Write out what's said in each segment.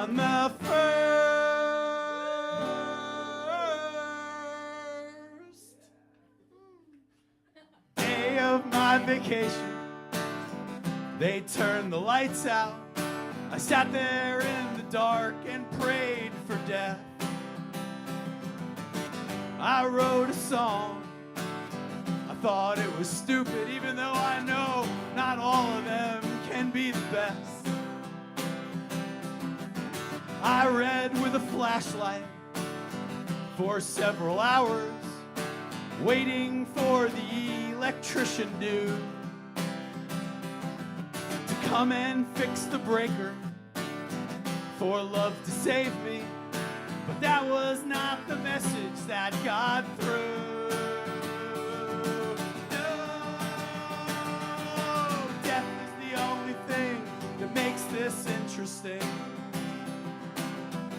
on the first day of my vacation, they turned the lights out. I sat there in the dark and prayed for death. I wrote a song. I thought it was stupid, even though I know not all of them can be the best. I read with a flashlight for several hours, waiting for the electrician dude to come and fix the breaker for love to save me. But that was not the message that got through. No, death is the only thing that makes this interesting.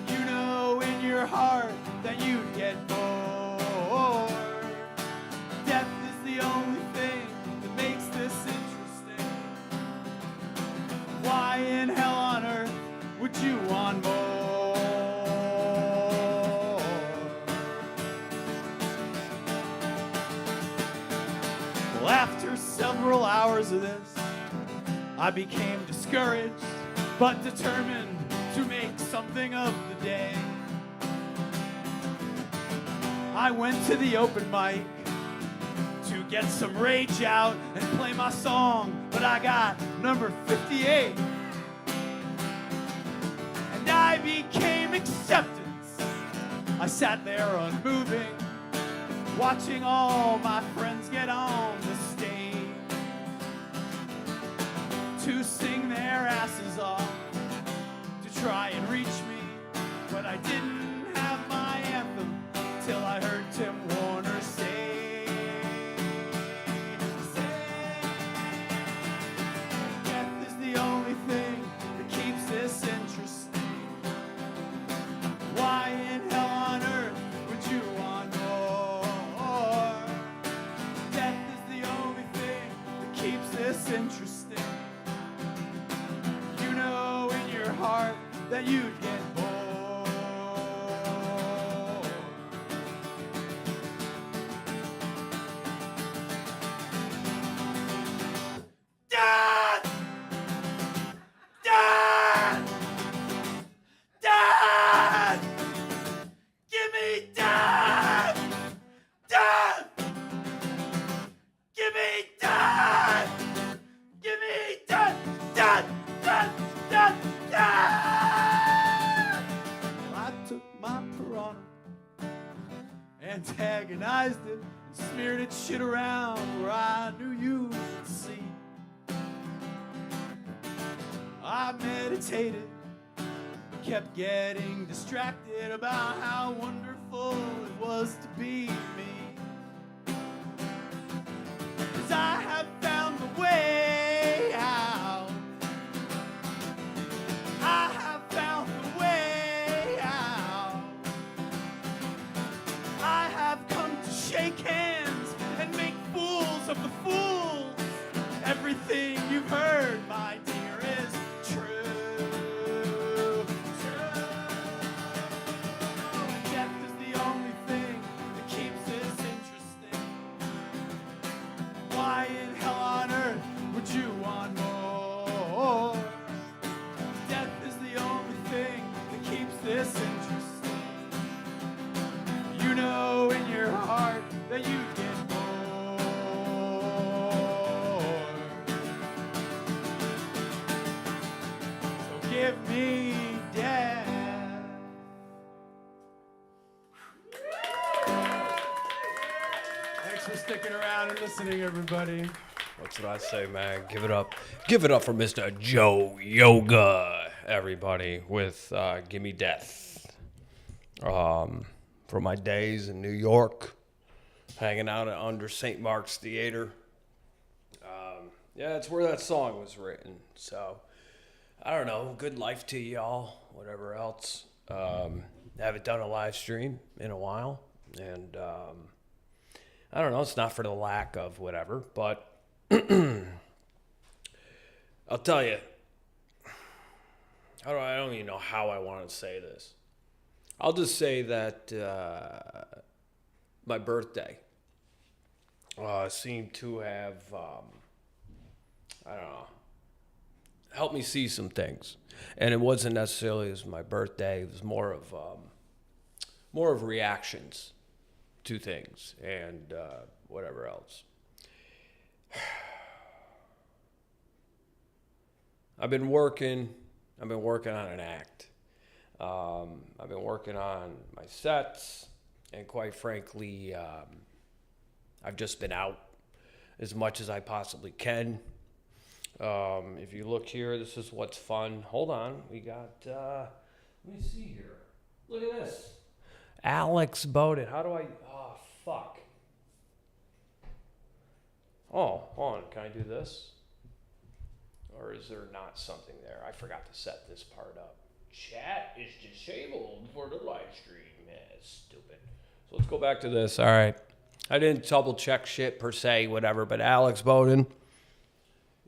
You know in your heart that you'd get bored. Death is the only thing that makes this interesting. Why in hell on earth would you want more? Well, after several hours of this, I became discouraged, but determined to make something of the day. I went to the open mic to get some rage out and play my song, but I got number 58. And I became acceptance. I sat there unmoving, watching all my friends get on the stage to sing their asses off, to try and reach me, but I didn't have my anthem till I heard Tim Warner say, death is the only thing that keeps this interesting. Why in hell on earth would you want more? Death is the only thing that keeps this interesting. You know in your heart that you'd get bored. Dad! Dad! Dad! Give me Dad! Dad! Give me Dad! Give me Dad! Dad! Dad! Dad! Dad! Well, I took my piranha, antagonized it, and smeared its shit around where I knew you would see. I meditated, but kept getting distracted about how wonderful it was to be me. 'Cause I have found the way out. I have found the way out. I have come to shake hands and make fools of the fools. Everything you've heard, my dear, is true. True. Death is the only thing that keeps this interesting. Why in hell on earth would you want more? Death is the only thing that keeps this interesting. You know in your heart that you get bored. So give me death. Thanks for sticking around and listening, everybody. That's what I say, man. Give it up. Give it up for Mr. Joe Yoga, everybody, with Gimme Death. From my days in New York, hanging out at under St. Mark's Theater. Yeah, that's where that song was written. So, I don't know. Good life to y'all, whatever else. Haven't done a live stream in a while. And I don't know. It's not for the lack of whatever, but I'll tell you, I don't even know how I want to say this. I'll just say that my birthday seemed to have, I don't know, helped me see some things. And it wasn't necessarily as my birthday. It was more of reactions to things and whatever else. I've been working on an act. I've been working on my sets, and quite frankly, I've just been out as much as I possibly can. If you look here, this is what's fun. Hold on, we got, let me see here. Look at this. Alex Bowden. How do I, oh, fuck. Oh, hold on, can I do this? Or is there not something there? I forgot to set this part up. Chat is disabled for the live stream. Yeah, it's stupid. So let's go back to this. All right. I didn't double check shit per se, whatever, but Alex Bowden,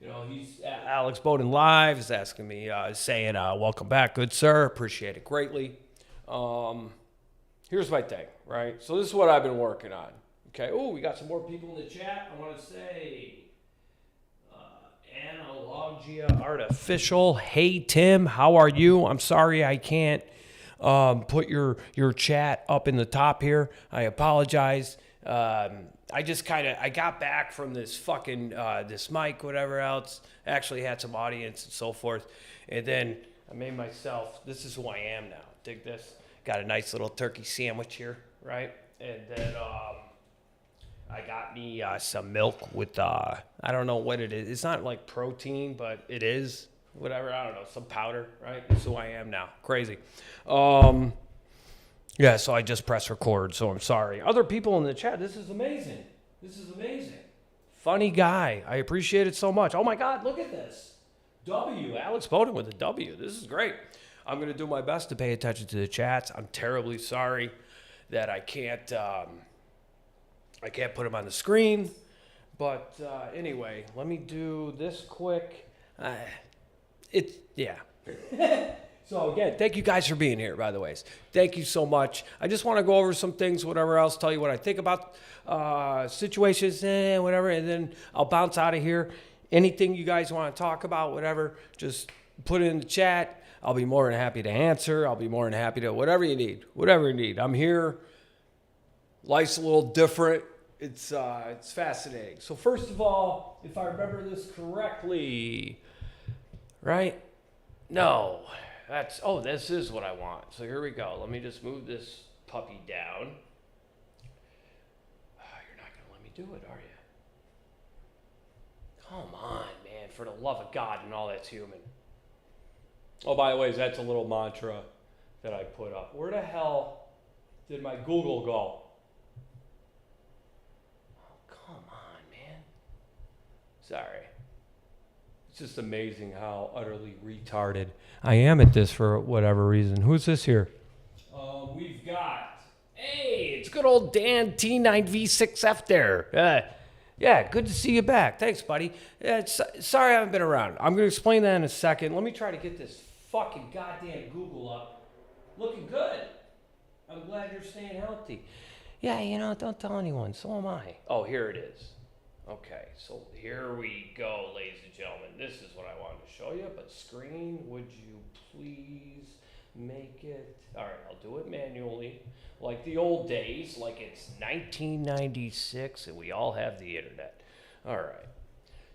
you know, he's Alex Bowden Live is asking me, saying, welcome back, good sir. Appreciate it greatly. Here's my thing, right? So this is what I've been working on. Okay. Oh, we got some more people in the chat. I want to say, Analogia Artificial. Hey, Tim, how are you? I'm sorry I can't put your chat up in the top here. I apologize. I just I got back from this fucking, this mic, whatever else. Actually had some audience and so forth. And then I made myself, this is who I am now. Dig this. Got a nice little turkey sandwich here, right? And then I got me some milk with, I don't know what it is. It's not like protein, but it is. Whatever, I don't know, some powder, right? This is who I am now. Crazy. Yeah, so I just pressed record, so I'm sorry. Other people in the chat, this is amazing. This is amazing. Funny guy. I appreciate it so much. Oh, my God, look at this. W, Alex Bowden with a W. This is great. I'm going to do my best to pay attention to the chats. I'm terribly sorry that I can't put them on the screen. But anyway, let me do this quick. Yeah. So again, thank you guys for being here, by the way. Thank you so much. I just want to go over some things, whatever else, tell you what I think about situations, whatever, and then I'll bounce out of here. Anything you guys want to talk about, whatever, just put it in the chat. I'll be more than happy to answer. I'll be more than happy to whatever you need. I'm here. Life's a little different. It's fascinating. So first of all, if I remember this correctly, right? No, this is what I want. So here we go. Let me just move this puppy down. You're not going to let me do it, are you? Come on, man. For the love of God and all that's human. Oh, by the way, that's a little mantra that I put up. Where the hell did my Google go? Oh, come on, man. Sorry. It's just amazing how utterly retarded I am at this for whatever reason. Who's this here? We've got, hey, it's good old Dan T9V6F there. Yeah, good to see you back. Thanks, buddy. Sorry I haven't been around. I'm going to explain that in a second. Let me try to get this fucking goddamn Google up. Looking good. I'm glad you're staying healthy. Yeah, don't tell anyone. So am I. Oh, here it is. Okay, so here we go, ladies and gentlemen. This is what I wanted to show you, but screen, would you please make it? All right, I'll do it manually, like the old days, like it's 1996 and we all have the internet. All right,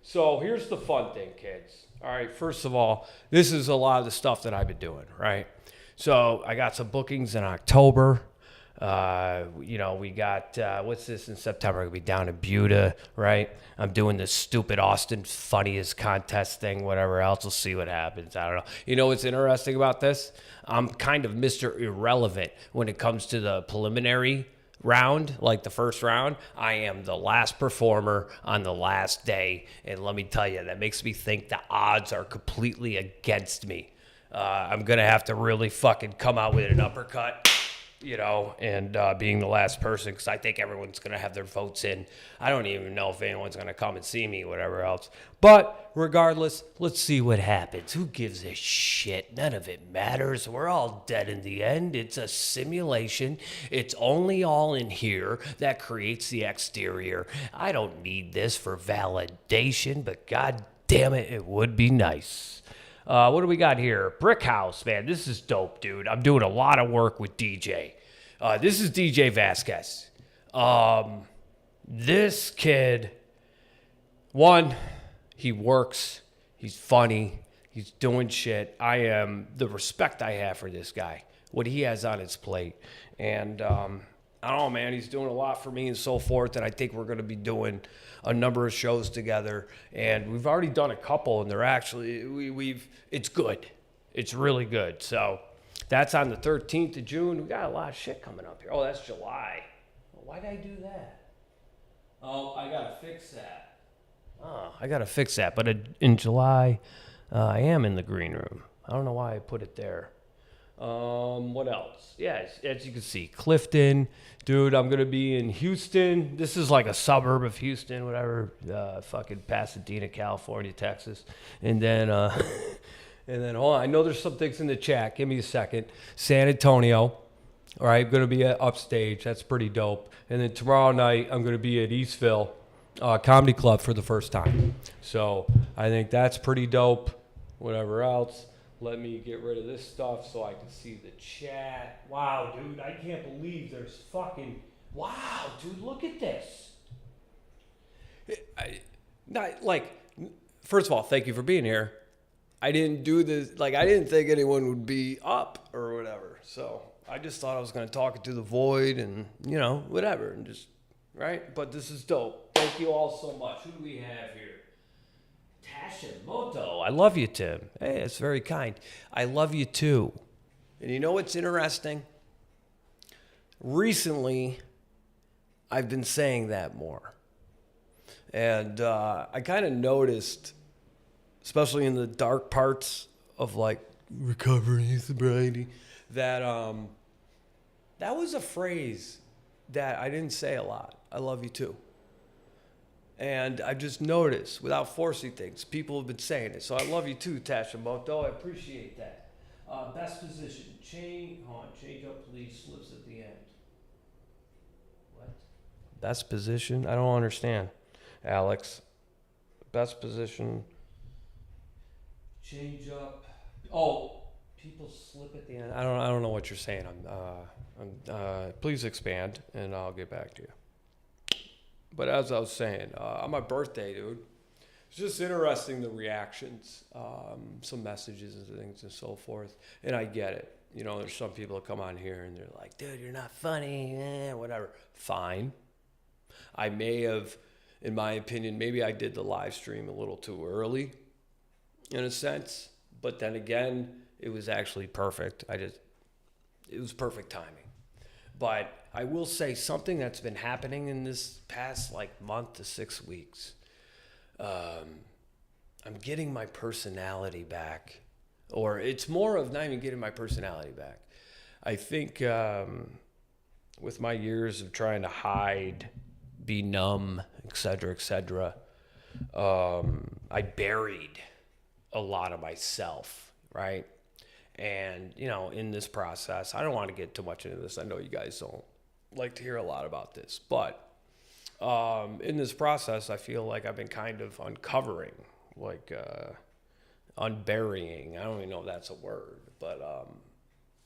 so here's the fun thing, kids. All right, first of all, this is a lot of the stuff that I've been doing, right? So I got some bookings in October. We got, what's this in September? We'll be down in Buda, right? I'm doing this stupid Austin Funniest contest thing, whatever else. We'll see what happens. I don't know. You know what's interesting about this? I'm kind of Mr. Irrelevant when it comes to the preliminary round, like the first round. I am the last performer on the last day. And let me tell you, that makes me think the odds are completely against me. I'm going to have to really fucking come out with an uppercut and being the last person, because I think everyone's going to have their votes in. I don't even know if anyone's going to come and see me, whatever else. But regardless, let's see what happens. Who gives a shit? None of it matters. We're all dead in the end. It's a simulation. It's only all in here that creates the exterior. I don't need this for validation, but god damn it, it would be nice. What do we got here? Brick House, man. This is dope, dude. I'm doing a lot of work with DJ. This is DJ Vasquez. This kid, one, he works. He's funny. He's doing shit. The respect I have for this guy, what he has on his plate. And I don't know, man. He's doing a lot for me and so forth. And I think we're going to be doing a number of shows together, and we've already done a couple, and they're actually it's good. It's really good. So that's on the 13th of June. We got a lot of shit coming up here. Oh, that's July. Why did I do that? Oh, I gotta fix that. But in July, I am in the green room. I don't know why I put it there. What else? Yeah, as you can see, Clifton, dude, I'm going to be in Houston. This is like a suburb of Houston, whatever, fucking Pasadena, California, Texas. And then, hold on, I know there's some things in the chat. Give me a second. San Antonio. All right, I'm going to be at Upstage. That's pretty dope. And then tomorrow night, I'm going to be at Eastville Comedy Club for the first time. So I think that's pretty dope. Whatever else. Let me get rid of this stuff so I can see the chat. Wow, dude, I can't believe there's fucking... Wow, dude, look at this. First of all, thank you for being here. I didn't do this... I didn't think anyone would be up or whatever. So I just thought I was going to talk it to the void and, whatever. And just, right? But this is dope. Thank you all so much. Who do we have here? Hashimoto. I love you, Tim. Hey, it's very kind. I love you too. And you know what's interesting? Recently, I've been saying that more. And I kind of noticed, especially in the dark parts of recovery, sobriety, that that was a phrase that I didn't say a lot. I love you too. And I just noticed, without forcing things, people have been saying it. So I love you too, Tashimoto. I appreciate that. Best position. Change up, please. Slips at the end. What? Best position? I don't understand, Alex. Best position. Change up. Oh, people slip at the end. I don't know what you're saying. Please expand, and I'll get back to you. But as I was saying, on my birthday, dude, it's just interesting, the reactions, some messages and things and so forth. And I get it. There's some people that come on here and they're like, dude, you're not funny, whatever. Fine. I may have, in my opinion, maybe I did the live stream a little too early, in a sense. But then again, it was actually perfect. It was perfect timing. But I will say something that's been happening in this past month to 6 weeks. I'm getting my personality back. Or it's more of not even getting my personality back. I think with my years of trying to hide, be numb, etc., I buried a lot of myself, right? And, in this process, I don't want to get too much into this. I know you guys don't like to hear a lot about this. But in this process, I feel like I've been kind of uncovering, unburying. I don't even know if that's a word. But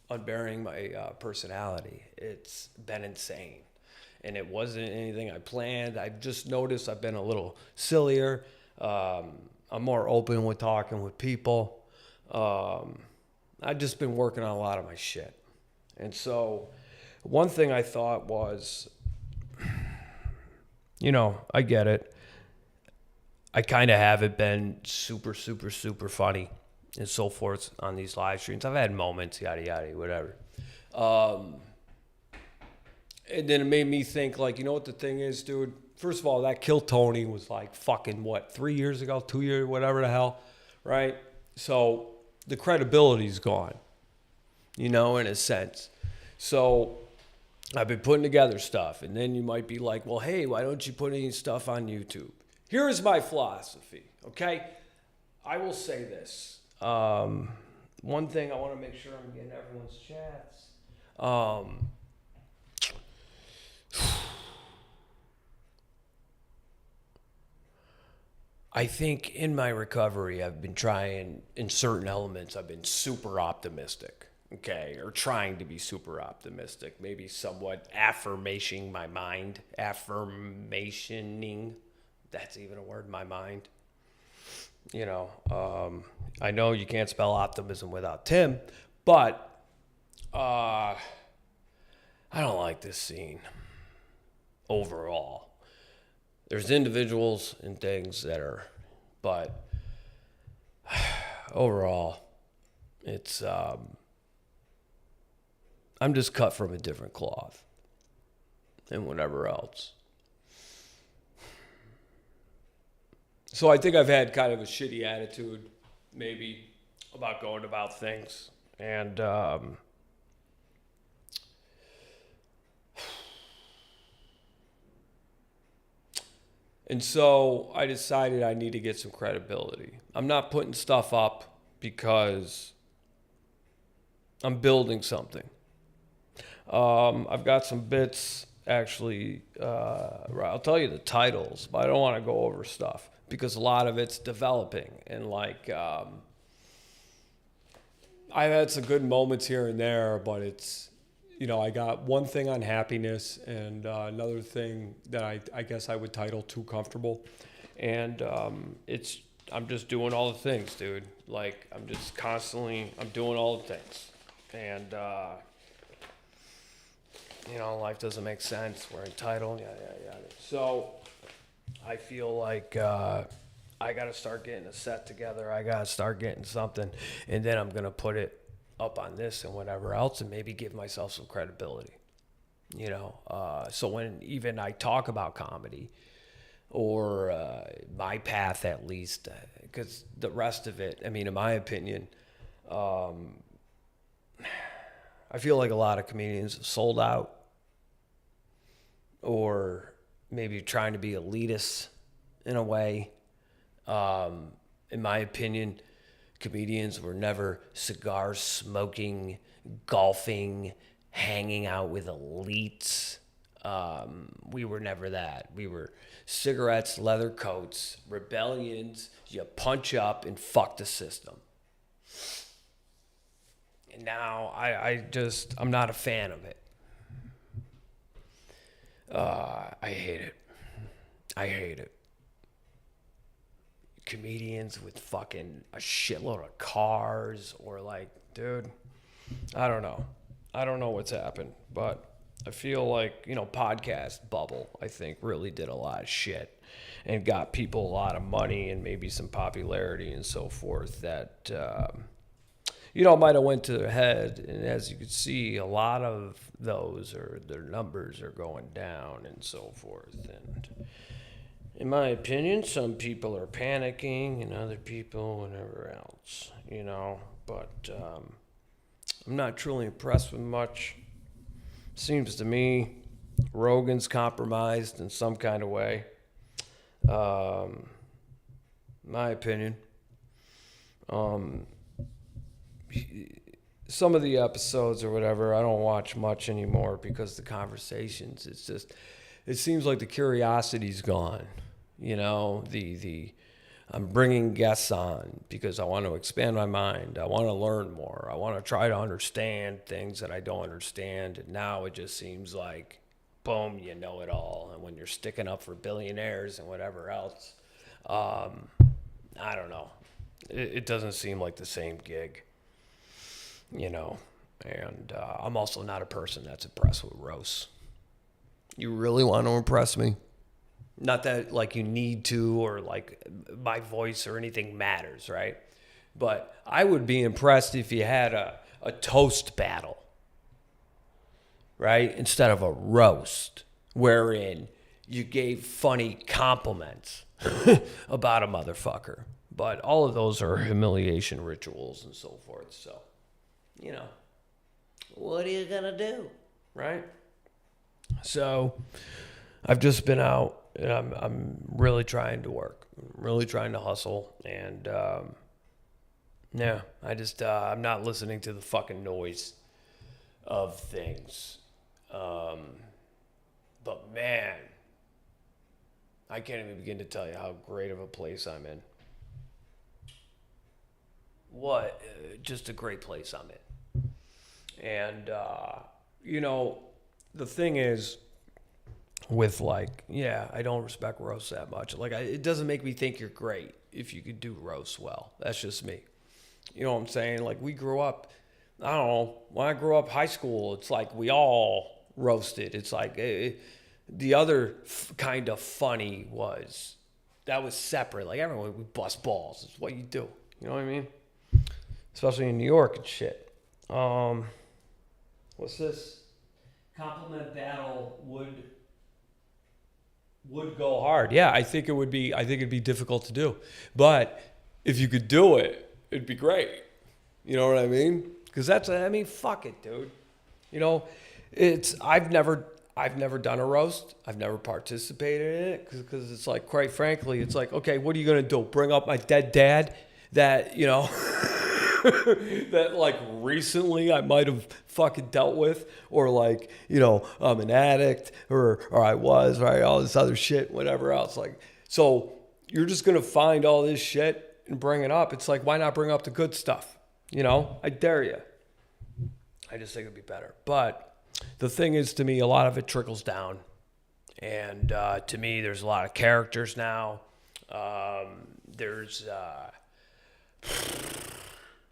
unburying my personality. It's been insane. And it wasn't anything I planned. I just noticed I've been a little sillier. I'm more open with talking with people. I've just been working on a lot of my shit. And so one thing I thought was, I get it. I kind of haven't been super, super, super funny and so forth on these live streams. I've had moments, yada, yada, whatever. And then it made me think, you know what the thing is, dude? First of all, that Kill Tony was fucking, 3 years ago, 2 years, whatever the hell, right? So the credibility's gone, in a sense. So I've been putting together stuff, and then you might be like, well, hey, why don't you put any stuff on YouTube? Here is my philosophy, okay? I will say this. One thing I want to make sure I'm getting everyone's chats. I think in my recovery, I've been trying, in certain elements, I've been super optimistic, okay? Or trying to be super optimistic, maybe somewhat affirmating my mind, affirmationing, that's even a word, my mind. You know, I know you can't spell optimism without Tim, but I don't like this scene overall. There's individuals and things that are, but overall, it's, I'm just cut from a different cloth than whatever else. So I think I've had kind of a shitty attitude, maybe, about going about things. And so I decided I need to get some credibility. I'm not putting stuff up because I'm building something. I've got some bits, actually. I'll tell you the titles, but I don't want to go over stuff because a lot of it's developing. And like, I've had some good moments here and there, but it's, you know, I got one thing on happiness and another thing that I guess I would title Too Comfortable. And I'm just doing all the things, dude. Like, I'm doing all the things. And, you know, life doesn't make sense. We're entitled, yada. So I feel like I got to start getting a set together. I got to start getting something. And then I'm going to put it up on this and whatever else and maybe give myself some credibility, you know. So when even I talk about comedy or my path, at least, because the rest of it, I mean, in my opinion, I feel like a lot of comedians have sold out or maybe trying to be elitist in a way. In my opinion, comedians were never cigar smoking, golfing, hanging out with elites. We were never that. We were cigarettes, leather coats, rebellions. You punch up and fuck the system. And now I'm not a fan of it. I hate it. I hate it. Comedians with fucking a shitload of cars or like, dude, I don't know what's happened, but I feel like, you know, podcast bubble, I think, really did a lot of shit and got people a lot of money and maybe some popularity and so forth that, you know, might have went to their head. And as you can see, a lot of those or their numbers are going down and so forth. And in my opinion, some people are panicking and other people, whatever else, you know. But I'm not truly impressed with much. Seems to me Rogan's compromised in some kind of way. My opinion. Some of the episodes or whatever, I don't watch much anymore because the conversations, it's just, it seems like the curiosity's gone. You know, I'm bringing guests on because I want to expand my mind. I want to learn more. I want to try to understand things that I don't understand. And now it just seems like, boom, you know it all. And when you're sticking up for billionaires and whatever else, I don't know. It doesn't seem like the same gig, you know. And I'm also not a person that's impressed with roasts. You really want to impress me? Not that like you need to or like my voice or anything matters, right? But I would be impressed if you had a toast battle, right? Instead of a roast wherein you gave funny compliments about a motherfucker. But all of those are humiliation rituals and so forth. So, you know, what are you gonna do, right? So I've just been out, and I'm really trying to work, I'm really trying to hustle, and yeah, I'm not listening to the fucking noise of things. But man, I can't even begin to tell you how great of a place I'm in. Just a great place I'm in. And, the thing is, with I don't respect roasts that much. It doesn't make me think you're great if you could do roasts well. That's just me. You know what I'm saying? We grew up, I don't know, when I grew up high school, it's like we all roasted. It's like the other kind of funny that was separate. Everyone would bust balls. It's what you do. You know what I mean? Especially in New York and shit. What's this? Compliment battle would go hard. Yeah, I think it'd be difficult to do. But if you could do it, it'd be great. You know what I mean? Because fuck it, dude. I've never done a roast. I've never participated in it because it's quite frankly, it's okay, what are you going to do? Bring up my dead dad that, that recently I might have fucking dealt with, or I'm an addict or I was, right? All this other shit, whatever else. So you're just going to find all this shit and bring it up. It's why not bring up the good stuff? I dare you. I just think it'd be better. But the thing is, to me, a lot of it trickles down. And to me, there's a lot of characters now.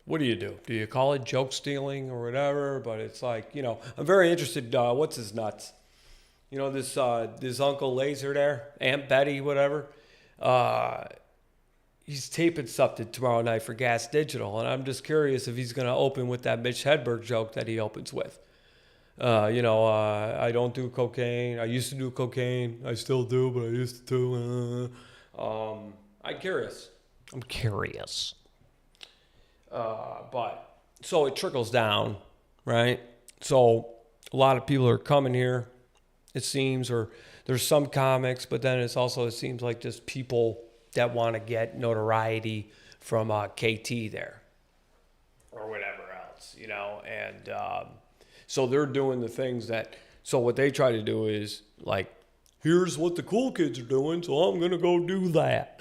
What do you do? Do you call it joke stealing or whatever? But it's I'm very interested. What's his nuts? This Uncle Laser there, Aunt Betty, whatever. He's taping something tomorrow night for Gas Digital, and I'm just curious if he's going to open with that Mitch Hedberg joke that he opens with. I don't do cocaine. I used to do cocaine. I still do, but I used to. I'm curious. But so it trickles down, right? So a lot of people are coming here, it seems, or there's some comics, but then it seems like just people that want to get notoriety from KT there or whatever else, and so they're doing the things so what they try to do is here's what the cool kids are doing, so I'm going to go do that.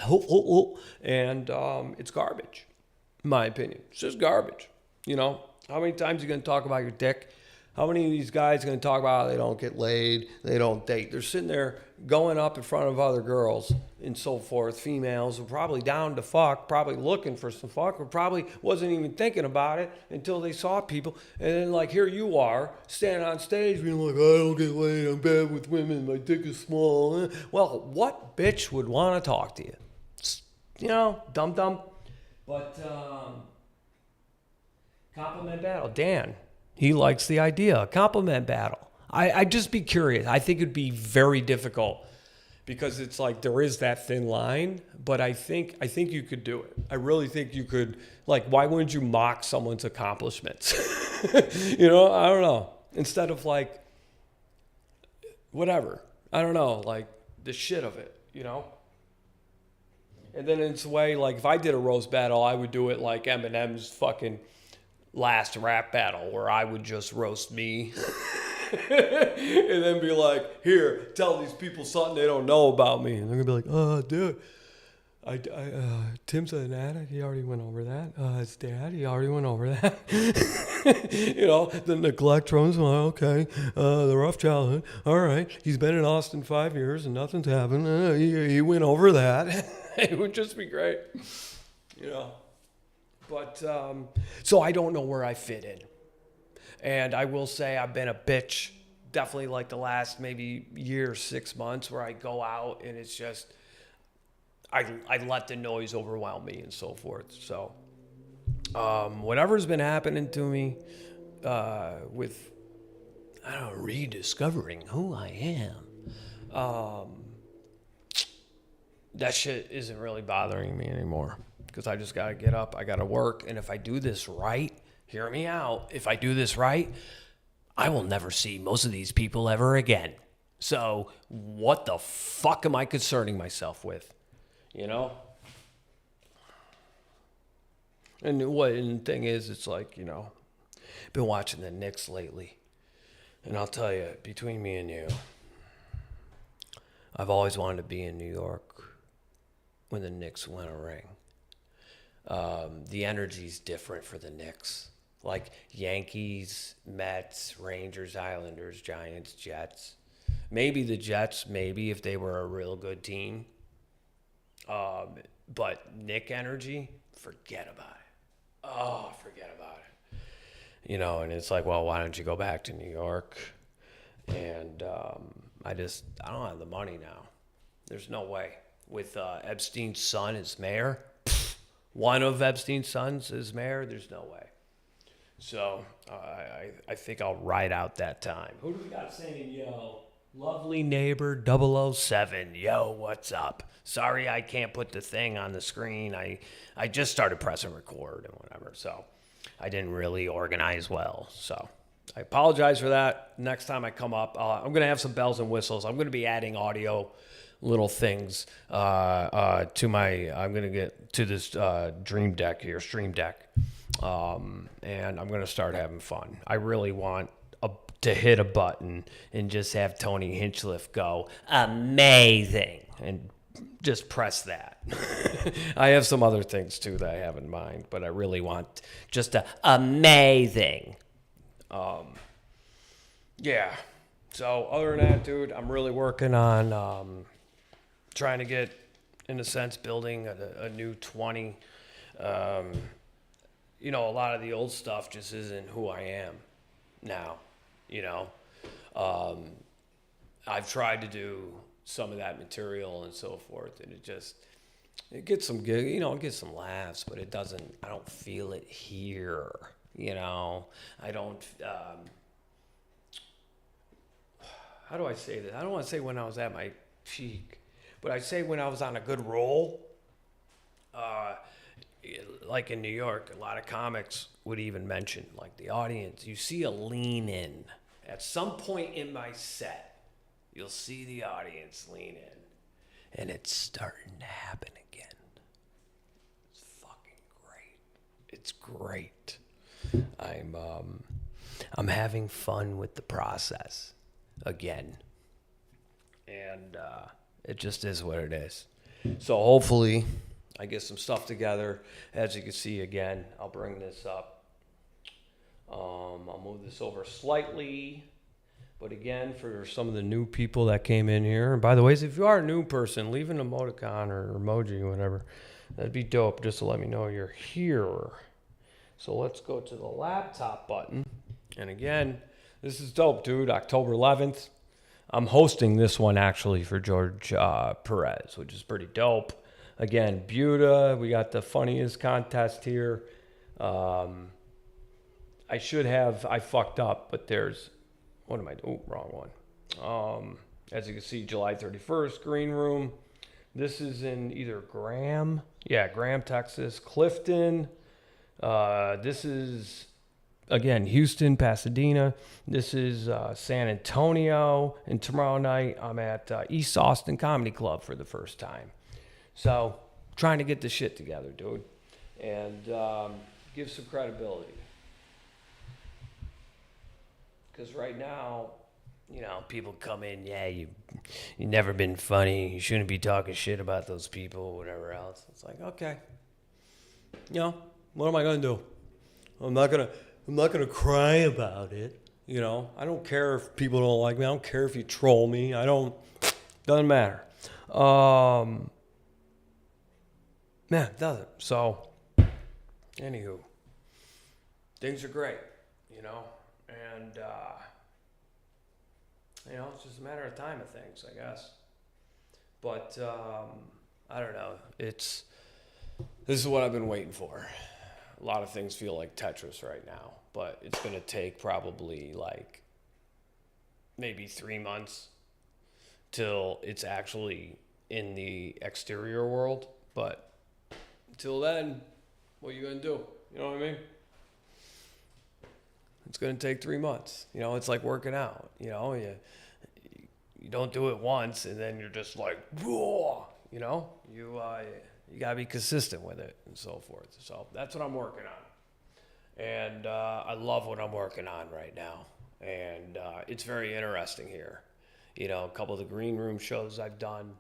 And it's garbage, in my opinion. It's just garbage. How many times are you going to talk about your dick? How many of these guys are going to talk about how they don't get laid, they don't date? They're sitting there going up in front of other girls and so forth, females who are probably down to fuck, probably looking for some fuck, or probably wasn't even thinking about it until they saw people. And then here you are, standing on stage being I don't get laid, I'm bad with women, my dick is small. Well, what bitch would want to talk to you? Dumb. But compliment battle, Dan. He likes the idea. Compliment battle. I'd just be curious. I think it'd be very difficult because it's there is that thin line, but I think you could do it. I really think you could. Why wouldn't you mock someone's accomplishments? I don't know. Instead of whatever. I don't know, the shit of it, And then it's a way, if I did a roast battle, I would do it like Eminem's fucking last rap battle, where I would just roast me and then be here, tell these people something they don't know about me. And they're going to be oh, dude, Tim's an addict. He already went over that. His dad, he already went over that. The neglect from him. Okay. The rough childhood. All right. He's been in Austin 5 years and nothing's happened. He went over that. It would just be great. But, so I don't know where I fit in. And I will say I've been a bitch definitely the last maybe year, 6 months, where I go out and it's just, I let the noise overwhelm me and so forth. So, whatever's been happening to me, with, rediscovering who I am, that shit isn't really bothering me anymore. Because I just got to get up, I got to work, and if I do this right, hear me out, if I do this right, I will never see most of these people ever again. So what the fuck am I concerning myself with? You know? And the thing is, it's like, been watching the Knicks lately. And I'll tell you, between me and you, I've always wanted to be in New York when the Knicks win a ring. The energy's different for the Knicks. Like Yankees, Mets, Rangers, Islanders, Giants, Jets. Maybe the Jets, maybe if they were a real good team. But Knick energy, forget about it. Oh, forget about it. And it's like, well, why don't you go back to New York? And I don't have the money now. There's no way. With Epstein's son as mayor, one of Epstein's sons as mayor, there's no way. So I think I'll ride out that time. Who do we got saying, yo? Lovely neighbor 007. Yo, what's up? Sorry I can't put the thing on the screen. I just started pressing record and whatever, so I didn't really organize well. So I apologize for that. Next time I come up, I'm going to have some bells and whistles. I'm going to be adding audio little things to my, I'm going to get to this Stream Deck. And I'm going to start having fun. I really want to hit a button and just have Tony Hinchcliffe go, amazing, and just press that. I have some other things too that I have in mind, but I really want just amazing. Yeah. So other than that, dude, I'm really working on trying to get, in a sense, building a new 20. A lot of the old stuff just isn't who I am now. I've tried to do some of that material and so forth, and it gets some good, it gets some laughs, but I don't feel it here. I don't, how do I say this? I don't want to say when I was at my peak, but I'd say when I was on a good roll, like in New York, a lot of comics would even mention, like the audience, you see a lean in. At some point in my set, you'll see the audience lean in. And it's starting to happen again. It's fucking great. It's great. I'm having fun with the process again. And it just is what it is. So hopefully I get some stuff together. As you can see again, I'll bring this up. I'll move this over slightly. But again, for some of the new people that came in here, and by the way, if you are a new person, leave an emoticon or emoji or whatever. That'd be dope just to let me know you're here. So let's go to the laptop button. And again, this is dope, dude. October 11th. I'm hosting this one actually for George Perez, which is pretty dope. Again, Buda, we got the funniest contest here. I fucked up, but there's, what am I doing? Oh, wrong one. As you can see, July 31st, green room. This is in either Graham, Texas, Clifton. This is, again, Houston, Pasadena. This is San Antonio. And tomorrow night, I'm at East Austin Comedy Club for the first time. So, trying to get this shit together, dude. And give some credibility. Because right now, people come in, you've never been funny. You shouldn't be talking shit about those people, whatever else. It's like, okay. What am I going to do? I'm not going to cry about it. I don't care if people don't like me. I don't care if you troll me. Doesn't matter. It doesn't. So, anywho, things are great, and, it's just a matter of time of things, I guess. But, I don't know. This is what I've been waiting for. A lot of things feel like Tetris right now, but it's going to take probably maybe 3 months till it's actually in the exterior world. But until then, what are you going to do? You know what I mean? It's going to take 3 months. You know, it's like working out. You know, you don't do it once and then you're just like, whoa, you know, you got to be consistent with it and so forth. So that's what I'm working on. And I love what I'm working on right now. And it's very interesting here. You know, a couple of the green room shows I've done.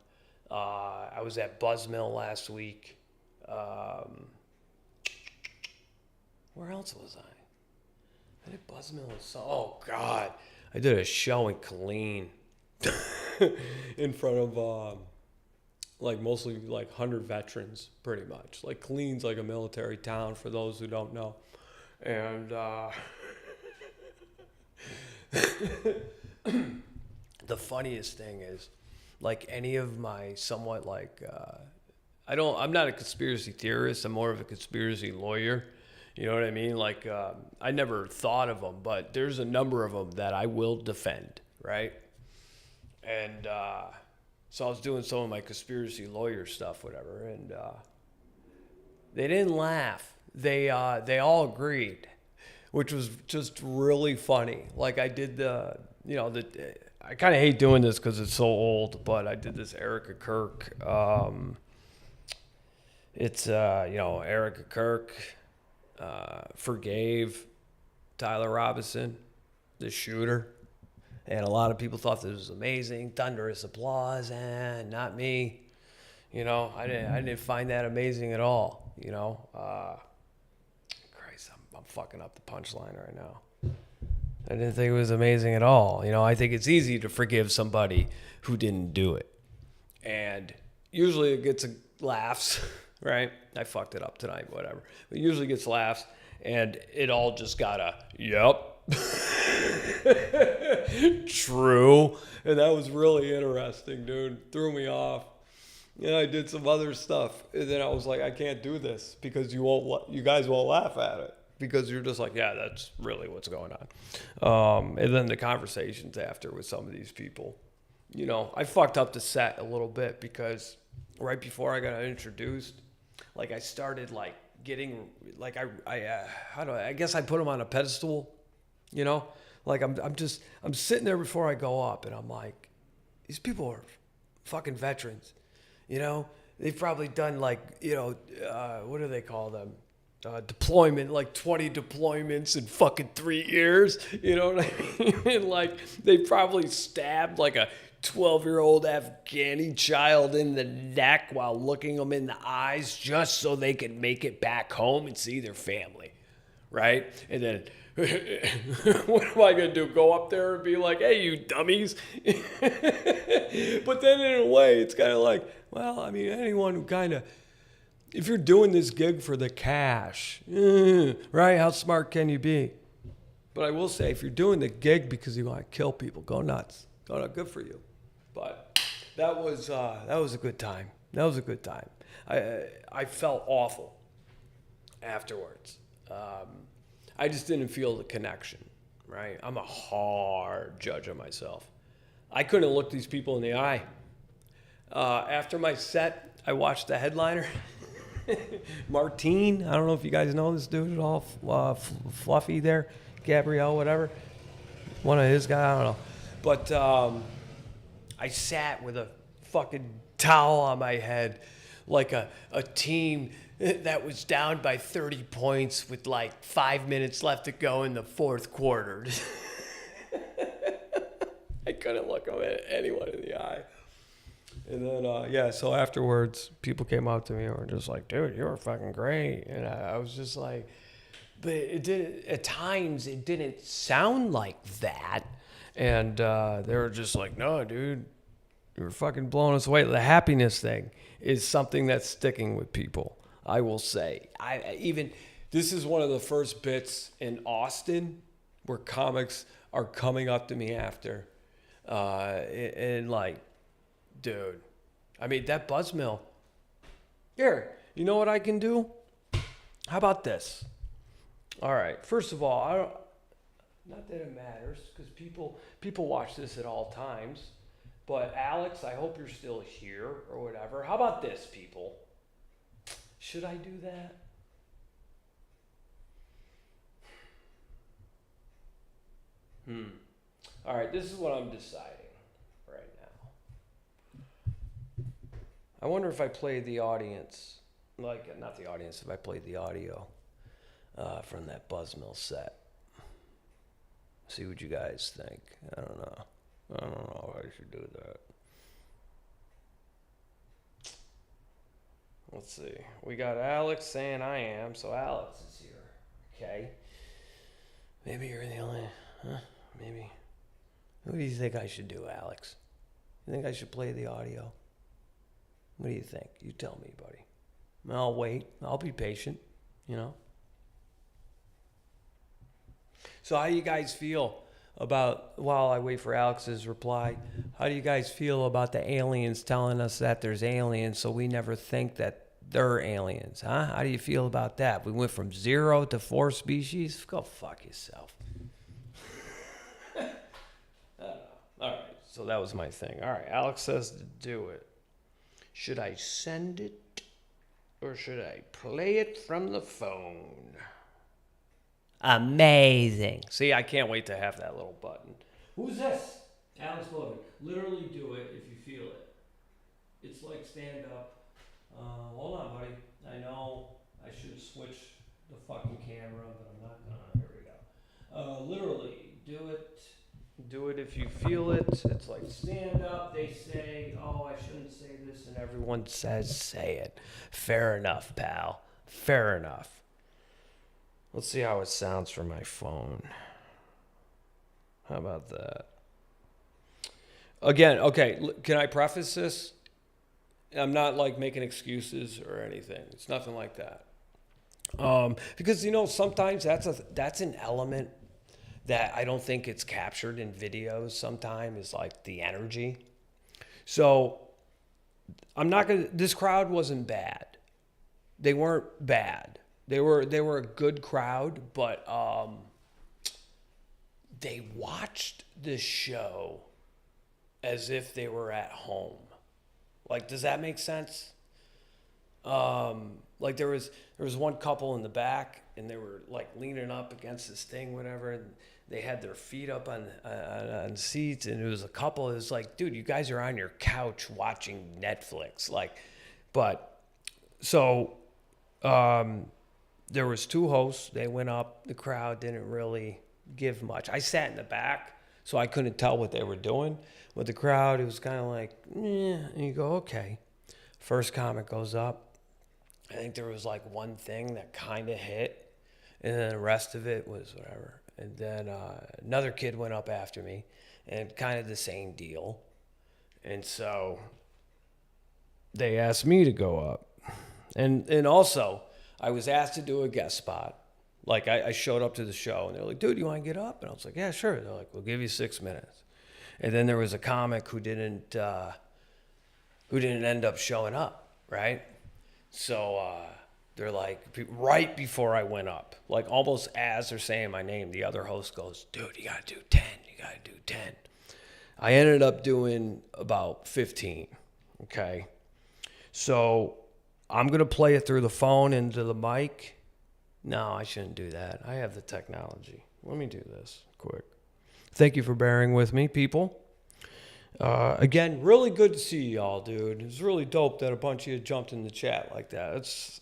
I was at Buzzmill last week. Where else was I did Buzzmill. Oh, God. I did a show in Killeen in front of, like, mostly, like, 100 veterans, pretty much. Like, Killeen's like a military town, for those who don't know. And the funniest thing is, like, any of my somewhat, like, I'm not a conspiracy theorist. I'm more of a conspiracy lawyer. You know what I mean? Like, I never thought of them, but there's a number of them that I will defend, right? And so I was doing some of my conspiracy lawyer stuff, whatever, and they didn't laugh. They all agreed, which was just really funny. Like, I did I kind of hate doing this because it's so old, but I did this Erica Kirk. Erica Kirk forgave Tyler Robinson, the shooter. And a lot of people thought this was amazing. Thunderous applause, and not me. You know, I didn't find that amazing at all. You know, Christ, I'm fucking up the punchline right now. I didn't think it was amazing at all. You know, I think it's easy to forgive somebody who didn't do it, and usually it gets laughs, right? I fucked it up tonight, whatever. But it usually gets laughs, and it all just got a yep. True. And that was really interesting, dude. Threw me off. And I did some other stuff, and then I was like, I can't do this because you guys won't laugh at it, because you're just like, yeah, that's really what's going on. And then the conversations after with some of these people, you know, I fucked up the set a little bit because right before I got introduced, like, I started like getting like I guess I put them on a pedestal. You know, like I'm sitting there before I go up, and I'm like, these people are fucking veterans. You know, they've probably done like, you know, what do they call them? Deployment, like 20 deployments in fucking 3 years. You know what I mean? And like, they probably stabbed like a 12-year-old Afghani child in the neck while looking them in the eyes just so they could make it back home and see their family. Right? And then, what am I going to do? Go up there and be like, hey, you dummies. But then in a way, it's kind of like, well, I mean, anyone who kind of, if you're doing this gig for the cash, right? How smart can you be? But I will say, if you're doing the gig because you want to kill people, go nuts. Go nuts. Good for you. But that was a good time. That was a good time. I felt awful afterwards. I just didn't feel the connection, right? I'm a hard judge of myself. I couldn't look these people in the eye. After my set, I watched the headliner, Martine. I don't know if you guys know this dude at all, fluffy there, Gabrielle, whatever. One of his guys, I don't know. But I sat with a fucking towel on my head like a team that was down by 30 points with like 5 minutes left to go in the fourth quarter. I couldn't look anyone in the eye. And then, so afterwards, people came up to me and were just like, dude, you were fucking great. And I was just like, but at times it didn't sound like that. And they were just like, no, dude, you were fucking blowing us away. The happiness thing is something that's sticking with people. I will say, this is one of the first bits in Austin where comics are coming up to me after, and like, dude, I mean, that Buzzmill. Here, you know what I can do? How about this? All right, first of all, not that it matters, because people watch this at all times. But Alex, I hope you're still here or whatever. How about this, people? Should I do that? All right, this is what I'm deciding right now. I wonder if I played the audience, like, not the audience, if I played the audio from that Buzzmill set. See what you guys think. I don't know if I should do that. Let's see. We got Alex saying I am, so Alex is here. Okay. Maybe you're the only, maybe. What do you think I should do, Alex? You think I should play the audio? What do you think? You tell me, buddy. I'll wait. I'll be patient, you know? So how do you guys feel about, while I wait for Alex's reply, how do you guys feel about the aliens telling us that there's aliens so we never think that they're aliens, huh? How do you feel about that? We went from 0 to 4 species? Go fuck yourself. All right, so that was my thing. All right, Alex says to do it. Should I send it or should I play it from the phone? Amazing. See, I can't wait to have that little button. Who's this? Alex Logan. Literally do it if you feel it. It's like stand up. Hold on, buddy. I know I should switch the fucking camera, but I'm not gonna. Here we go. Literally, do it. Do it if you feel it. It's like stand up. They say, oh, I shouldn't say this, and everyone says say it. Fair enough, pal. Fair enough. Let's see how it sounds from my phone. How about that? Again, okay, can I preface this? I'm not like making excuses or anything. It's nothing like that. Because, you know, sometimes that's an element that I don't think it's captured in videos sometimes, is like the energy. So I'm not going to, this crowd wasn't bad. They weren't bad. They were a good crowd, but they watched the show as if they were at home. Like, does that make sense? Like there was one couple in the back, and they were like leaning up against this thing, whatever, and they had their feet up on seats, and it was a couple. It was like, dude, you guys are on your couch watching Netflix, like, but so there was 2 hosts. They went up. The crowd didn't really give much. I sat in the back, so I couldn't tell what they were doing. With the crowd, it was kind of like, and you go, okay. First comic goes up. I think there was like one thing that kind of hit, and then the rest of it was whatever. And then another kid went up after me, and kind of the same deal. And so they asked me to go up. And also, I was asked to do a guest spot. Like, I showed up to the show, and they're like, dude, you want to get up? And I was like, yeah, sure. They're like, we'll give you 6 minutes. And then there was a comic who didn't end up showing up, right? So they're like, right before I went up, like almost as they're saying my name, the other host goes, dude, you got to do 10. You got to do 10. I ended up doing about 15, okay? So I'm going to play it through the phone into the mic. No, I shouldn't do that. I have the technology. Let me do this quick. Thank you for bearing with me, people. Again, really good to see y'all, dude. It's really dope that a bunch of you jumped in the chat like that. That's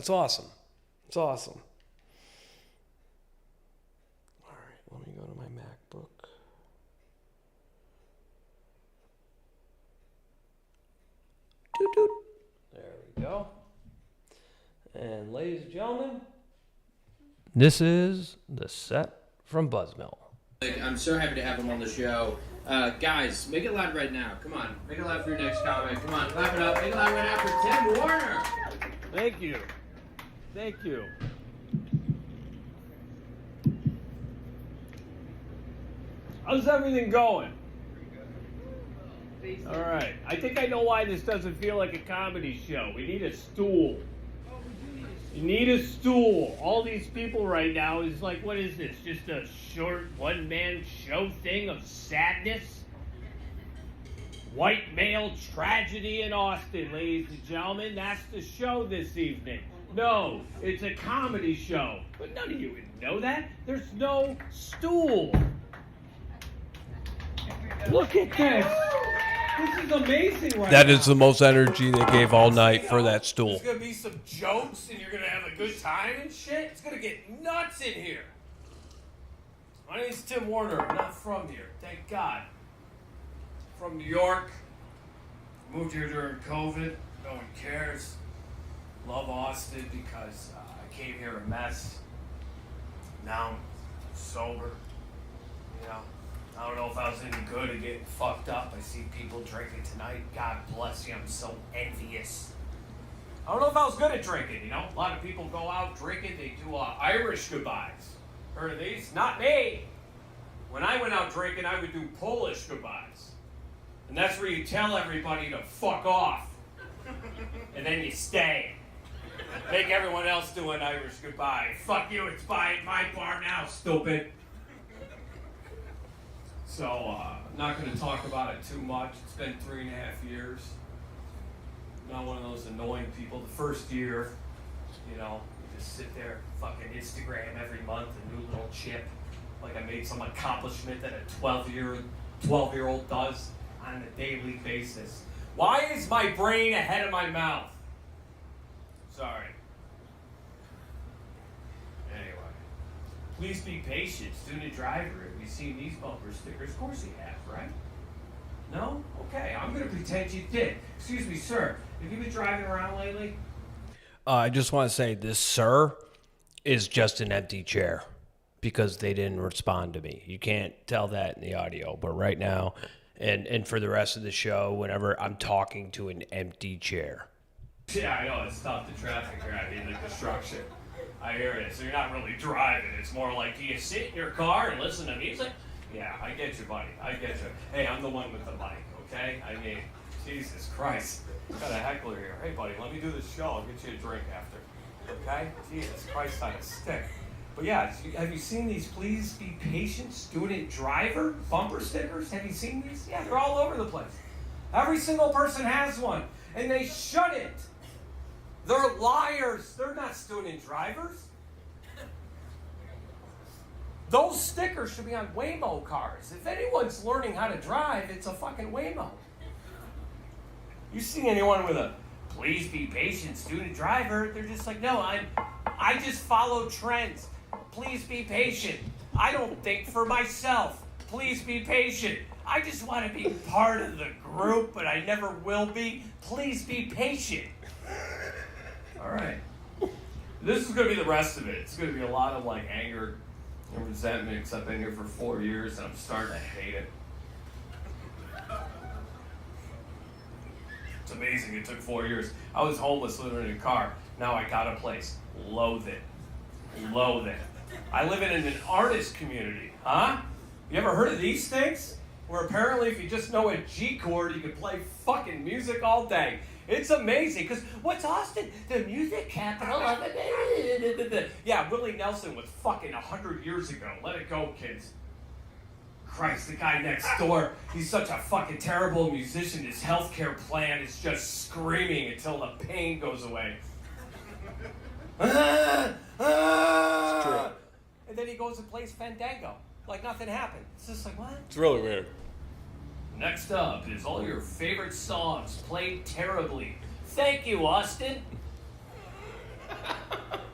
awesome. It's awesome. All right, let me go to my MacBook. Doot. There we go. And ladies and gentlemen, this is the set from Buzzmill. I'm so happy to have him on the show. Guys, make it loud right now. Come on. Make it loud for your next comic. Come on, clap it up. Make it loud right now for Tim Warner. Thank you. How's everything going? All right. I think I know why this doesn't feel like a comedy show. We need a stool. You need a stool. All these people right now is like, what is this? Just a short one-man show thing of sadness? White male tragedy in Austin, ladies and gentlemen. That's the show this evening. No, it's a comedy show. But none of you would know that. There's no stool. Look at this. This is amazing right That now. is the most energy they gave all night for that stool. There's going to be some jokes and you're going to have a good time and shit. It's going to get nuts in here. My name's Tim Warner. I'm not from here. Thank God. From New York. Moved here during COVID. No one cares. Love Austin because I came here a mess. Now I'm sober. You know, I don't know if I was any good at getting fucked up. I see people drinking tonight. God bless you. I'm so envious. I don't know if I was good at drinking, you know. A lot of people go out drinking. They do Irish goodbyes. Heard of these? Not me. When I went out drinking, I would do Polish goodbyes. And that's where you tell everybody to fuck off. And then you stay. Make everyone else do an Irish goodbye. Fuck you, it's my bar now, stupid. So, I'm not going to talk about it too much. It's been 3.5 years. I'm not one of those annoying people. The first year, you know, you just sit there, fucking Instagram every month, a new little chip. Like I made some accomplishment that a 12-year-old does on a daily basis. Why is my brain ahead of my mouth? Sorry. Anyway. Please be patient. Student driver. Have you seen these bumper stickers? Of course you have, right? No? Okay. I'm going to pretend you did. Excuse me, sir. Have you been driving around lately? I just want to say this, sir, is just an empty chair because they didn't respond to me. You can't tell that in the audio, but right now, and for the rest of the show, whenever I'm talking to an empty chair. Yeah, I know. It's tough to traffic here. I mean, the construction. I hear it. So you're not really driving. It's more like, do you sit in your car and listen to music? Yeah, I get you, buddy. I get you. Hey, I'm the one with the mic, okay? I mean, Jesus Christ. Got a heckler here. Hey, buddy, let me do this show. I'll get you a drink after. Okay? Jesus Christ on a stick. But yeah, have you seen these Please Be Patient Student Driver bumper stickers? Have you seen these? Yeah, they're all over the place. Every single person has one. And they shouldn't. They're liars. They're not student drivers. Those stickers should be on Waymo cars. If anyone's learning how to drive, it's a fucking Waymo. You see anyone with a Please Be Patient Student Driver, they're just like, no, I just follow trends. Please be patient. I don't think for myself. Please be patient. I just want to be part of the group, but I never will be. Please be patient. All right. This is going to be the rest of it. It's going to be a lot of like anger and resentment because I've been here for 4 years and I'm starting to hate it. It's amazing. It took 4 years. I was homeless living in a car. Now I got a place. Loathe it. Loathe it. I live in an artist community. Huh? You ever heard of these things? Where apparently if you just know a G chord, you can play fucking music all day. It's amazing, because what's Austin? The music capital of it. Yeah, Willie Nelson was fucking 100 years ago. Let it go, kids. Christ, the guy next door, he's such a fucking terrible musician. His healthcare plan is just screaming until the pain goes away. It's true. And then he goes and plays Fandango. Like nothing happened. It's just like, what? It's really weird. Next up is all your favorite songs played terribly. Thank you, Austin.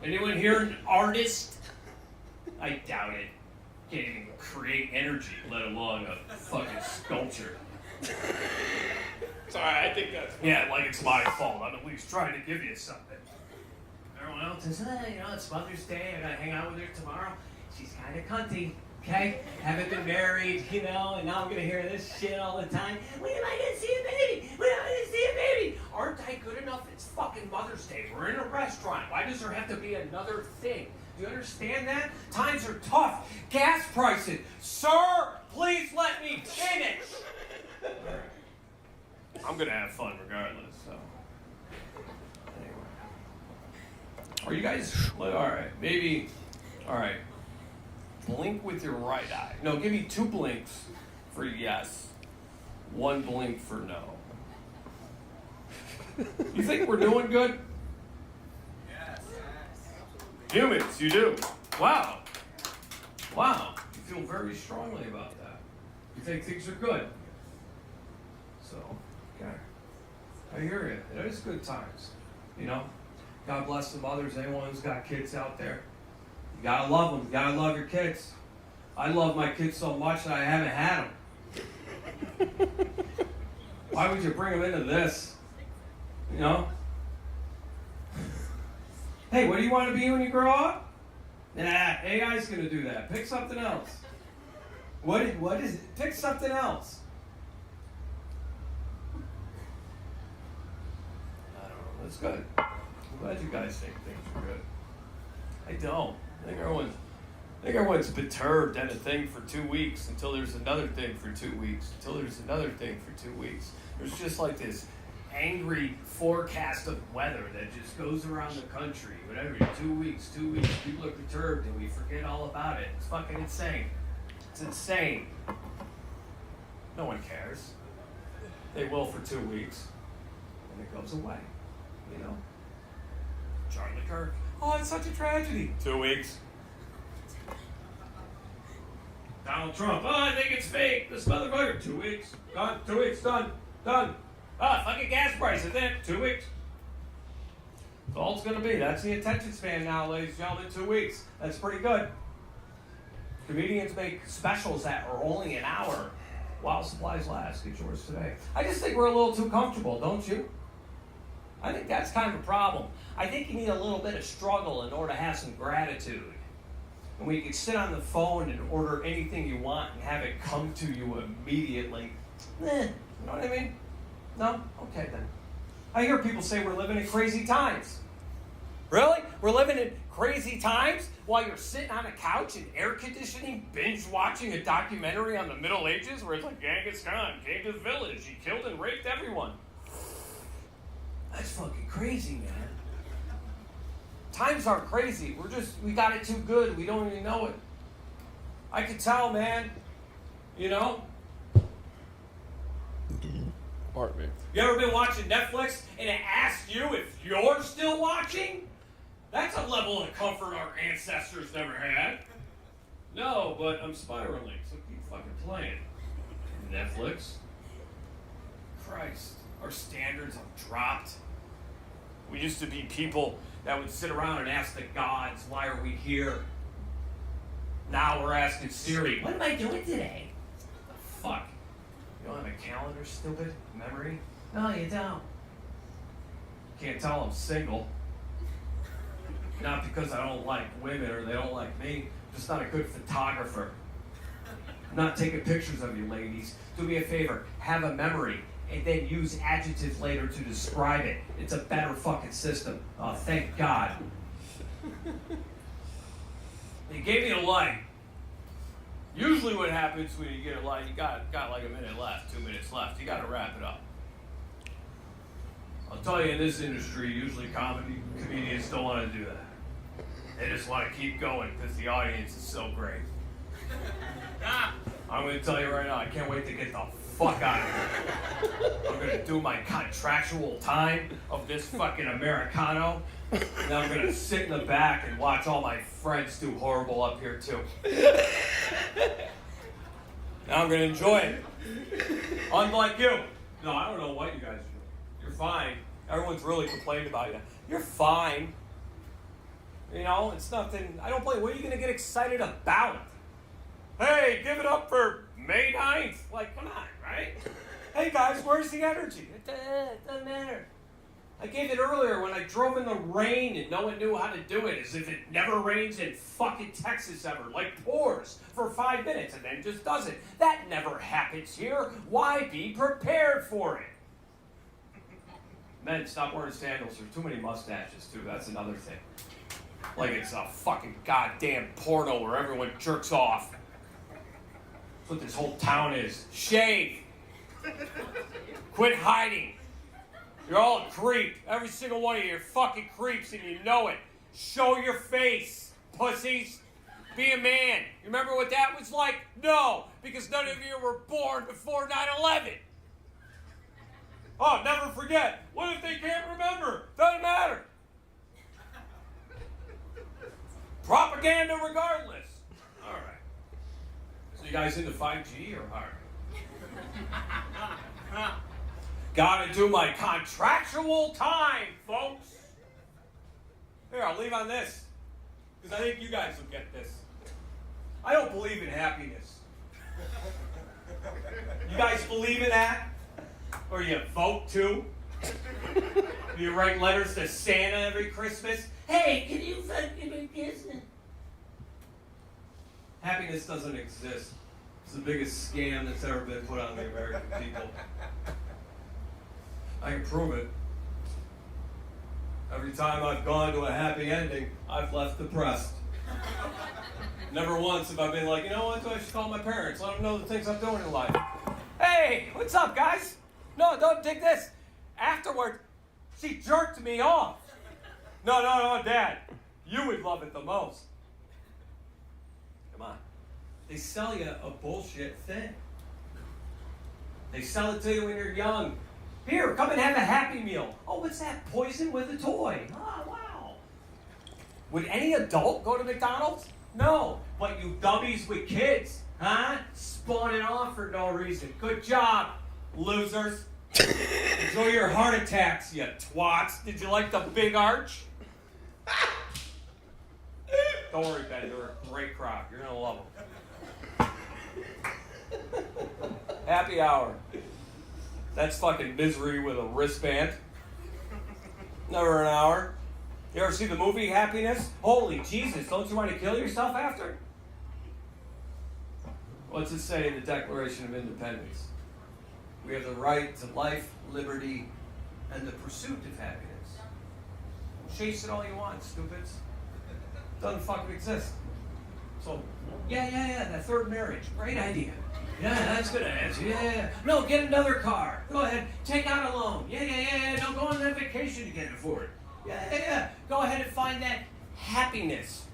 Anyone here an artist? I doubt it. Can't even create energy, let alone a fucking sculpture. Sorry, I think that's... Yeah, like it's my fault. I'm at least trying to give you something. Everyone else says, it's Mother's Day. I gotta hang out with her tomorrow. She's kind of cunty. Okay? Haven't been married, and now I'm gonna hear this shit all the time. When am I gonna see a baby? When am I gonna see a baby? Aren't I good enough? It's fucking Mother's Day. We're in a restaurant. Why does there have to be another thing? Do you understand that? Times are tough. Gas prices. Sir, please let me finish. I'm gonna have fun regardless, so. Anyway. Are you guys, all right, maybe, all right. Blink with your right eye. No, give me 2 blinks for yes. one blink for no. You think we're doing good? Yes. Humans, you do. Wow. Wow. You feel very strongly about that. You think things are good. So, okay. I hear you. It is good times. You know? God bless the mothers, anyone who's got kids out there. You gotta love them. You gotta love your kids. I love my kids so much that I haven't had them. Why would you bring them into this? You know? Hey, what do you want to be when you grow up? Nah, AI's gonna do that. Pick something else. What is it? Pick something else. I don't know. That's good. I'm glad you guys think things are good. I don't. I think everyone's perturbed at a thing for 2 weeks until there's another thing for 2 weeks, until there's another thing for 2 weeks. There's just like this angry forecast of weather that just goes around the country. Whatever, 2 weeks, people are perturbed and we forget all about it. It's fucking insane. It's insane. No one cares. They will for 2 weeks, and it goes away. You know? Charlie Kirk. Oh, it's such a tragedy. 2 weeks. Donald Trump. Oh, I think it's fake. This motherfucker. 2 weeks. Done. 2 weeks. Done. Ah, fucking gas prices. Then 2 weeks. That's all it's going to be. That's the attention span now, ladies and gentlemen. 2 weeks. That's pretty good. Comedians make specials that are only an hour while supplies last. Get yours today. I just think we're a little too comfortable, don't you? I think that's kind of a problem. I think you need a little bit of struggle in order to have some gratitude. And when you can sit on the phone and order anything you want and have it come to you immediately, you know what I mean? No? Okay then. I hear people say we're living in crazy times. Really? We're living in crazy times while you're sitting on a couch in air conditioning, binge watching a documentary on the Middle Ages where it's like Genghis Khan came to the village, he killed and raped everyone. That's fucking crazy, man. Times aren't crazy. We got it too good. We don't even know it. I can tell, man. You know? Pardon me. You ever been watching Netflix and it asks you if you're still watching? That's a level of comfort our ancestors never had. No, but I'm spiraling, so keep fucking playing. Netflix. Christ, our standards have dropped. We used to be people that would sit around and ask the gods, why are we here? Now we're asking Siri, what am I doing today? The fuck? You don't have a calendar, stupid? Memory? No, you don't. Can't tell I'm single. Not because I don't like women or they don't like me. I'm just not a good photographer. I'm not taking pictures of you ladies. Do me a favor, have a memory. And then use adjectives later to describe it. It's a better fucking system. Oh, thank God. They gave me a light. Usually what happens when you get a light, you got like a minute left, 2 minutes left. You got to wrap it up. I'll tell you, in this industry, usually comedians don't want to do that. They just want to keep going because the audience is so great. I'm going to tell you right now, I can't wait to get the fuck out of here. I'm going to do my contractual time of this fucking Americano, and I'm going to sit in the back and watch all my friends do horrible up here too. Now I'm going to enjoy it. Unlike you. No, I don't know what you guys do. You're fine. Everyone's really complained about you. You're fine. You know, it's nothing. I don't blame. What are you going to get excited about? Hey, give it up for May 9th. Like, come on, right? Hey, guys, where's the energy? It doesn't matter. I gave it earlier when I drove in the rain and no one knew how to do it, as if it never rains in fucking Texas ever. Like, pours for 5 minutes and then just doesn't. That never happens here. Why be prepared for it? Men, stop wearing sandals. There's too many mustaches, too. That's another thing. Like it's a fucking goddamn porno where everyone jerks off. That's what this whole town is. Shave. Quit hiding. You're all a creep. Every single one of you are fucking creeps and you know it. Show your face, pussies. Be a man. You remember what that was like? No, because none of you were born before 9/11. Oh, never forget. What if they can't remember? Doesn't matter. Propaganda regardless. All right. So you guys into 5G or hard? Gotta do my contractual time, folks. Here, I'll leave on this. Because I think you guys will get this. I don't believe in happiness. You guys believe in that? Or you vote too? Do you write letters to Santa every Christmas? Hey, can you fucking make this? Happiness doesn't exist. It's the biggest scam that's ever been put on the American people. I can prove it. Every time I've gone to a happy ending, I've left depressed. Never once have I been like, you know what, I should call my parents, let them know the things I'm doing in life. Hey, what's up, guys? No, don't dig this. Afterward, she jerked me off. No, Dad. You would love it the most. Come on. They sell you a bullshit thing. They sell it to you when you're young. Here, come and have a Happy Meal. Oh, what's that? Poison with a toy. Oh, wow. Would any adult go to McDonald's? No. But you dummies with kids, huh? Spawning off for no reason. Good job, losers. Enjoy your heart attacks, you twats. Did you like the big arch? Don't worry, Ben. They're a great crowd. You're going to love them. Happy hour. That's fucking misery with a wristband. Never an hour. You ever see the movie Happiness? Holy Jesus, don't you want to kill yourself after? What's it say in the Declaration of Independence? We have the right to life, liberty, and the pursuit of happiness. Chase it all you want, stupids. Doesn't fucking exist. So, yeah, that third marriage, great idea. Yeah, that's good answer. Yeah. No, get another car. Go ahead, take out a loan. Yeah. No, go on that vacation you can't afford. Yeah. Go ahead and find that happiness.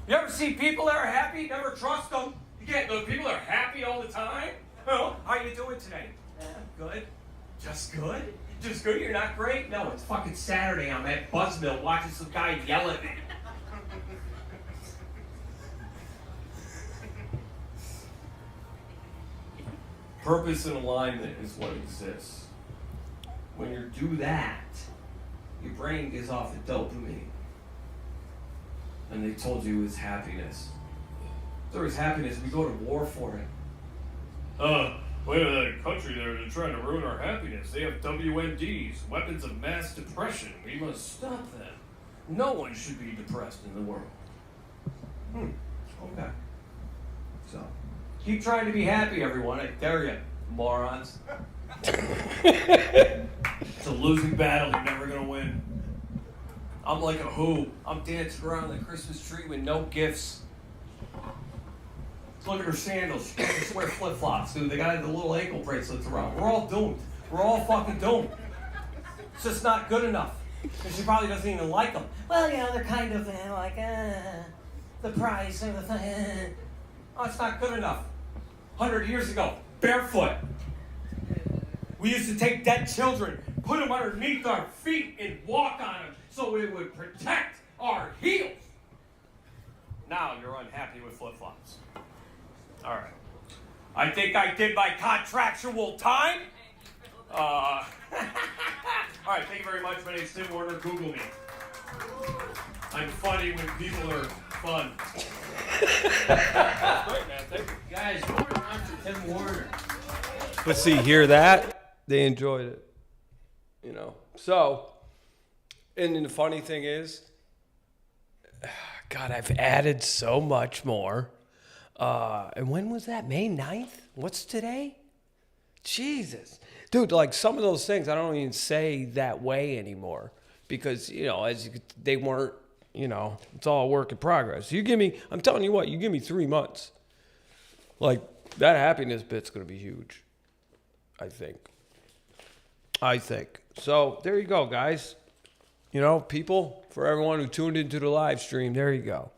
You ever see people that are happy? Never trust them. You can't. Those people are happy all the time. Well, how you doing today? Good. Just good? Just good? You're not great? No, it's fucking Saturday. I'm at Buzzmill watching some guy yell at me. Purpose and alignment is what exists. When you do that, your brain gives off the dopamine. And they told you it's happiness. If there was happiness, we go to war for it. Wait a minute, country there, they're trying to ruin our happiness. They have WMDs, weapons of mass depression. We must stop them. No one should be depressed in the world. Okay. So, keep trying to be happy, everyone. I dare you, morons. It's a losing battle. You're never going to win. I'm like a who. I'm dancing around the Christmas tree with no gifts. Look at her sandals. She can't just wear flip-flops, dude. They got the little ankle bracelets around. We're all doomed. We're all fucking doomed. It's just not good enough. And she probably doesn't even like them. Well, you know, they're kind of like, the price or the thing. Oh, it's not good enough. 100 years ago, barefoot. We used to take dead children, put them underneath our feet, and walk on them so it would protect our heels. Now you're unhappy with flip-flops. All right. I think I did my contractual time. All right, thank you very much. My name's Tim Warner. Google me. I'm funny when people are fun. Great, man. Thank you. Guys, going on for Tim Warner. But see, hear that? They enjoyed it. You know. So, and the funny thing is, God, I've added so much more. And when was that? May 9th? What's today? Jesus. Dude, like some of those things I don't even say that way anymore. Because, you know, they weren't, you know, it's all a work in progress. I'm telling you what, you give me 3 months. Like, that happiness bit's going to be huge. I think. So, there you go, guys. You know, people, for everyone who tuned into the live stream, there you go.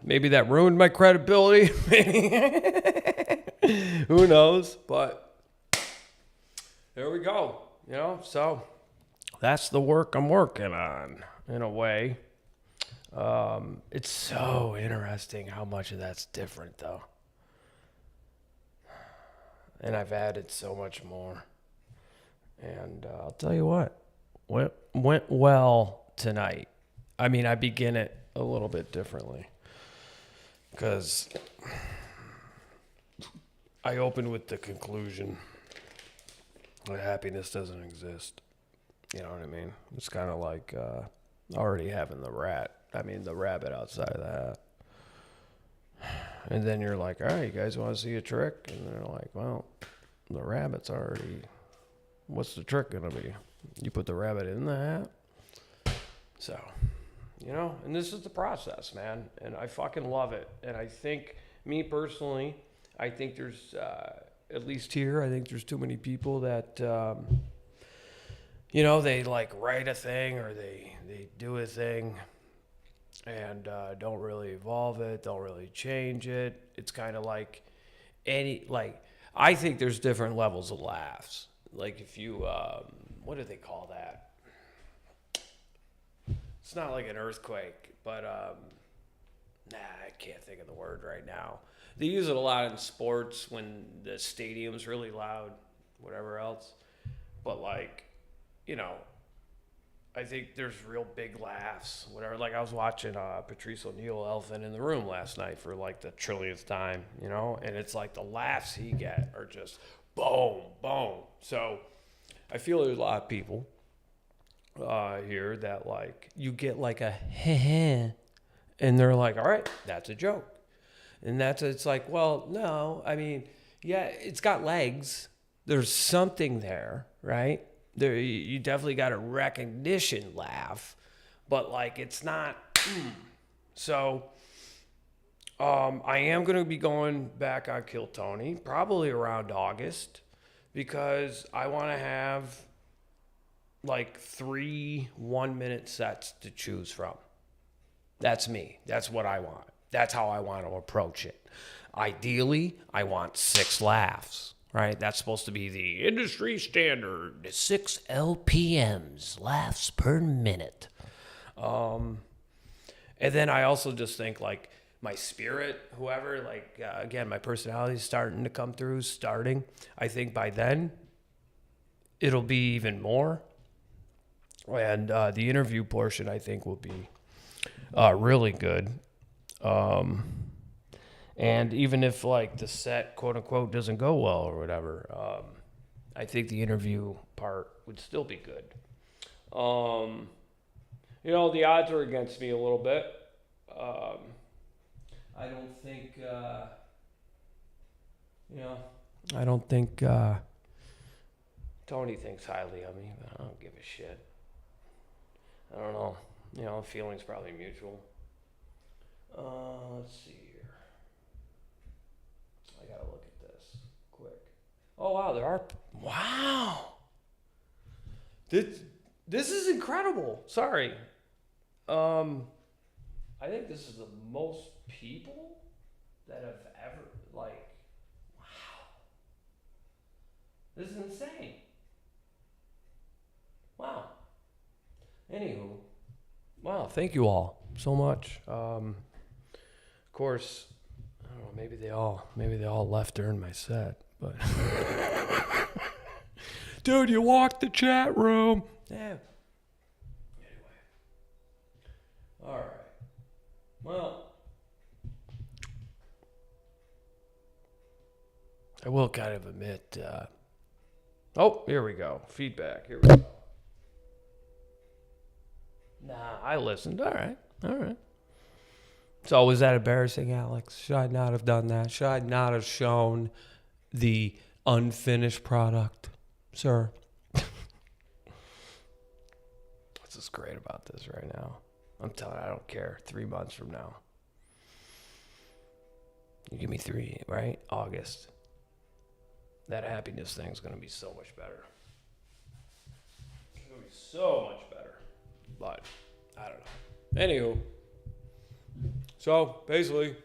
Maybe that ruined my credibility. Who knows? But there we go. You know, so that's the work I'm working on in a way. It's so interesting how much of that's different, though. And I've added so much more. And I'll tell you what, went well tonight. I mean, I begin it a little bit differently because I opened with the conclusion that happiness doesn't exist. You know what I mean? It's kind of like already having the rabbit outside of the hat. And then you're like, all right, you guys want to see a trick? And they're like, well, the rabbit's already, what's the trick going to be? You put the rabbit in the hat? So, you know, and this is the process, man. And I fucking love it. And I think, me personally, I think there's, at least here, I think there's too many people that, you know, they like write a thing or they do a thing and don't really evolve it, don't really change it. It's kind of like I think there's different levels of laughs. Like if you, what do they call that? It's not like an earthquake, but I can't think of the word right now. They use it a lot in sports when the stadium's really loud, whatever else. But like, you know, I think there's real big laughs, whatever. Like I was watching Patrice O'Neal Elephant in the Room last night for like the trillionth time, you know, and it's like the laughs he get are just boom, boom. So I feel there's a lot of people here that like you get like a heh, and they're like, all right, that's a joke, and it's like, well, no, I mean, yeah, it's got legs. There's something there, right? There, you definitely got a recognition laugh, but like it's not. So, I am going to be going back on Kill Tony probably around August because I want to have like 3 1-minute sets to choose from. That's me. That's what I want. That's how I want to approach it. Ideally, I want 6 laughs. Right, that's supposed to be the industry standard. 6 LPMs, laughs per minute. And then I also just think like my spirit, whoever, like again, my personality is starting to come through. I think by then it'll be even more. And the interview portion, I think, will be really good. And even if like the set, quote unquote, doesn't go well or whatever, I think the interview part would still be good. You know, the odds are against me a little bit. I don't think, I don't think Tony thinks highly of me, but I don't give a shit. I don't know. You know, feelings probably mutual. Let's see here. I gotta look at this quick. Oh wow, there are. Wow. This is incredible. Sorry. I think this is the most people that have ever like. Wow. This is insane. Wow. Anywho, wow. Thank you all so much. Of course. I don't know, maybe they all left during my set, but dude, you walked the chat room. Yeah. Anyway. All right. Well, I will kind of admit, oh, here we go. Feedback. Here we go. Nah, I listened. All right. So was that embarrassing, Alex? Should I not have done that? Should I not have shown the unfinished product, sir? What's just great about this right now? I'm telling you, I don't care. 3 months from now. You give me 3, right? August. That happiness thing's going to be so much better. It's going to be so much better. But, I don't know. Anywho. So, basically,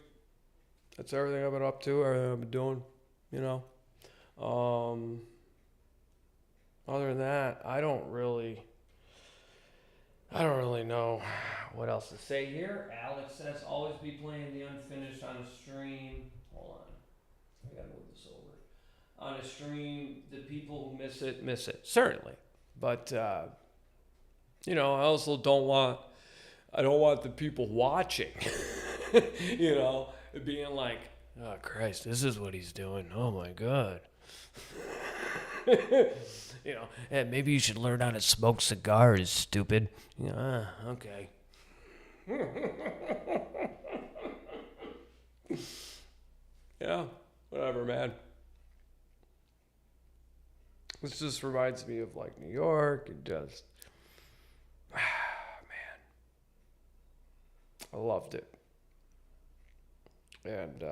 that's everything I've been up to, everything I've been doing, you know. other than that, I don't really know what else to say here. Alex says always be playing the unfinished on a stream. Hold on. I gotta move this over. On a stream, the people who miss it. Certainly. But I also don't want the people watching, being like, oh Christ, this is what he's doing. Oh my God. And maybe you should learn how to smoke cigars, stupid. Okay. Yeah, whatever, man. This just reminds me of like New York and just, man, I loved it. And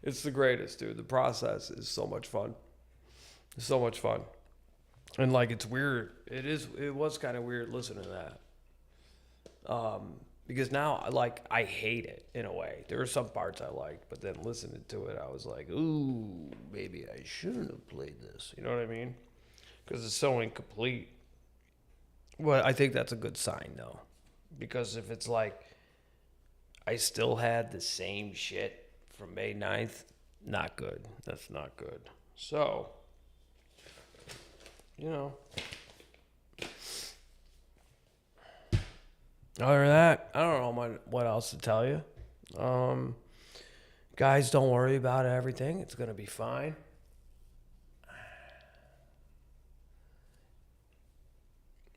it's the greatest, dude. The process is so much fun. It's so much fun. And like, it's weird. It was kind of weird listening to that. Because now, I hate it in a way. There are some parts I liked, but then listening to it, I was like, ooh, maybe I shouldn't have played this. You know what I mean? Because it's so incomplete. Well, I think that's a good sign, though. Because if it's like, I still had the same shit from May 9th, not good. That's not good. So, other than that, I don't know what else to tell you. Guys, don't worry about everything. It's going to be fine.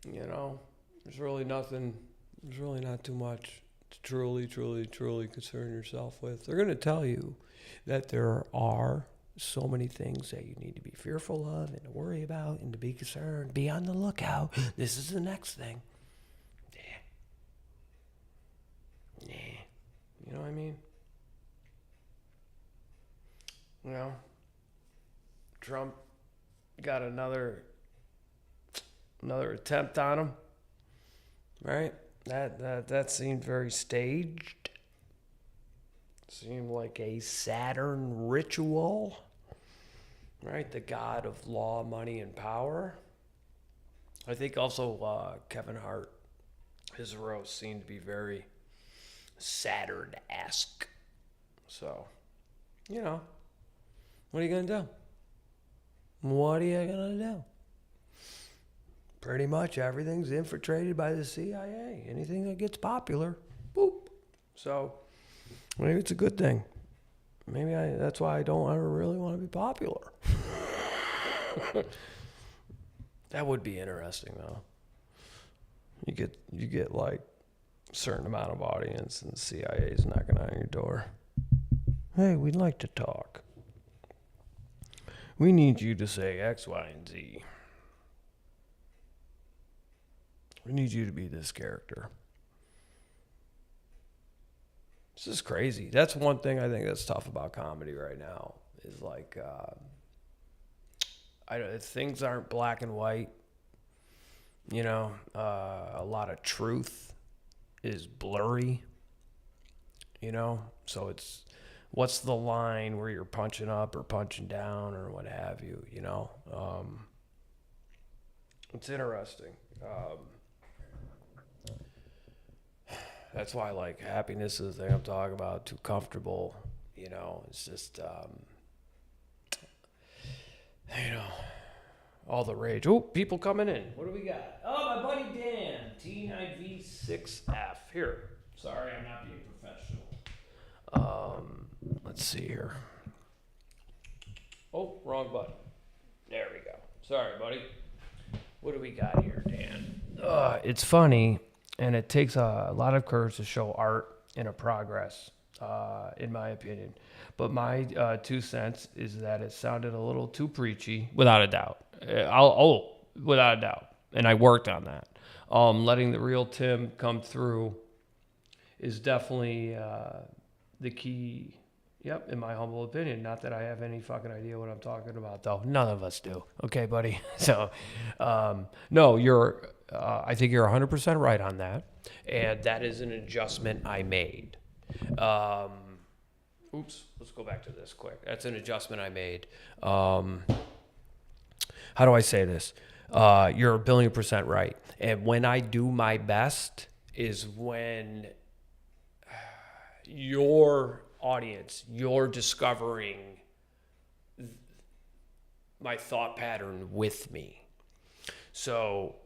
There's really nothing, there's really not too much to truly concern yourself with. They're going to tell you that there are so many things that you need to be fearful of and to worry about and to be concerned. Be on the lookout. This is the next thing. Yeah. You know what I mean? Trump got another attempt on him, right? That seemed very staged. Seemed like a Saturn ritual, right? The god of law, money, and power. I think also Kevin Hart, his roast seemed to be very Saturn-esque. So, what are you going to do? What are you going to do? Pretty much everything's infiltrated by the CIA. Anything that gets popular, boop. So, maybe it's a good thing. Maybe that's why I don't ever really want to be popular. That would be interesting, though. You get like a certain amount of audience, and the CIA is knocking on your door. Hey, we'd like to talk. We need you to say X, Y, and Z. We need you to be this character. This is crazy. That's one thing I think that's tough about comedy right now. Is like, things aren't black and white. A lot of truth is blurry. So it's, what's the line where you're punching up or punching down or what have you? It's interesting. That's why, like, happiness is the thing I'm talking about. Too comfortable, it's just, all the rage. Oh, people coming in. What do we got? Oh, my buddy Dan, T9V6F. Here. Sorry, I'm not being professional. Let's see here. Oh, wrong button. There we go. Sorry, buddy. What do we got here, Dan? It's funny. And it takes a lot of courage to show art in a progress, in my opinion. But my 2 cents is that it sounded a little too preachy, without a doubt. Without a doubt. And I worked on that. Letting the real Tim come through is definitely the key. Yep, in my humble opinion. Not that I have any fucking idea what I'm talking about, though. None of us do. Okay, buddy? So, no, I think you're 100% right on that. And that is an adjustment I made. Oops, let's go back to this quick. That's an adjustment I made. How do I say this? You're 1,000,000,000% right. And when I do my best is when your audience, you're discovering my thought pattern with me. So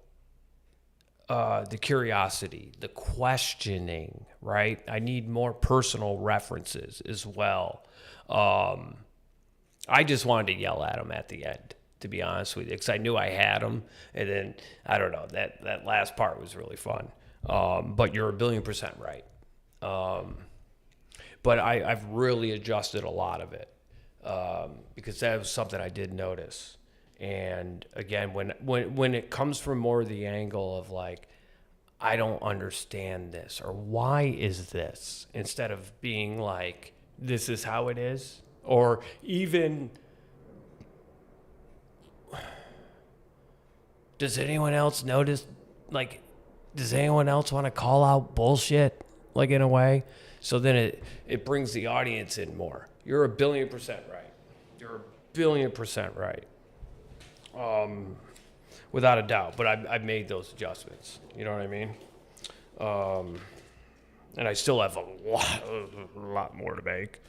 the curiosity, the questioning, right? I need more personal references as well. I just wanted to yell at them at the end, to be honest with you, because I knew I had them. And then, I don't know, that last part was really fun. But you're 1,000,000,000% right. But I've really adjusted a lot of it because that was something I did notice. And again, when it comes from more the angle of like, I don't understand this, or why is this, instead of being like, this is how it is, or even, does anyone else notice, like, does anyone else want to call out bullshit, like, in a way? So then it brings the audience in more. You're 1,000,000,000% right. You're 1,000,000,000% right. Without a doubt, but I've made those adjustments. You know what I mean? And I still have a lot more to make.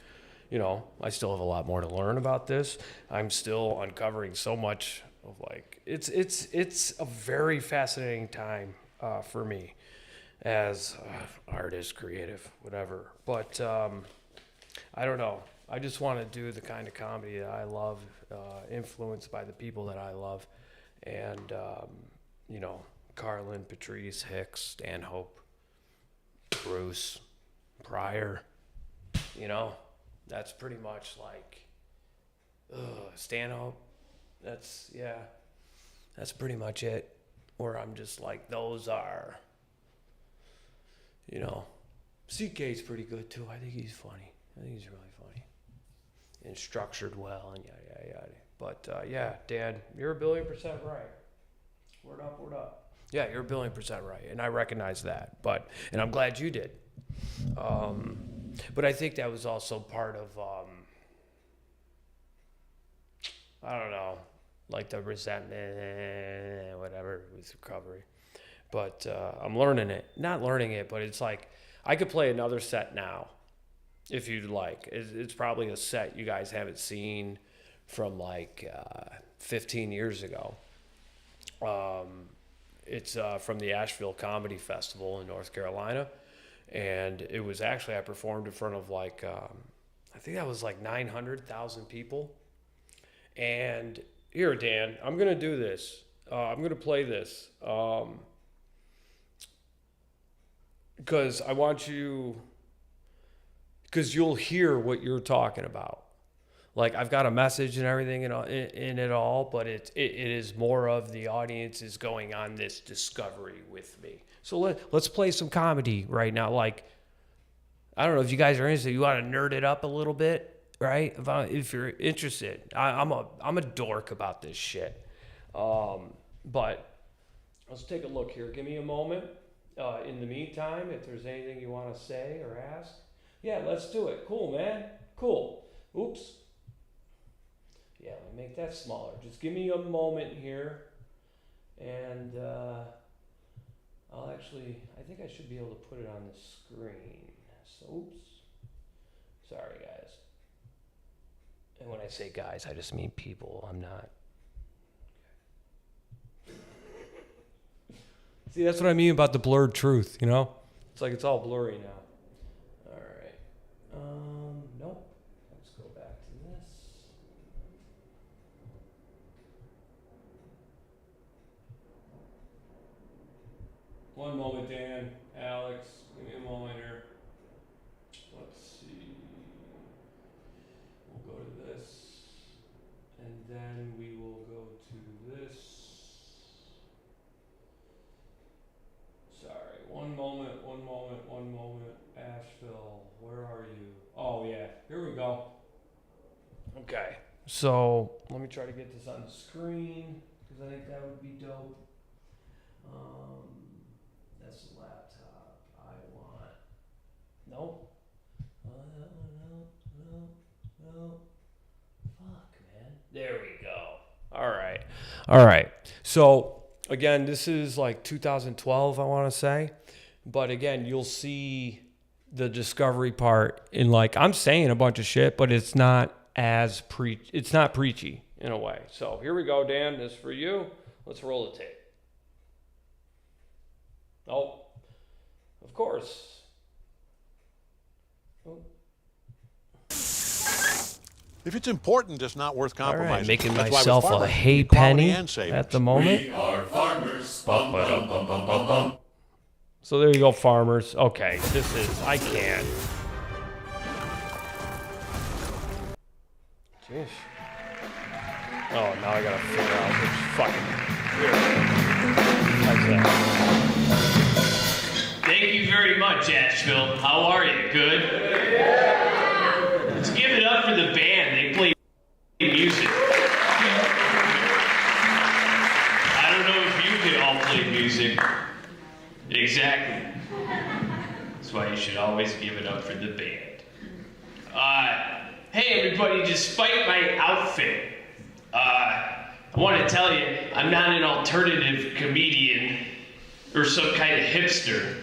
You know, I still have a lot more to learn about this. I'm still uncovering so much of like, it's a very fascinating time for me as artist, creative, whatever. But I don't know. I just want to do the kind of comedy that I love, influenced by the people that I love. And, you know, Carlin, Patrice, Hicks, Stanhope, Bruce, Pryor, you know, that's pretty much like, Stanhope. That's pretty much it. Where I'm just like, those are, you know, CK's pretty good too. I think he's funny. I think he's really funny and structured well and yada, yada. But yeah, Dan, you're 1,000,000,000% right. Word up, word up. Yeah, you're 1,000,000,000% right, and I recognize that. And I'm glad you did. But I think that was also part of, I don't know, like the resentment, whatever, with recovery. But I'm learning it. Not learning it, but it's like I could play another set now, if you'd like. It's probably a set you guys haven't seen from like 15 years ago. It's from the Asheville Comedy Festival in North Carolina. And it was actually, I performed in front of like, I think that was like 900,000 people. And here, Dan, I'm going to do this. I'm going to play this. Because I want you, because you'll hear what you're talking about. Like, I've got a message and everything in it all, but it is more of the audience is going on this discovery with me. So let's play some comedy right now. Like, I don't know if you guys are interested. You want to nerd it up a little bit, right? If you're interested, I'm a dork about this shit. But let's take a look here. Give me a moment. In the meantime, if there's anything you want to say or ask, yeah, let's do it. Cool, man. Cool. Oops. Yeah, let me make that smaller. Just give me a moment here, and I think I should be able to put it on the screen. So, oops. Sorry, guys. And when I say guys, I just mean people. I'm not. See, that's what I mean about the blurred truth, you know? It's like it's all blurry now. All right. Nope. Let's go back to this. One moment, Dan. Alex, give me a moment here. Let's see. We'll go to this. And then we will go to this. Sorry, one moment. Asheville, where are you? Oh, yeah, here we go. Okay, so let me try to get this on the screen, because I think that would be dope. That's the laptop I want. Nope. No. Fuck, man. There we go. All right. So, again, this is like 2012, I want to say. But again, you'll see the discovery part in like, I'm saying a bunch of shit, but it's not it's not preachy in a way. So here we go, Dan. This is for you. Let's roll the tape. Oh, of course. Oh. If it's important, it's not worth All compromising. right, making That's why with myself a farmers, hay equality penny and savings. at the moment. We are farmers. Bum, ba-dum, bum, bum, bum, bum. So there you go, farmers. Okay, I can't. Jeez. Oh, now I gotta figure out which fucking. Like that. Thank you very much, Asheville. How are you? Good? Let's give it up for the band. They play music. I don't know if you can all play music. Exactly. That's why you should always give it up for the band. Hey everybody, despite my outfit, I want to tell you, I'm not an alternative comedian or some kind of hipster.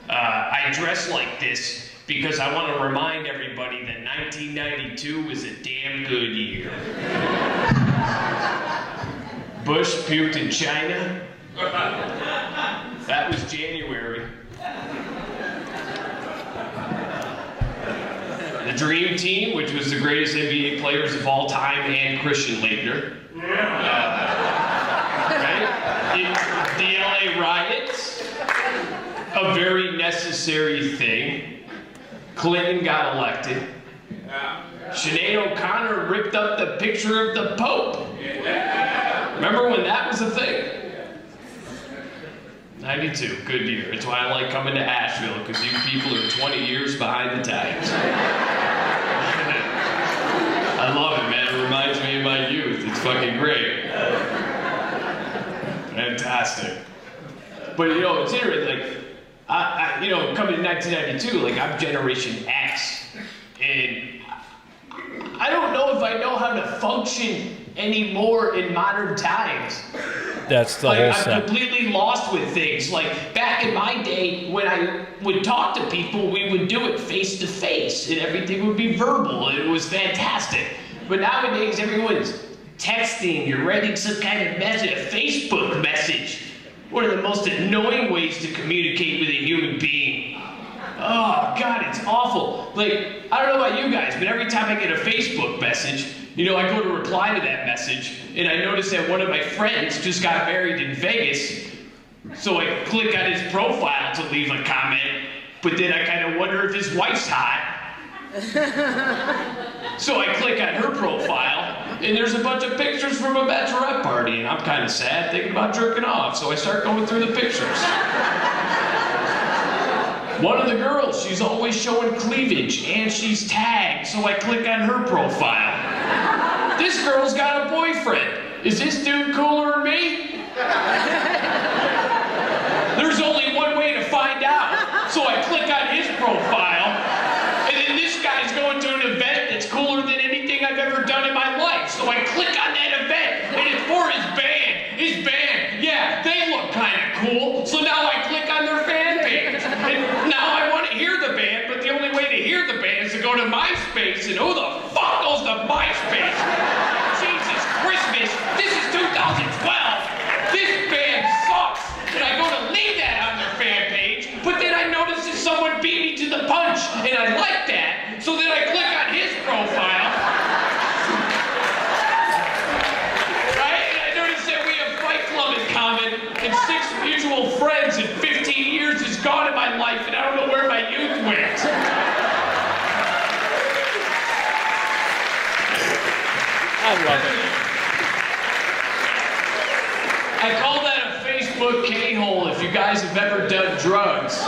I dress like this because I want to remind everybody that 1992 was a damn good year. Bush puked in China. That was January. The Dream Team, which was the greatest NBA players of all time, and Christian Laettner. Right? The LA riots, a very necessary thing. Clinton got elected. Sinead O'Connor ripped up the picture of the Pope. Remember when that was a thing? 92, good year. It's why I like coming to Asheville, because you people are 20 years behind the times. I love it, man. It reminds me of my youth. It's fucking great. Fantastic. But, you know, it's interesting, like, you know, coming to 1992, like, I'm Generation X, and I don't know if I know how to function anymore in modern times. That's the Like, whole I'm set. completely lost with things. Like, back in my day, when I would talk to people, we would do it face to face, and everything would be verbal, and it was fantastic. But nowadays, everyone's texting, you're writing some kind of message, a Facebook message. One of the most annoying ways to communicate with a human being. Oh, God, it's awful. Like, I don't know about you guys, but every time I get a Facebook message, you know, I go to reply to that message, and I notice that one of my friends just got married in Vegas, so I click on his profile to leave a comment, but then I kind of wonder if his wife's hot. So I click on her profile, and there's a bunch of pictures from a bachelorette party, and I'm kind of sad thinking about jerking off, so I start going through the pictures. One of the girls, she's always showing cleavage, and she's tagged, so I click on her profile. This girl's got a boyfriend. Is this dude cooler than me? There's only one way to find out, so I click on his profile, and then this guy's going to an event that's cooler than anything I've ever done in my life, so I click on that event, and it's for his band. His band, yeah, they look kind of cool, so now I click on their fan page. And now I want to hear the band, but the only way to hear the band is to go to MySpace, and who the fuck goes to MySpace? Jesus Christmas, this is 2012. This band sucks. And I go to leave that on their fan page, but then I notice that someone beat me to the punch, and I like that, so then I click on his profile. Right? And I notice that we have Fight Club in common, and 6 mutual friends, and 15 years is gone in my life, and I don't know where my youth went. I love it. I call that a Facebook K-hole if you guys have ever done drugs.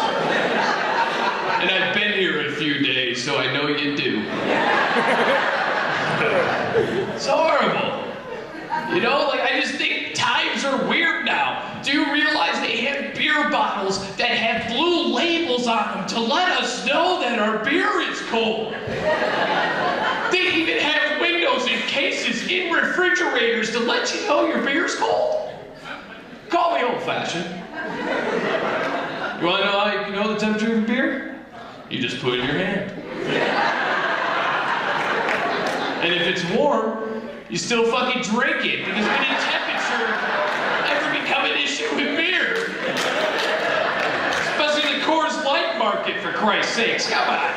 And I've been here a few days, so I know you do. It's horrible. You know, like, I just think times are weird now. Do you realize they have beer bottles that have blue labels on them to let us know that our beer is cold? They even have windows and cases in refrigerators to let you know your beer's cold. Call me old-fashioned. You want to know how you can know the temperature of a beer? You just put it in your hand. And if it's warm, you still fucking drink it, because when did temperature ever become an issue with beer? Especially the Coors Light market, for Christ's sakes. Come on.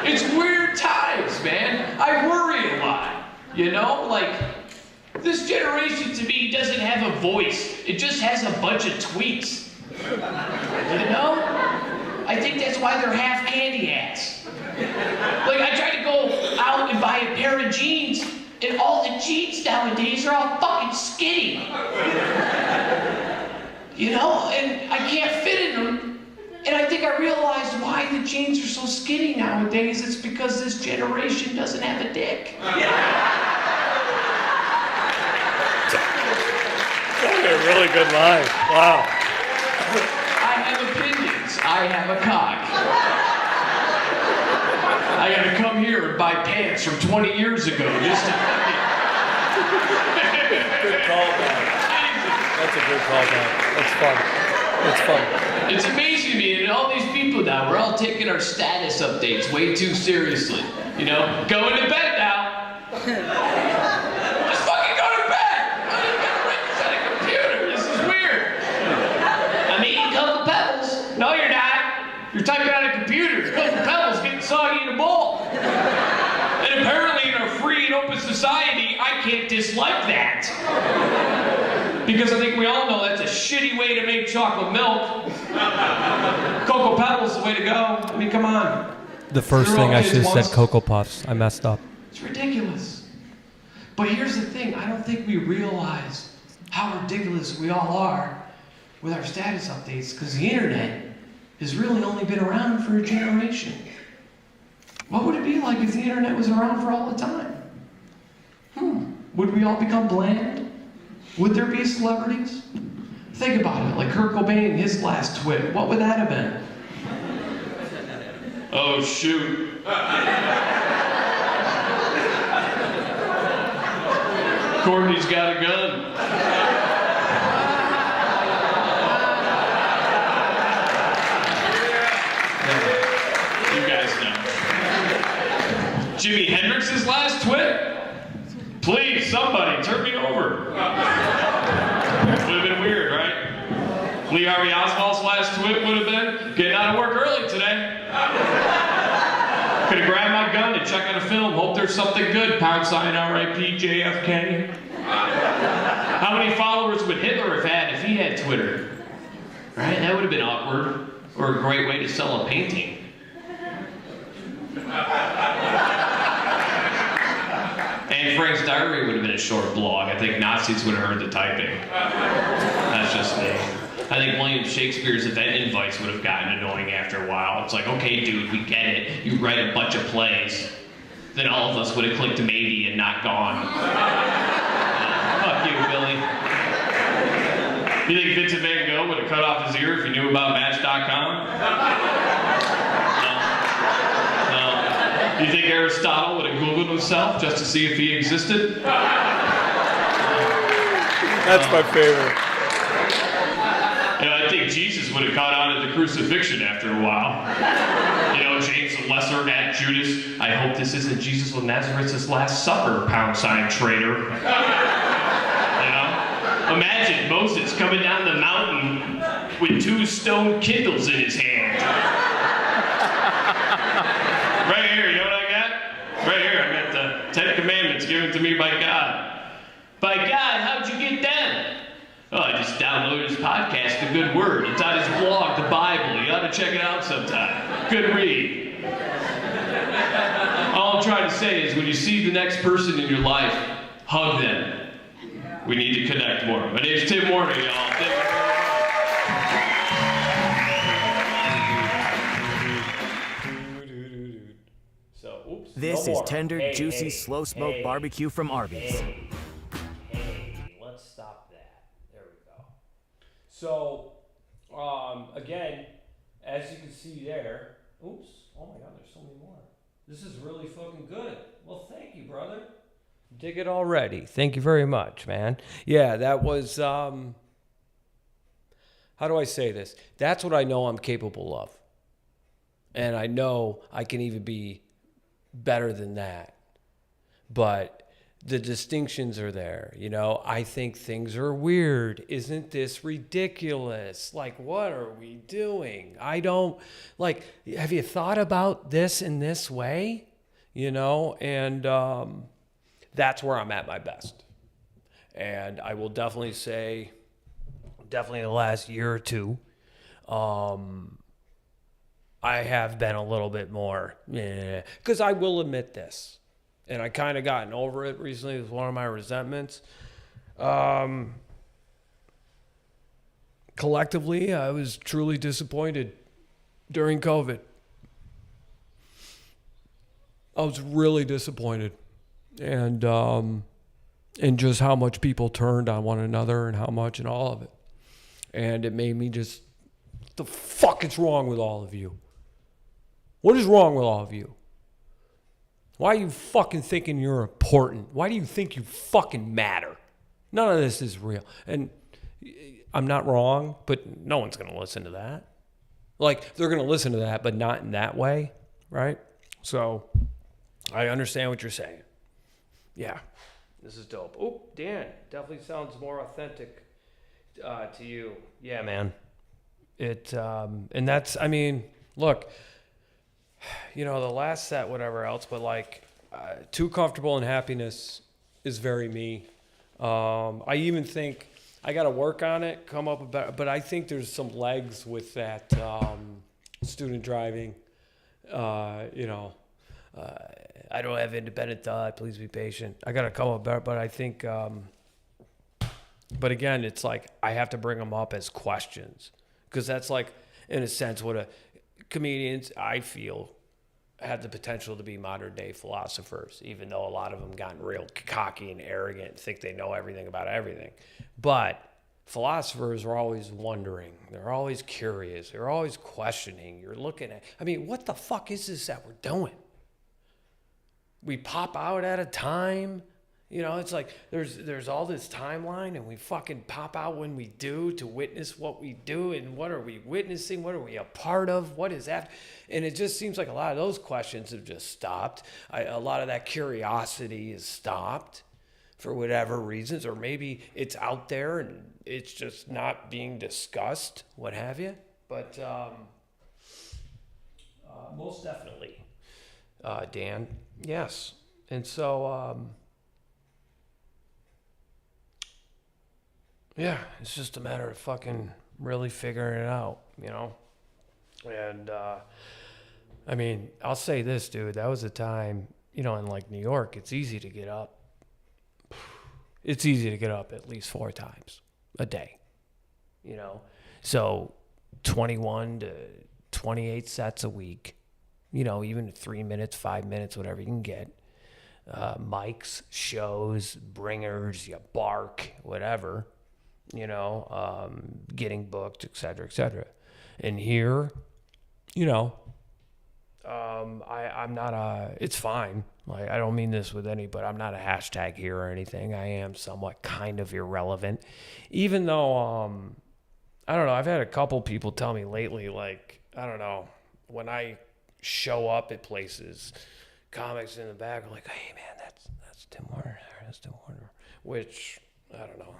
It's weird times, man. I worry a lot. You know, like, this generation to me doesn't have a voice. It just has a bunch of tweets. You know? I think that's why they're half candy hats. Like, I tried to go out and buy a pair of jeans, and all the jeans nowadays are all fucking skinny. You know? And I can't fit in them. And I think I realized why the jeans are so skinny nowadays. It's because this generation doesn't have a dick. That's a really good line. Wow. I have opinions. I have a cock. I gotta come here and buy pants from 20 years ago just to fucking... Good callback. That's a good callback. That's fun. That's fun. It's amazing to me, and all these people now, we're all taking our status updates way too seriously. You know, going to bed now. Just fucking go to bed. I ain't gotta write this on a computer. This is weird. I'm eating Cocoa Pebbles. No, you're not. You're typing on a computer. Cocoa Pebbles getting soggy in a bowl. And apparently in our free and open society, I can't dislike that. Because I think we all know that's a shitty way to make chocolate milk. Cocoa Pebbles is the way to go. I mean, come on. The first thing I should have said Cocoa Puffs. I messed up. It's ridiculous. But here's the thing. I don't think we realize how ridiculous we all are with our status updates, because the internet has really only been around for a generation. What would it be like if the internet was around for all the time? Would we all become bland? Would there be celebrities? Think about it, like Kurt Cobain, his last twit. What would that have been? Oh, shoot. Courtney's got a gun. You guys know. Jimi Hendrix's last twit? Please, somebody, turn me over. Would have been weird, right? Lee Harvey Oswald's last tweet would have been, getting out of work early today. Could have grabbed my gun and check out a film, hope there's something good, # RIP JFK. How many followers would Hitler have had if he had Twitter? Right, that would have been awkward, or a great way to sell a painting. Anne Frank's diary would have been a short blog. I think Nazis would have heard the typing. That's just me. I think William Shakespeare's event invites would have gotten annoying after a while. It's like, okay, dude, we get it. You write a bunch of plays. Then all of us would have clicked maybe and not gone. Fuck you, Billy. You think Vincent Van Gogh would have cut off his ear if he knew about Match.com? No. You think Aristotle would have Googled himself just to see if he existed? That's my favorite. You know, I think Jesus would have caught on to the crucifixion after a while. You know, James the Lesser at Judas. I hope this isn't Jesus of Nazareth's last supper, # traitor. You know? Imagine Moses coming down the mountain with 2 stone Kindles in his hand. Right here, you know what I got? Right here, I got the 10 Commandments given to me by God. By God, how'd you get them? Oh, I just downloaded his podcast, The Good Word. It's on his blog, The Bible. You ought to check it out sometime. Good read. All I'm trying to say is when you see the next person in your life, hug them. We need to connect more. My name's Tim Warner, y'all. Thank you very much. So, oops. This no is more. tender, Hey, juicy, hey, slow smoke hey, barbecue from Arby's. Hey, let's stop that. There we go. So, again, as you can see there, oops, oh my God, there's so many more. This is really fucking good. Well, thank you, brother. Dig it already. Thank you very much, man. Yeah, that was, how do I say this? That's what I know I'm capable of. And I know I can even be better than that. But the distinctions are there. You know, I think things are weird. Isn't this ridiculous? Like, what are we doing? I don't, like, have you thought about this in this way? You know, and that's where I'm at my best. And I will definitely say, definitely the last year or two, I have been a little bit more, because I will admit this, and I kind of gotten over it recently with one of my resentments. Collectively, I was truly disappointed during COVID. I was really disappointed, and just how much people turned on one another and how much and all of it. And it made me just, the fuck is wrong with all of you? What is wrong with all of you? Why are you fucking thinking you're important? Why do you think you fucking matter? None of this is real. And I'm not wrong, but no one's going to listen to that. Like, they're going to listen to that, but not in that way, right? So, I understand what you're saying. Yeah, this is dope. Oh, Dan, definitely sounds more authentic to you. Yeah, man. It, and that's, I mean, look, you know, the last set, whatever else, but like, Too Comfortable in Happiness is very me. I even think I got to work on it, come up with better, but I think there's some legs with that student driving. You know, I don't have independent thought, please be patient. I got to come up better, but I think, but again, it's like I have to bring them up as questions, because that's like, in a sense, what comedians, I feel, had the potential to be modern day philosophers, even though a lot of them gotten real cocky and arrogant and think they know everything about everything. But philosophers are always wondering. They're always curious. They're always questioning. You're looking at, I mean, what the fuck is this that we're doing? We pop out at a time. You know, it's like there's all this timeline, and we fucking pop out when we do to witness what we do, and what are we witnessing? What are we a part of? What is that? And it just seems like a lot of those questions have just stopped. A lot of that curiosity is stopped for whatever reasons, or maybe it's out there and it's just not being discussed, what have you. But most definitely, Dan, yes. And so, yeah, it's just a matter of fucking really figuring it out, you know? And, I mean, I'll say this, dude. That was a time, you know, in like New York, it's easy to get up. It's easy to get up at least 4 times a day, you know? So 21 to 28 sets a week, you know, even 3 minutes, 5 minutes, whatever you can get. Mics, shows, bringers, you bark, whatever. You know, getting booked, et cetera, et cetera. And here, you know, I'm not it's fine. Like, I don't mean this with but I'm not a hashtag here or anything. I am somewhat kind of irrelevant. Even though, I don't know, I've had a couple people tell me lately, like, I don't know, when I show up at places, comics in the back are like, hey man, that's Tim Warner. That's Tim Warner. Which, I don't know.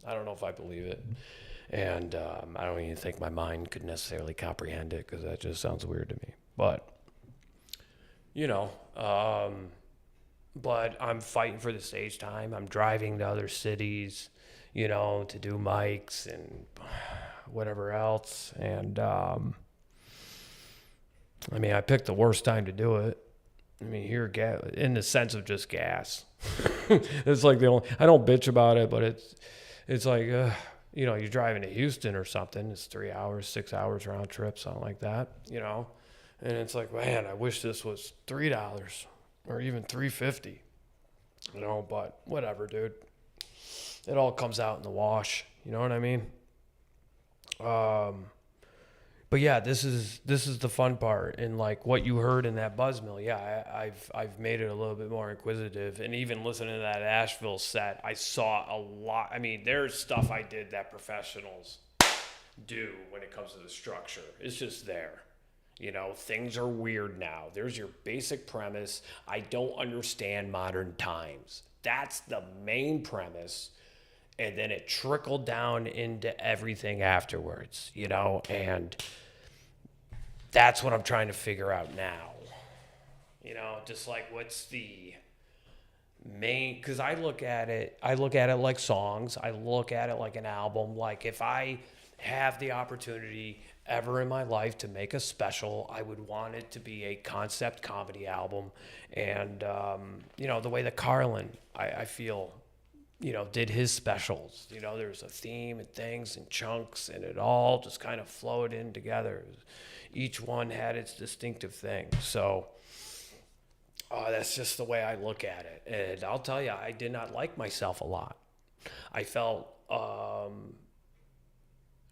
I don't know if I believe it. And I don't even think my mind could necessarily comprehend it, because that just sounds weird to me. But, you know, but I'm fighting for the stage time. I'm driving to other cities, you know, to do mics and whatever else. And, I mean, I picked the worst time to do it. I mean, here, in the sense of just gas. It's like I don't bitch about it, but it's like, you know, you're driving to Houston or something. It's 3 hours, 6 hours round trip, something like that, you know? And it's like, man, I wish this was $3 or even $3.50, you know? But whatever, dude. It all comes out in the wash. You know what I mean? But But yeah, this is the fun part, and like what you heard in that Buzzmill. Yeah, I've made it a little bit more inquisitive, and even listening to that Asheville set, I saw a lot. I mean, there's stuff I did that professionals do when it comes to the structure. It's just there. You know, things are weird now. There's your basic premise. I don't understand modern times. That's the main premise. And then it trickled down into everything afterwards, you know, and that's what I'm trying to figure out now. You know, just like what's the main, because I look at it like songs. I look at it like an album. Like if I have the opportunity ever in my life to make a special, I would want it to be a concept comedy album. And, you know, the way that Carlin, I feel, you know, did his specials, you know, there's a theme and things and chunks, and it all just kind of flowed in together. Each one had its distinctive thing. So that's just the way I look at it. And I'll tell you, I did not like myself a lot. I felt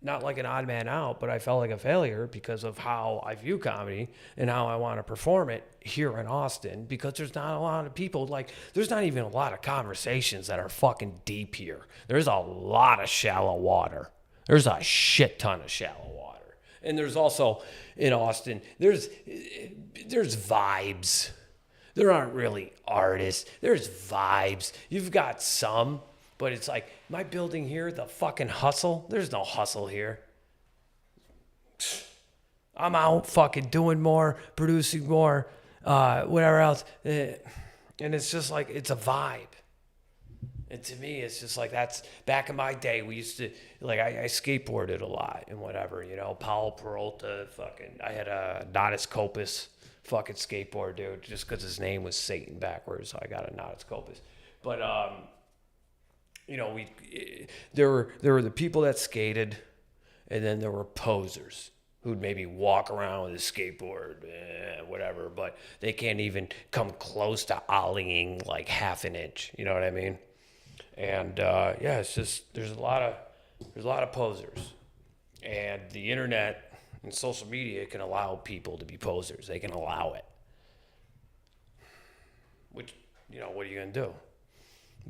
not like an odd man out, but I felt like a failure because of how I view comedy and how I want to perform it here in Austin, because there's not a lot of people, like, there's not even a lot of conversations that are fucking deep here. There's a lot of shallow water. There's a shit ton of shallow water. And there's also, in Austin, there's vibes. There aren't really artists. There's vibes. You've got some, but it's like, my building here, the fucking hustle, there's no hustle here. I'm out fucking doing more, producing more, whatever else. And it's just like, it's a vibe. And to me, it's just like, that's back in my day. We used to, like, I skateboarded a lot and whatever, you know, Powell Peralta, fucking, I had a Nodus Copus fucking skateboard, dude, just because his name was Satan backwards. So I got a Nodus Copus. But, you know, there were the people that skated, and then there were posers who'd maybe walk around with a skateboard, whatever, but they can't even come close to ollieing like half an inch. You know what I mean? And yeah, it's just there's a lot of posers, and the internet and social media can allow people to be posers. They can allow it. Which, you know, what are you gonna do?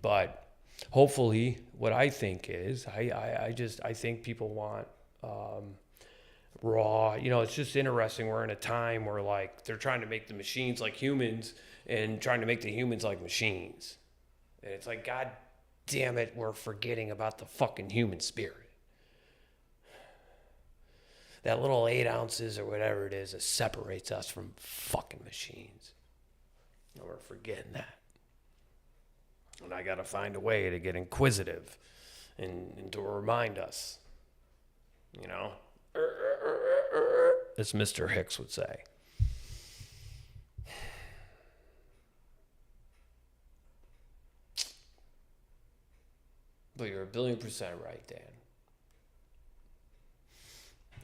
But hopefully, what I think is, I think people want raw. You know, it's just interesting. We're in a time where, like, they're trying to make the machines like humans and trying to make the humans like machines. And it's like, God damn it, we're forgetting about the fucking human spirit. That little 8 ounces or whatever it is that separates us from fucking machines. And we're forgetting that. And I got to find a way to get inquisitive and to remind us, you know, as Mr. Hicks would say. But you're 1,000,000,000% right, Dan.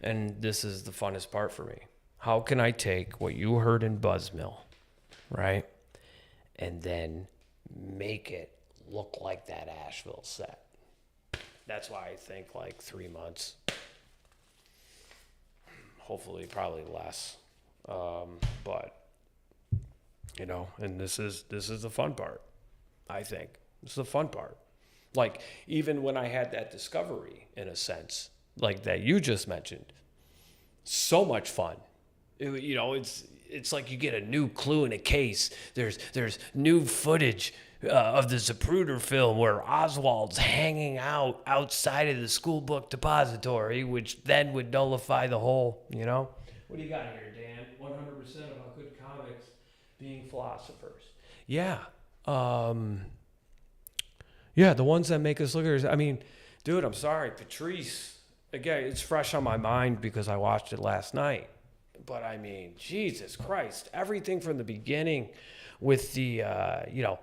And this is the funnest part for me. How can I take what you heard in Buzzmill, right, and then make it look like that Asheville set? That's why I think like 3 months. Hopefully, probably less. But you know, and this is the fun part. I think this is the fun part. Like, even when I had that discovery, in a sense, like that you just mentioned, so much fun. You know, it's like you get a new clue in a case. There's new footage of the Zapruder film where Oswald's hanging out outside of the school book depository, which then would nullify the whole, you know? What do you got here, Dan? 100% about good comics being philosophers. Yeah. Yeah, the ones that make us look at it. I mean, dude, I'm sorry. Patrice, again, it's fresh on my mind because I watched it last night. But I mean, Jesus Christ, everything from the beginning with the, you know,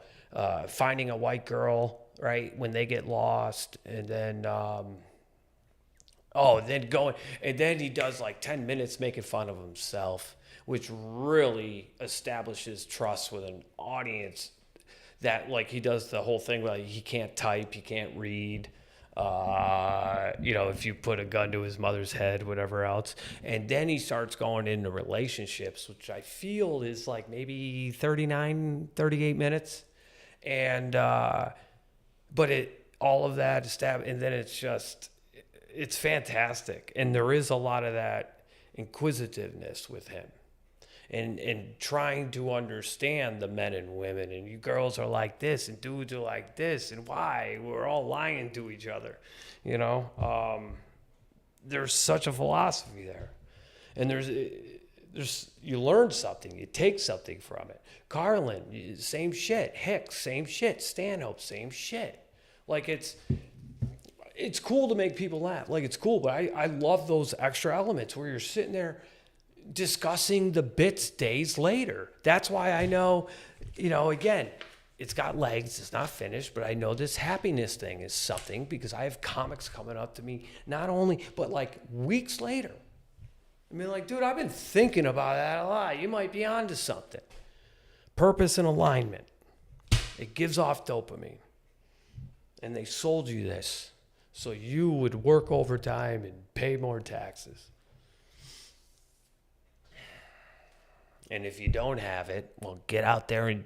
finding a white girl, right, when they get lost, and then, then going, and then he does like 10 minutes making fun of himself, which really establishes trust with an audience that, like, he does the whole thing where he can't type, he can't read, if you put a gun to his mother's head, whatever else. And then he starts going into relationships, which I feel is like maybe 39, 38 minutes. And, but all of that established, and then it's fantastic. And there is a lot of that inquisitiveness with him. And trying to understand the men and women, and you girls are like this and dudes are like this, and why we're all lying to each other, there's such a philosophy there, and there's you learn something, you take something from it. Carlin, same shit. Hicks, same shit. Stanhope, same shit. Like it's cool to make people laugh. Like it's cool, but I love those extra elements where you're sitting there discussing the bits days later. That's why I know, again, it's got legs, it's not finished, but I know this happiness thing is something because I have comics coming up to me, not only, but like weeks later. I mean, like, dude, I've been thinking about that a lot. You might be onto something. Purpose and alignment. It gives off dopamine. And they sold you this so you would work overtime and pay more taxes. And if you don't have it, well, get out there and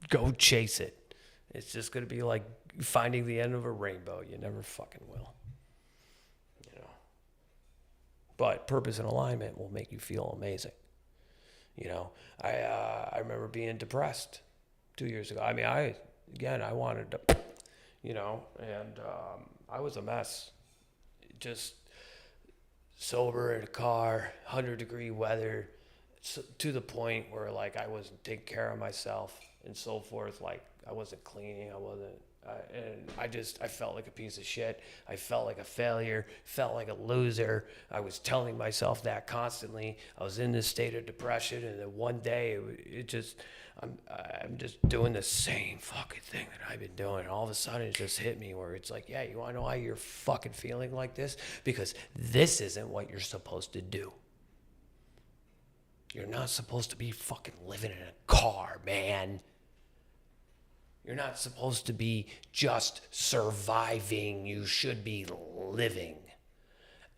go chase it. It's just going to be like finding the end of a rainbow. You never fucking will. But purpose and alignment will make you feel amazing. I remember being depressed 2 years ago. I mean, I wanted to, and I was a mess. Just sober in a car, 100-degree weather, to the point where like I wasn't taking care of myself and so forth. Like I wasn't cleaning, and I felt like a piece of shit. I felt like a failure, felt like a loser. I was telling myself that constantly. I was in this state of depression, and then one day I'm just doing the same fucking thing that I've been doing. And all of a sudden it just hit me where it's like, yeah, you want to know why you're fucking feeling like this? Because this isn't what you're supposed to do. You're not supposed to be fucking living in a car, man. You're not supposed to be just surviving. You should be living.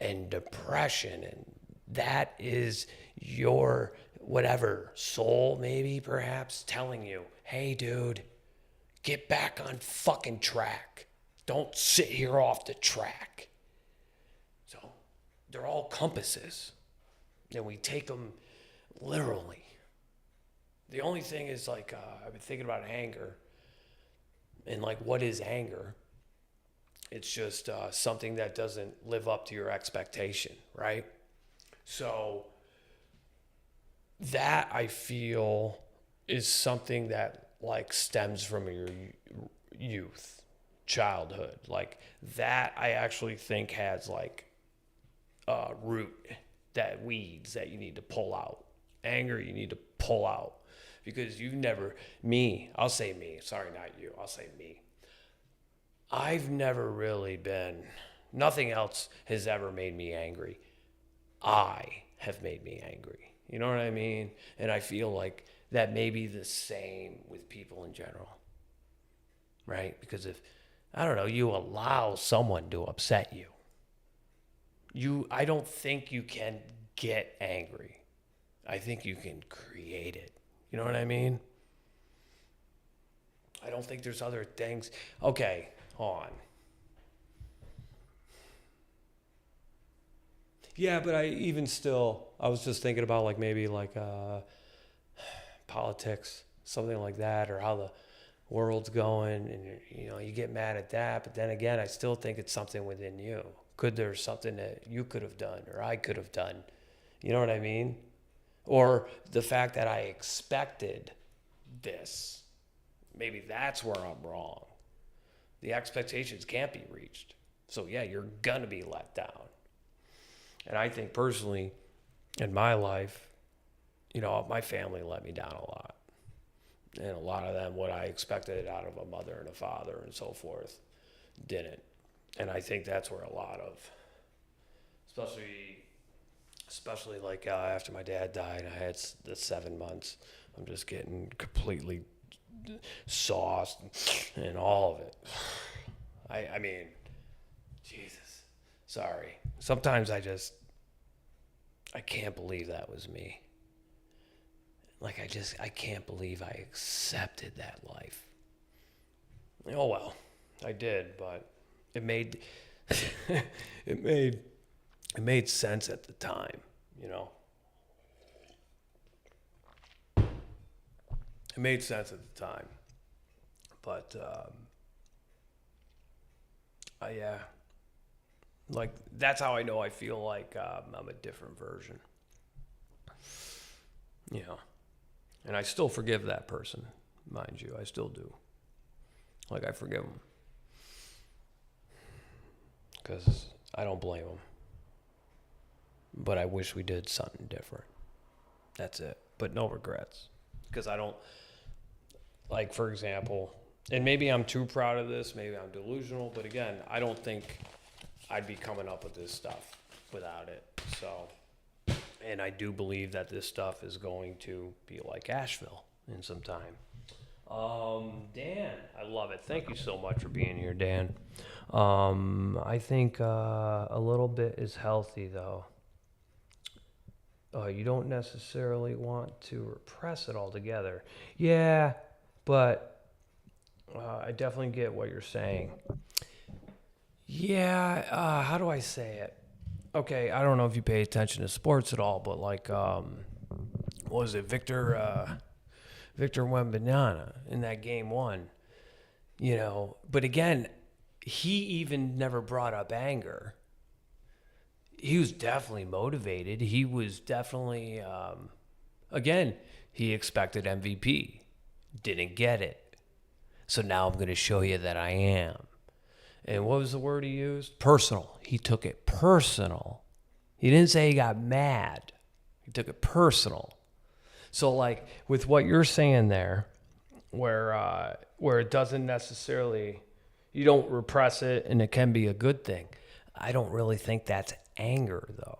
And depression, and that is your whatever soul, maybe, perhaps, telling you, hey, dude, get back on fucking track. Don't sit here off the track. So they're all compasses. And we take them literally. The only thing is, like, I've been thinking about anger. And, like, what is anger? It's just something that doesn't live up to your expectation, right? So that, I feel, is something that, like, stems from your youth, childhood. Like, that I actually think has, like, root, that weeds that you need to pull out. Anger you need to pull out. Because I'll say me, sorry, not you, I'll say me. I've never really been, nothing else has ever made me angry. I have made me angry. You know what I mean? And I feel like that may be the same with people in general. Right? Because if, I don't know, you allow someone to upset you, I don't think you can get angry. I think you can create it. You know what I mean? I don't think there's other things. Okay, hold on. Yeah, but I was just thinking about like maybe like politics, something like that, or how the world's going, and you get mad at that. But then again, I still think it's something within you. There's something that you could have done or I could have done? You know what I mean? Or the fact that I expected this. Maybe that's where I'm wrong. The expectations can't be reached. So yeah, you're going to be let down. And I think personally, in my life, my family let me down a lot. And a lot of them, what I expected out of a mother and a father and so forth, didn't. And I think that's where a lot of, especially like after my dad died, I had the 7 months. I'm just getting completely sauced and all of it. I mean, Jesus. Sorry. Sometimes I can't believe that was me. Like, I can't believe I accepted that life. Oh, well, I did, but it made, it made sense at the time, you know? It made sense at the time. But, yeah. Like, that's how I know I feel like I'm a different version. You know? And I still forgive that person, mind you. I still do. Like, I forgive them. Because I don't blame them. But I wish we did something different. That's it. But no regrets. Because I don't, like, for example, and maybe I'm too proud of this, maybe I'm delusional, but again, I don't think I'd be coming up with this stuff without it. So, and I do believe that this stuff is going to be like Asheville in some time. Dan, I love it. Thank you so much for being here, Dan. I think a little bit is healthy, though. You don't necessarily want to repress it altogether. Yeah, but I definitely get what you're saying. Yeah, how do I say it? Okay, I don't know if you pay attention to sports at all, but like, what was it, Victor Wembanyama in that game one, you know? But again, he even never brought up anger. He was definitely motivated. He was definitely, again, he expected MVP, didn't get it. So now I'm going to show you that I am. And what was the word he used? Personal. He took it personal. He didn't say he got mad. He took it personal. So like with what you're saying there, where it doesn't necessarily, you don't repress it and it can be a good thing. I don't really think that's anger though.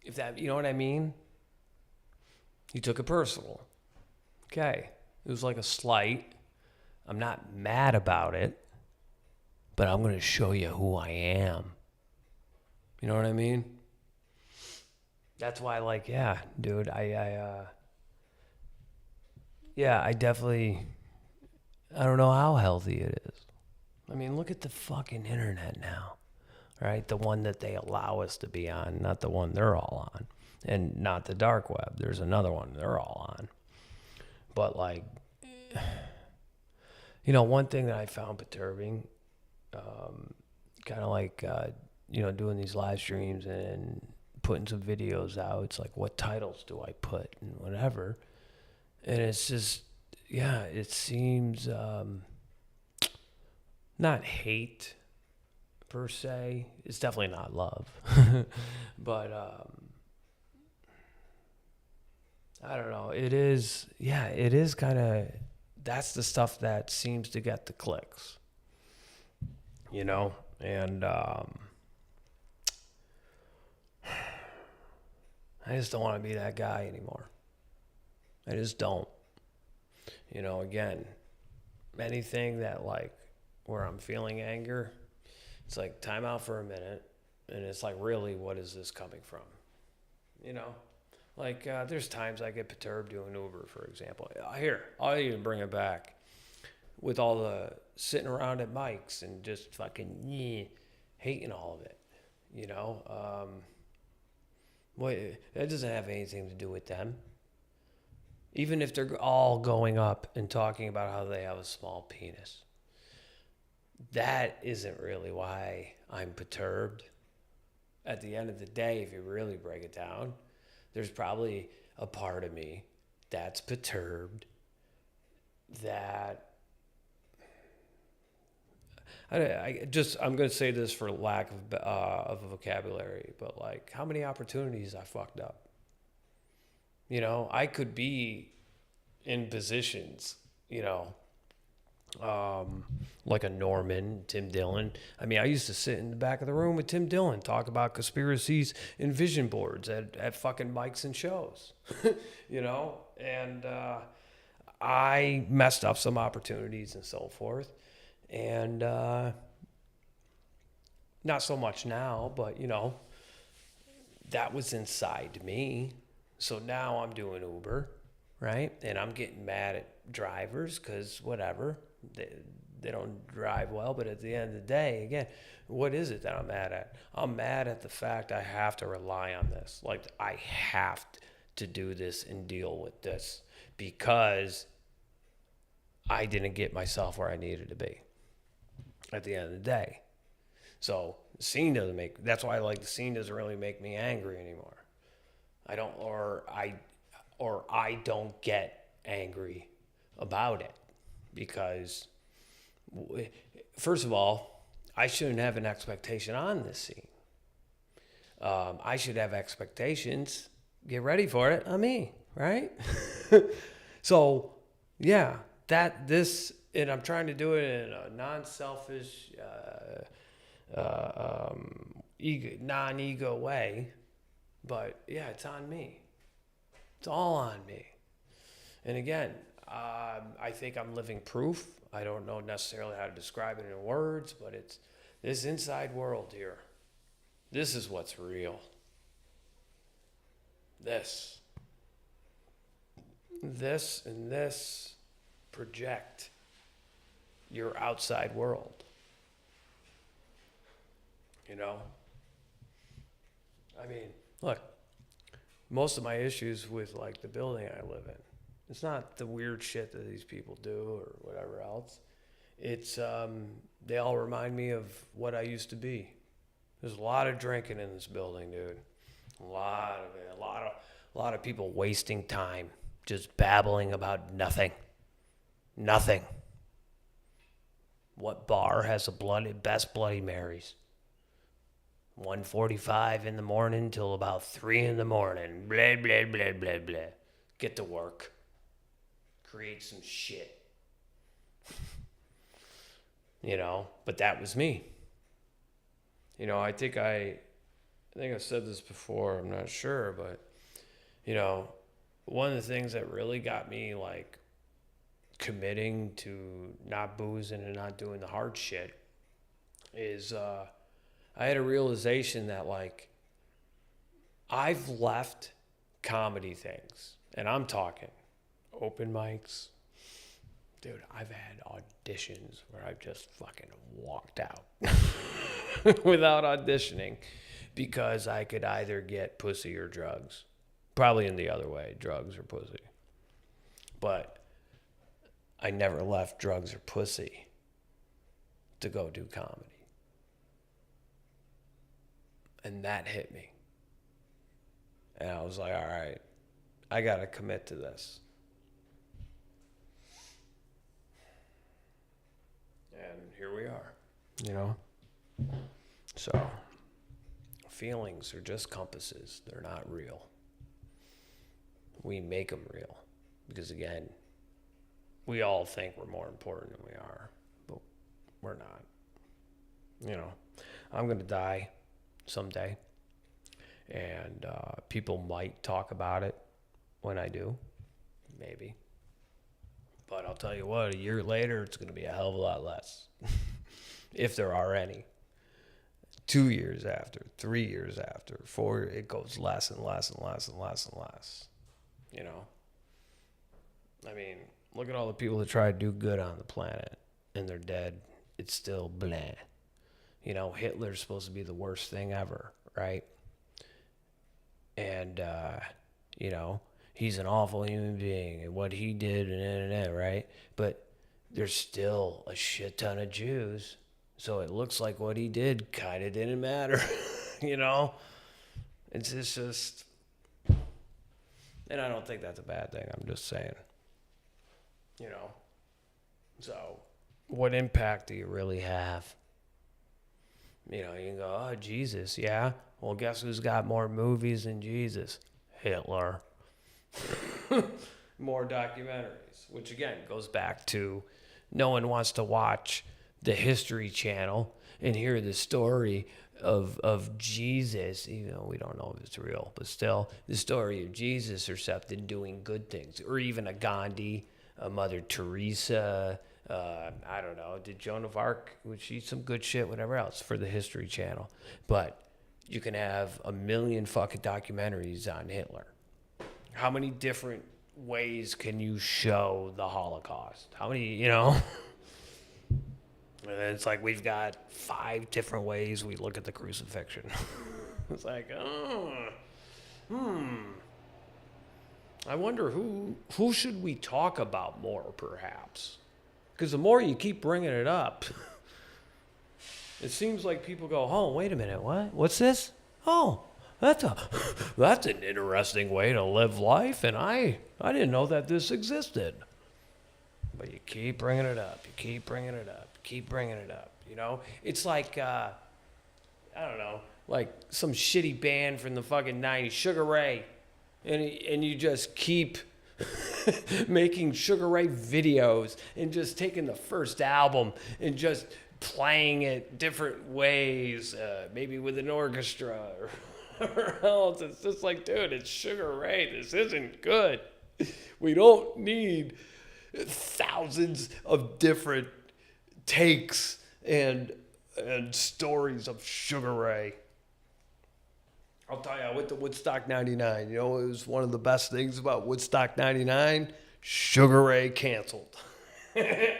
If that, you know what I mean? He took it personal. Okay. It was like a slight. I'm not mad about it, but I'm going to show you who I am. You know what I mean? That's why, like, yeah, dude, I definitely, I don't know how healthy it is. I mean, look at the fucking internet now, right? The one that they allow us to be on, not the one they're all on, and not the dark web. There's another one they're all on. But, like, you know, one thing that I found perturbing, kind of like, you know, doing these live streams and putting some videos out. It's like, what titles do I put and whatever. And it's just, yeah, it seems not hate per se. It's definitely not love. But I don't know. It is, yeah, it is kind of, that's the stuff that seems to get the clicks, you know? And I just don't want to be that guy anymore. I just don't. You know, again, anything that, like, where I'm feeling anger, it's like time out for a minute. And it's like, really, what is this coming from? You know? Like, there's times I get perturbed doing Uber, for example. Here, I'll even bring it back. With all the sitting around at mics and just fucking hating all of it. You know? That doesn't have anything to do with them. Even if they're all going up and talking about how they have a small penis. That isn't really why I'm perturbed. At the end of the day, if you really break it down, there's probably a part of me that's perturbed that I'm going to say this for lack of a vocabulary, but like how many opportunities I fucked up. You know, I could be in positions, you know, like a Norman, Tim Dillon. I mean, I used to sit in the back of the room with Tim Dillon, talk about conspiracies and vision boards at fucking mics and shows, you know, and I messed up some opportunities and so forth. And Not so much now, but, you know, that was inside me. So now I'm doing Uber, right? And I'm getting mad at drivers because whatever, they don't drive well. But at the end of the day, again, what is it that I'm mad at? I'm mad at the fact I have to rely on this. Like, I have to do this and deal with this because I didn't get myself where I needed to be at the end of the day. So the scene doesn't make, that's why the scene doesn't really make me angry anymore. I don't get angry about it because, first of all, I shouldn't have an expectation on this scene. I should have expectations. Get ready for it on me, right? So, yeah, and I'm trying to do it in a non-selfish, non-ego way. But yeah, it's on me. It's all on me. And again, I think I'm living proof. I don't know necessarily how to describe it in words, but it's this inside world here. This is what's real. This and this project your outside world. You know? I mean, look, most of my issues with the building I live in, it's not the weird shit that these people do or whatever else. It's they all remind me of what I used to be. There's a lot of drinking in this building, dude. A lot of it. A lot of people wasting time, just babbling about nothing. Nothing. What bar has the best Bloody Marys? 1:45 in the morning till about 3 in the morning. Blah, blah, blah, blah, blah. Get to work. Create some shit. You know, but that was me. You know, I think I've said this before, I'm not sure, but, you know, one of the things that really got me, committing to not boozing and not doing the hard shit is, I had a realization that, I've left comedy things, and I'm talking open mics. Dude, I've had auditions where I've just fucking walked out without auditioning because I could either get pussy or drugs. Probably in the other way, drugs or pussy. But I never left drugs or pussy to go do comedy. And that hit me. And I was like, all right, I got to commit to this. And here we are, you know? So, feelings are just compasses. They're not real. We make them real. Because again, we all think we're more important than we are. But we're not. You know, I'm going to die someday. And people might talk about it when I do. Maybe. But I'll tell you what, a year later, it's going to be a hell of a lot less. If there are any. 2 years after, 3 years after, 4, it goes less and less and less and less and less. You know? I mean, look at all the people that try to do good on the planet and they're dead. It's still blah. You know, Hitler's supposed to be the worst thing ever, right? And, you know, he's an awful human being and what he did and right? But there's still a shit ton of Jews. So it looks like what he did kind of didn't matter, you know? It's just, and I don't think that's a bad thing. I'm just saying, you know? So what impact do you really have? You know, you can go, oh, Jesus, yeah? Well, guess who's got more movies than Jesus? Hitler. More documentaries, which again goes back to no one wants to watch the History Channel and hear the story of Jesus, even though we don't know if it's real, but still the story of Jesus or something doing good things, or even a Gandhi, a Mother Teresa, I don't know. Did Joan of Arc, would she some good shit, whatever else, for the History Channel. But you can have a million fucking documentaries on Hitler. How many different ways can you show the Holocaust? How many, you know? And it's like we've got 5 different ways we look at the crucifixion. It's like, I wonder who should we talk about more, perhaps? Because the more you keep bringing it up, it seems like people go, oh, wait a minute, what? What's this? Oh, that's an interesting way to live life, and I didn't know that this existed. But you keep bringing it up, you keep bringing it up, keep bringing it up, you know? It's like, I don't know, like some shitty band from the fucking 90s, Sugar Ray, and you just keep making Sugar Ray videos and just taking the first album and just playing it different ways, maybe with an orchestra or whatever else. It's just like, dude, it's Sugar Ray. This isn't good. We don't need thousands of different takes and stories of Sugar Ray. I'll tell you, with the Woodstock 99, you know, it was one of the best things about Woodstock 99, Sugar Ray canceled. I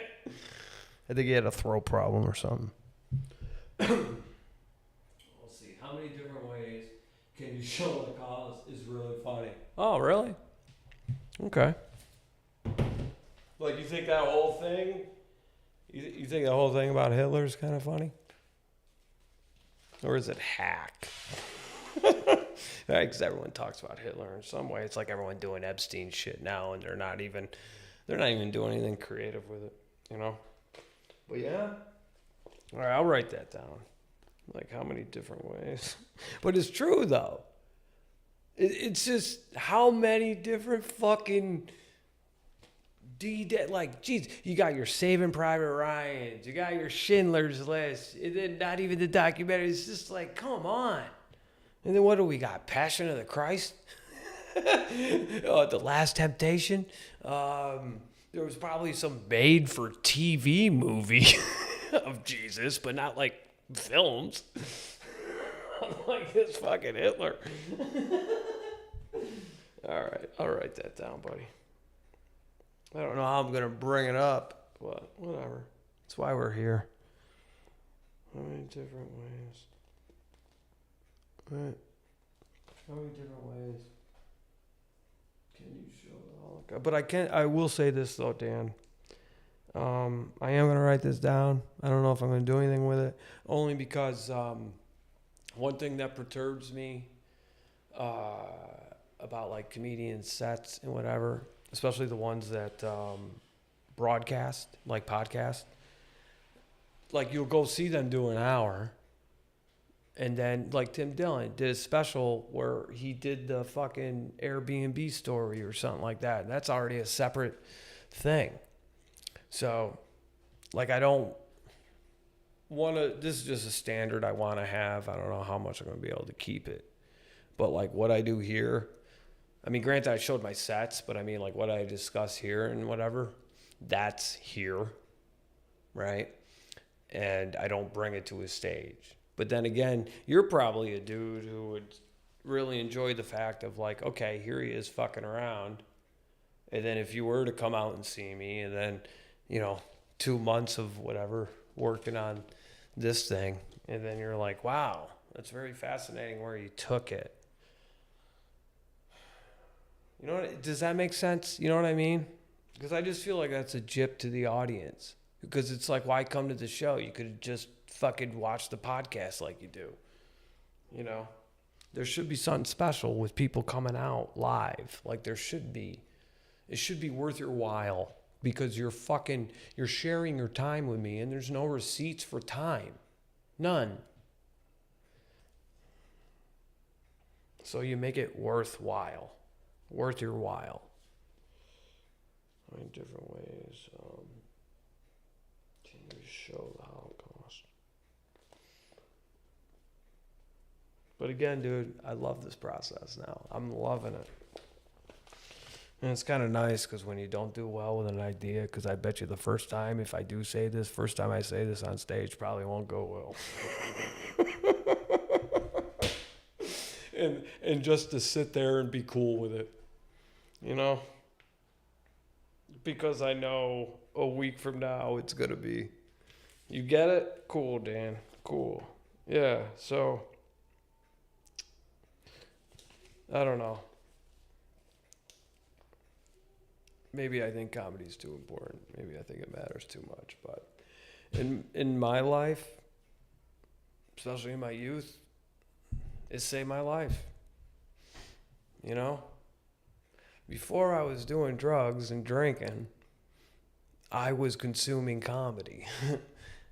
think he had a throat problem or something. We'll see. How many different ways can you show the cause is really funny? Oh, really? Okay. Like, you think that whole thing, you think the whole thing about Hitler is kind of funny? Or is it hack? Because everyone talks about Hitler in some way. It's like everyone doing Epstein shit now, and they're not even doing anything creative with it, you know? But yeah. All right, I'll write that down. Like, how many different ways? But it's true, though. It's just how many different fucking D-Day, like, geez, you got your Saving Private Ryans, you got your Schindler's List, and then not even the documentary. It's just like, come on. And then what do we got? Passion of the Christ? The Last Temptation? There was probably some made-for-TV movie of Jesus, but not like films. Like this fucking Hitler. All right, I'll write that down, buddy. I don't know how I'm going to bring it up, but whatever. That's why we're here. How many different ways? Right. How many different ways can you show the Holocaust? But I will say this, though, Dan. I am going to write this down. I don't know if I'm going to do anything with it. Only because one thing that perturbs me about, like, comedian sets and whatever, especially the ones that broadcast, like podcast, like, you'll go see them do an hour. And then, like, Tim Dillon did a special where he did the fucking Airbnb story or something like that. And that's already a separate thing. So, like, I don't want to, this is just a standard I want to have. I don't know how much I'm going to be able to keep it. But, like, what I do here, I mean, granted, I showed my sets, but I mean, like, what I discuss here and whatever, that's here, right? And I don't bring it to a stage. But then again, you're probably a dude who would really enjoy the fact of, like, okay, here he is fucking around. And then if you were to come out and see me, and then, you know, 2 months of whatever working on this thing, and then you're like, wow, that's very fascinating where you took it. You know what, does that make sense? You know what I mean? Because I just feel like that's a jip to the audience. Because it's like, why come to the show? You could just fucking watch the podcast like you do. You know? There should be something special with people coming out live. Like, there should be. It should be worth your while. Because you're sharing your time with me, and there's no receipts for time. None. So you make it worthwhile. Worth your while. In different ways can you show the Holocaust? But again, dude, I love this process now. I'm loving it. And it's kind of nice because when you don't do well with an idea, because I bet you the first time, if I do say this, first time I say this on stage probably won't go well. and just to sit there and be cool with it, you know? Because I know a week from now it's going to be. You get it? Cool, Dan. Cool. Yeah, so I don't know. Maybe I think comedy's too important. Maybe I think it matters too much. But in my life, especially in my youth, it saved my life. You know? Before I was doing drugs and drinking, I was consuming comedy.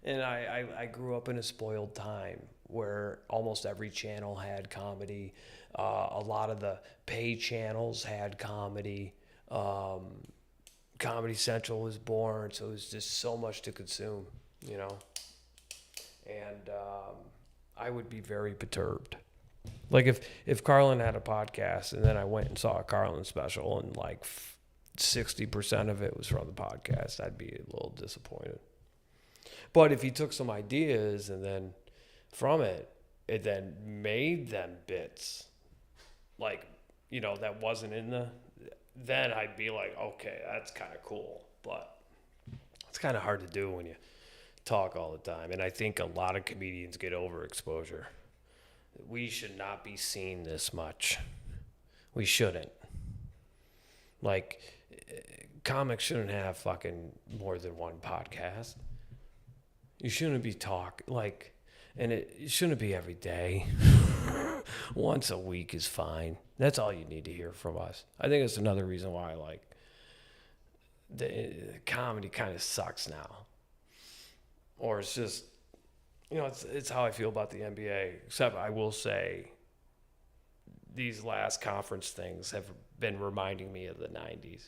And I grew up in a spoiled time where almost every channel had comedy. A lot of the pay channels had comedy. Comedy Central was born, so it was just so much to consume, you know? And I would be very perturbed. Like if Carlin had a podcast and then I went and saw a Carlin special and like 60% of it was from the podcast, I'd be a little disappointed. But if he took some ideas and then from it then made them bits, like, you know, that wasn't in then I'd be like, okay, that's kind of cool. But it's kind of hard to do when you talk all the time. And I think a lot of comedians get overexposure. We should not be seen this much. We shouldn't. Like, comics shouldn't have fucking more than one podcast. You shouldn't be and it shouldn't be every day. Once a week is fine. That's all you need to hear from us. I think it's another reason why, like, the comedy kind of sucks now. Or it's just, you know, it's how I feel about the NBA. Except I will say these last conference things have been reminding me of the 90s.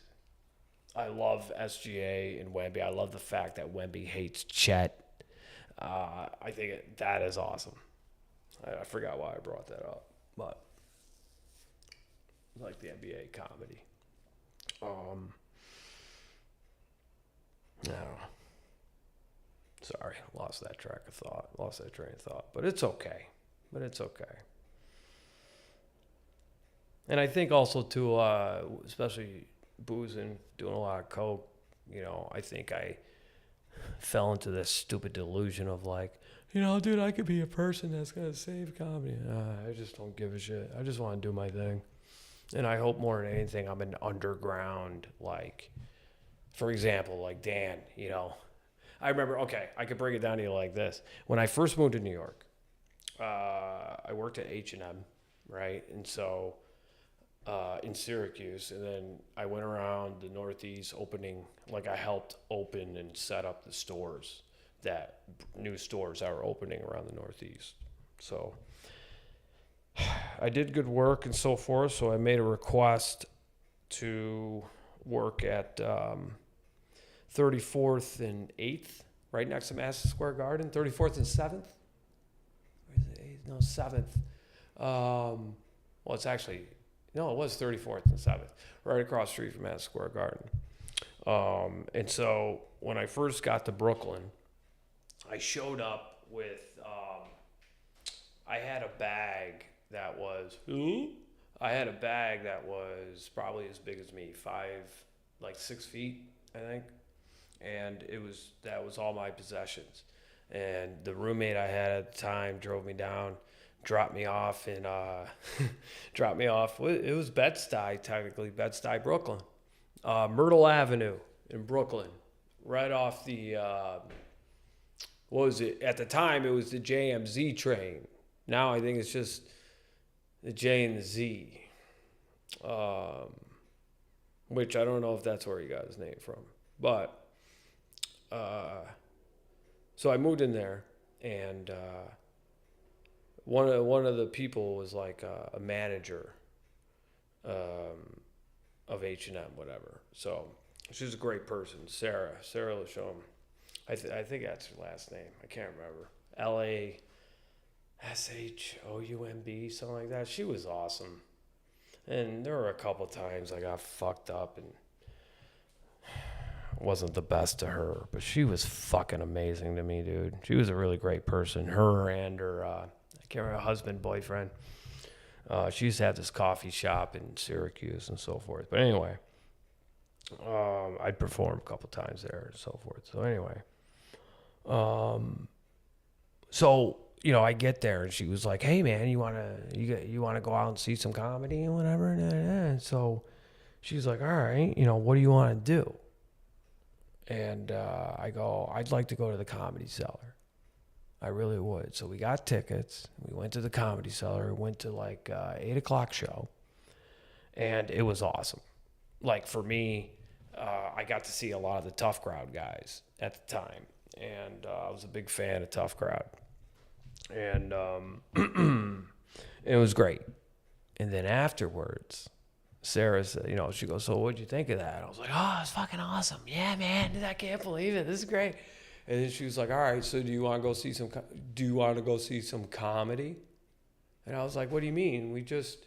I love SGA and Wemby. I love the fact that Wemby hates Chet. I think that is awesome. I forgot why I brought that up, but I like the NBA comedy. I don't know. Sorry, lost that train of thought. But it's okay. And I think also too, especially boozing, doing a lot of coke, you know, I think I fell into this stupid delusion of like, you know, dude, I could be a person that's going to save comedy. I just don't give a shit. I just want to do my thing. And I hope more than anything I'm an underground, like, for example, like Dan, you know. I remember, okay, I could break it down to you like this. When I first moved to New York, I worked at H&M, right? And so in Syracuse, and then I went around the Northeast opening, like I helped open and set up the stores, that new stores that were opening around the Northeast. So I did good work and so forth, so I made a request to work at 34th and 8th, right next to Madison Square Garden, 34th and 7th? Or is it 8th? No, 7th. Well, it's actually... No, it was 34th and 7th, right across the street from Madison Square Garden. And so when I first got to Brooklyn, I showed up with, I had a bag that was probably as big as me, 6 feet, I think. And that was all my possessions. And the roommate I had at the time drove me down, dropped me off in it was Bed-Stuy, technically Bed-Stuy, Brooklyn, Myrtle Avenue in Brooklyn, right off the what was it at the time? It was the JMZ train. Now I think it's just the J and the Z, which I don't know if that's where he got his name from, but so I moved in there, and one of the people was like a manager of H&M, whatever. So she's a great person, Sarah Lashom. I think that's her last name. I can't remember. LASHOUMB, something like that. She was awesome. And there were a couple times I got fucked up and wasn't the best to her, but she was fucking amazing to me, dude. She was a really great person. Her and her, I can't remember, husband, boyfriend. She used to have this coffee shop in Syracuse and so forth. But anyway, I'd perform a couple times there and so forth. So anyway, so you know, I get there and she was like, "Hey man, you wanna go out and see some comedy and whatever?" And so she's like, "All right, you know, what do you want to do?" And I go, "I'd like to go to the Comedy Cellar. I really would." So we got tickets. We went to the Comedy Cellar. We went to like 8 o'clock show, and it was awesome. Like for me, I got to see a lot of the Tough Crowd guys at the time, and I was a big fan of Tough Crowd, and it was great. And then afterwards, Sarah said, you know, she goes, "So what'd you think of that?" I was like, "Oh, it's fucking awesome. Yeah, man, I can't believe it. This is great." And then she was like, "All right, so do you want to go see some comedy?" And I was like, "What do you mean?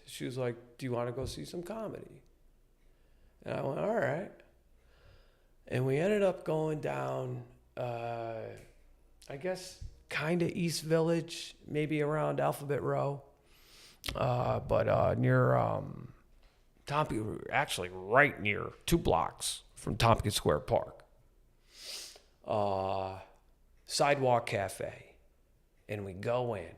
She was like, "Do you want to go see some comedy?" And I went, "All right." And we ended up going down, I guess, kind of East Village, maybe around Alphabet Row, but near actually right near 2 blocks from Tompkins Square Park. Sidewalk Cafe. And we go in,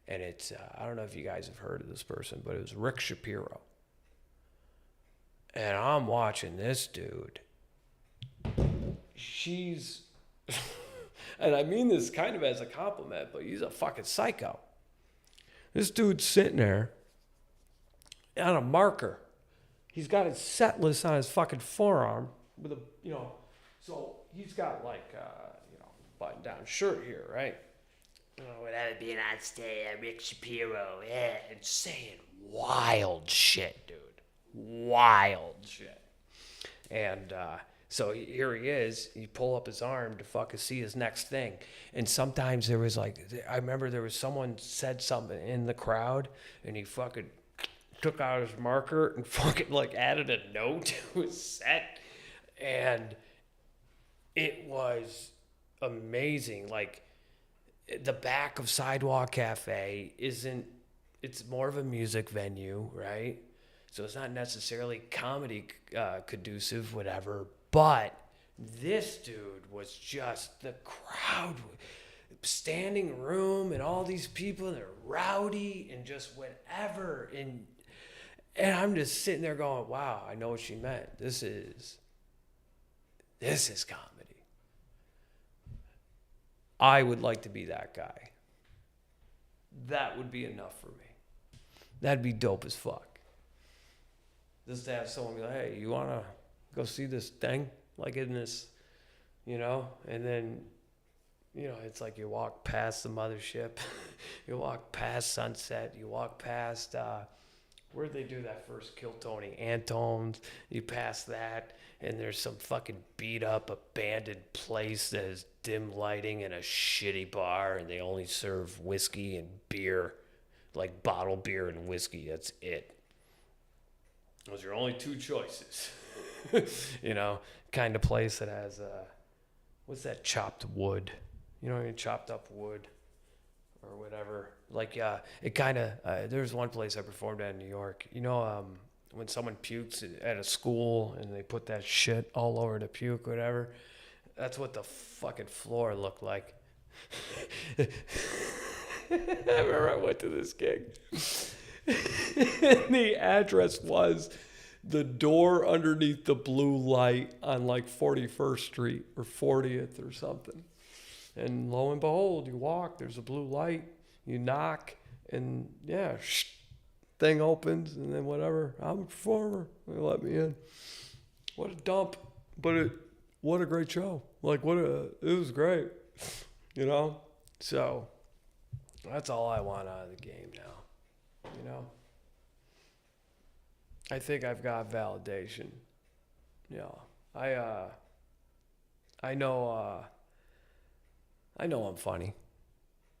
and it's, I don't know if you guys have heard of this person, but it was Rick Shapiro. And I'm watching this dude. She's, and I mean this kind of as a compliment, but he's a fucking psycho. This dude's sitting there on a marker. He's got his set list on his fucking forearm with a, you know, so he's got like, you know, button down shirt here, right? Oh, without being on stage, Rick Shapiro, yeah, and saying wild shit, dude. Wild shit. And so here he is. You pull up his arm to fucking see his next thing. And sometimes there was like, I remember there was someone said something in the crowd, and he fucking took out his marker and fucking like added a note to his set. And it was amazing. Like, the back of Sidewalk Cafe it's more of a music venue, right? So it's not necessarily comedy conducive, whatever. But this dude was just, the crowd, standing room, and all these people, they're rowdy and just whatever. And I'm just sitting there going, wow, I know what she meant. This is comedy. I would like to be that guy. That would be enough for me. That'd be dope as fuck. Just to have someone be like, "Hey, you want to go see this thing?" Like in this, you know? And then, you know, it's like you walk past the mothership. You walk past Sunset. You walk past, where'd they do that first Kill Tony? Antone's. You pass that, and there's some fucking beat-up, abandoned place that has dim lighting and a shitty bar, and they only serve whiskey and beer, like bottled beer and whiskey. That's it. Those are your only 2 choices. You know, kind of place that has, what's that, chopped wood? You know what I mean? Chopped up wood or whatever. Like, it kind of, there's one place I performed at in New York. You know, when someone pukes at a school and they put that shit all over the puke, whatever, that's what the fucking floor looked like. I remember I went to this gig. And the address was the door underneath the blue light on like 41st Street or 40th or something. And lo and behold, you walk, there's a blue light, you knock, and yeah, thing opens, and then whatever. I'm a performer. They let me in. What a dump, but what a great show. Like, it was great, you know? So that's all I want out of the game now. You know, I think I've got validation. Yeah, I know I'm funny.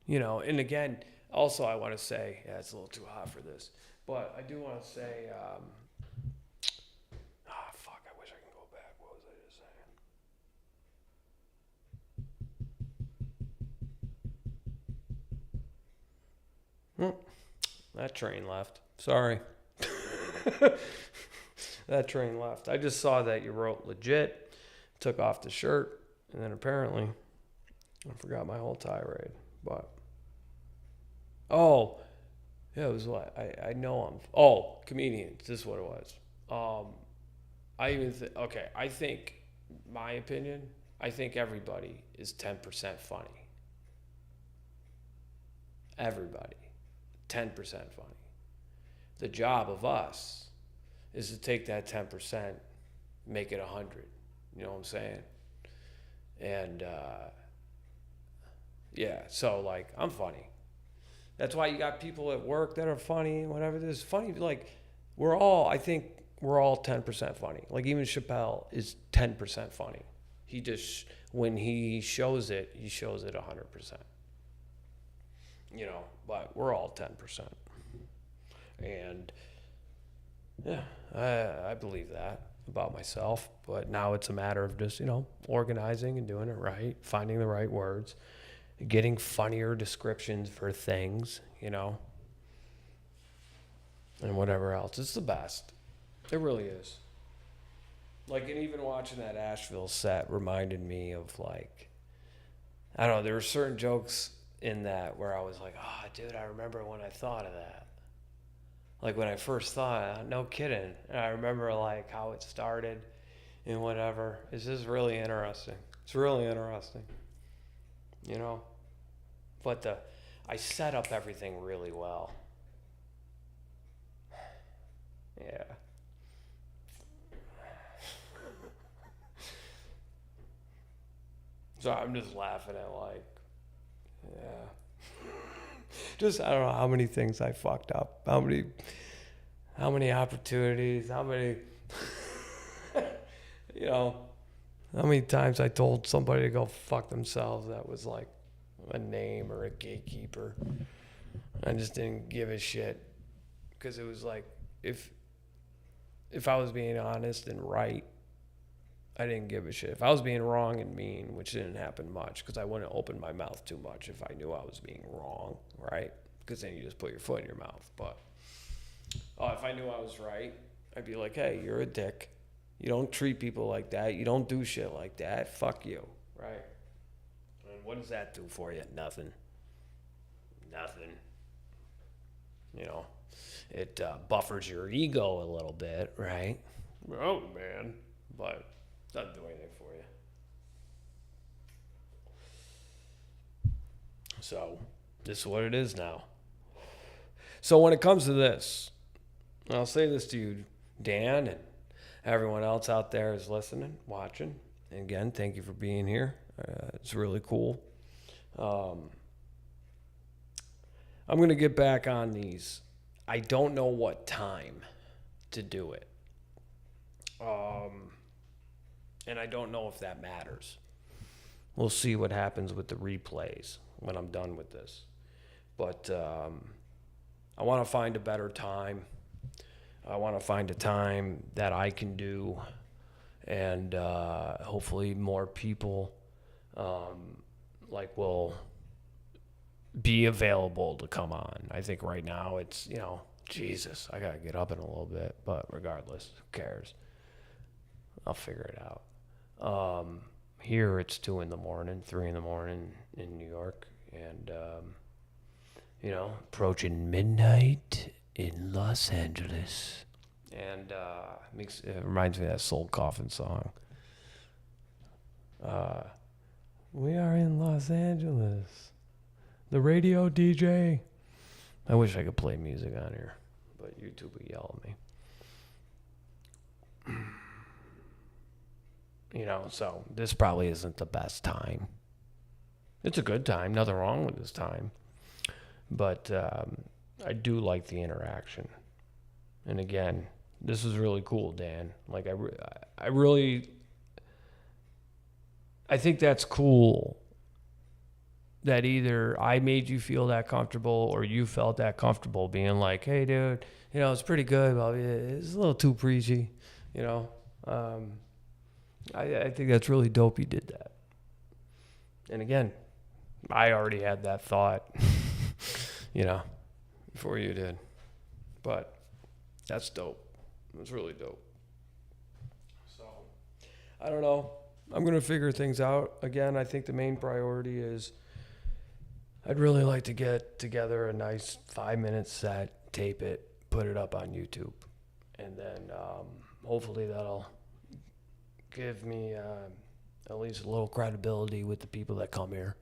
You know, and again, also I want to say, yeah, it's a little too hot for this, But I do want to say, fuck, I wish I can go back. What was I just saying? That train left. Sorry. That train left. I just saw that you wrote legit, took off the shirt, and then apparently I forgot my whole tirade. But oh, yeah, it was what I know comedians. This is what it was. I even okay. I think my opinion. I think everybody is 10% funny. Everybody, 10% funny. The job of us is to take that 10%, make it 100. You know what I'm saying? And yeah, so like I'm funny. That's why you got people at work that are funny and whatever. This is funny. Like I think we're all 10% funny. Like even Chappelle is 10% funny. He just, when he shows it 100%. You know, but we're all 10%. And yeah, I believe that about myself. But now it's a matter of just, organizing and doing it right, finding the right words, getting funnier descriptions for things, and whatever else. It's the best. It really is. Like, and even watching that Asheville set reminded me of, like, I don't know, there were certain jokes in that where I was like, oh, dude, I remember when I thought of that. Like, when I first thought, no kidding. And I remember, like, how it started and whatever. It's just really interesting. It's really interesting. But I set up everything really well. Yeah. So I'm just laughing at, like, yeah. Just, I don't know how many things I fucked up. How many opportunities, how many, how many times I told somebody to go fuck themselves that was like a name or a gatekeeper. I just didn't give a shit. Because it was like, if I was being honest and right, I didn't give a shit. If I was being wrong and mean, which didn't happen much, because I wouldn't open my mouth too much if I knew I was being wrong, right? Because then you just put your foot in your mouth. But if I knew I was right, I'd be like, hey, you're a dick. You don't treat people like that. You don't do shit like that. Fuck you, right? And what does that do for you? Nothing. It buffers your ego a little bit, right? Oh, man. But doesn't do anything for you. So, this is what it is now. So when it comes to this, I'll say this to you, Dan, and everyone else out there is listening, watching. And again, thank you for being here. It's really cool. I'm going to get back on these. I don't know what time to do it. And I don't know if that matters. We'll see what happens with the replays when I'm done with this. But I want to find a better time. I want to find a time that I can do, and hopefully more people will be available to come on. I think right now it's, Jesus, I got to get up in a little bit, but regardless, who cares? I'll figure it out. Here it's 2 a.m, 3 a.m. in New York, and approaching midnight in Los Angeles, and it reminds me of that Soul Coffin song. We are in Los Angeles. The radio DJ. I wish I could play music on here, but YouTube would yell at me. So this probably isn't the best time. It's a good time. Nothing wrong with this time. But I do like the interaction. And again, this is really cool, Dan. Like, I think that's cool that either I made you feel that comfortable or you felt that comfortable being like, hey, dude, you know, it's pretty good, but it's a little too preachy, you know. I think that's really dope you did that. And again, I already had that thought, you know, before you did. But that's dope. It's really dope. So, I don't know. I'm going to figure things out. Again, I think the main priority is I'd really like to get together a nice 5-minute set, tape it, put it up on YouTube. And then hopefully that'll give me at least a little credibility with the people that come here.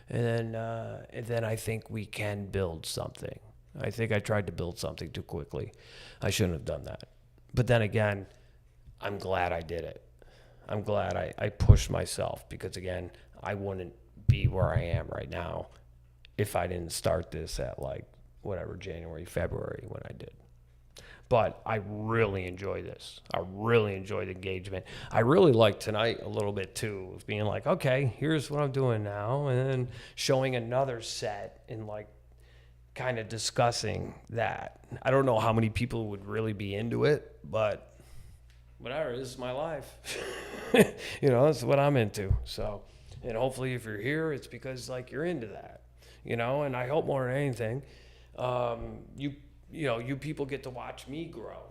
And then I think we can build something. I think I tried to build something too quickly. I shouldn't have done that. But then again, I'm glad I did it. I'm glad I pushed myself because, again, I wouldn't be where I am right now if I didn't start this at January, February when I did. But I really enjoy this. I really enjoy the engagement. I really like tonight a little bit too, of being like, okay, here's what I'm doing now, and then showing another set and kind of discussing that. I don't know how many people would really be into it, but whatever, this is my life. You know, that's what I'm into. So, and hopefully if you're here, it's because you're into that, you know, and I hope more than anything, you people get to watch me grow,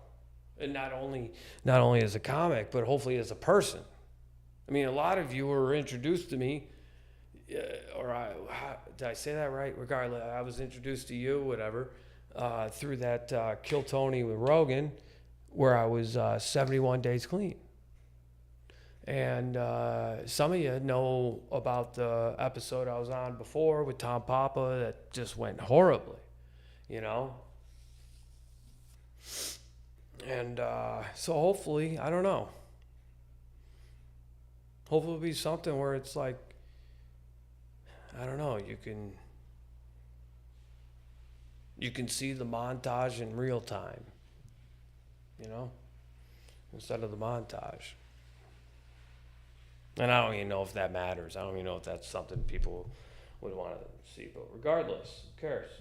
and not only as a comic, but hopefully as a person. I mean, a lot of you were introduced to me, did I say that right? Regardless, I was introduced to you, whatever, through that Kill Tony with Rogan, where I was 71 days clean. And some of you know about the episode I was on before with Tom Papa that just went horribly, you know? And so hopefully, I don't know. Hopefully it'll be something where it's I don't know, you can see the montage in real time, you know, instead of the montage. And I don't even know if that matters. I don't even know if that's something people would want to see. But regardless, who cares?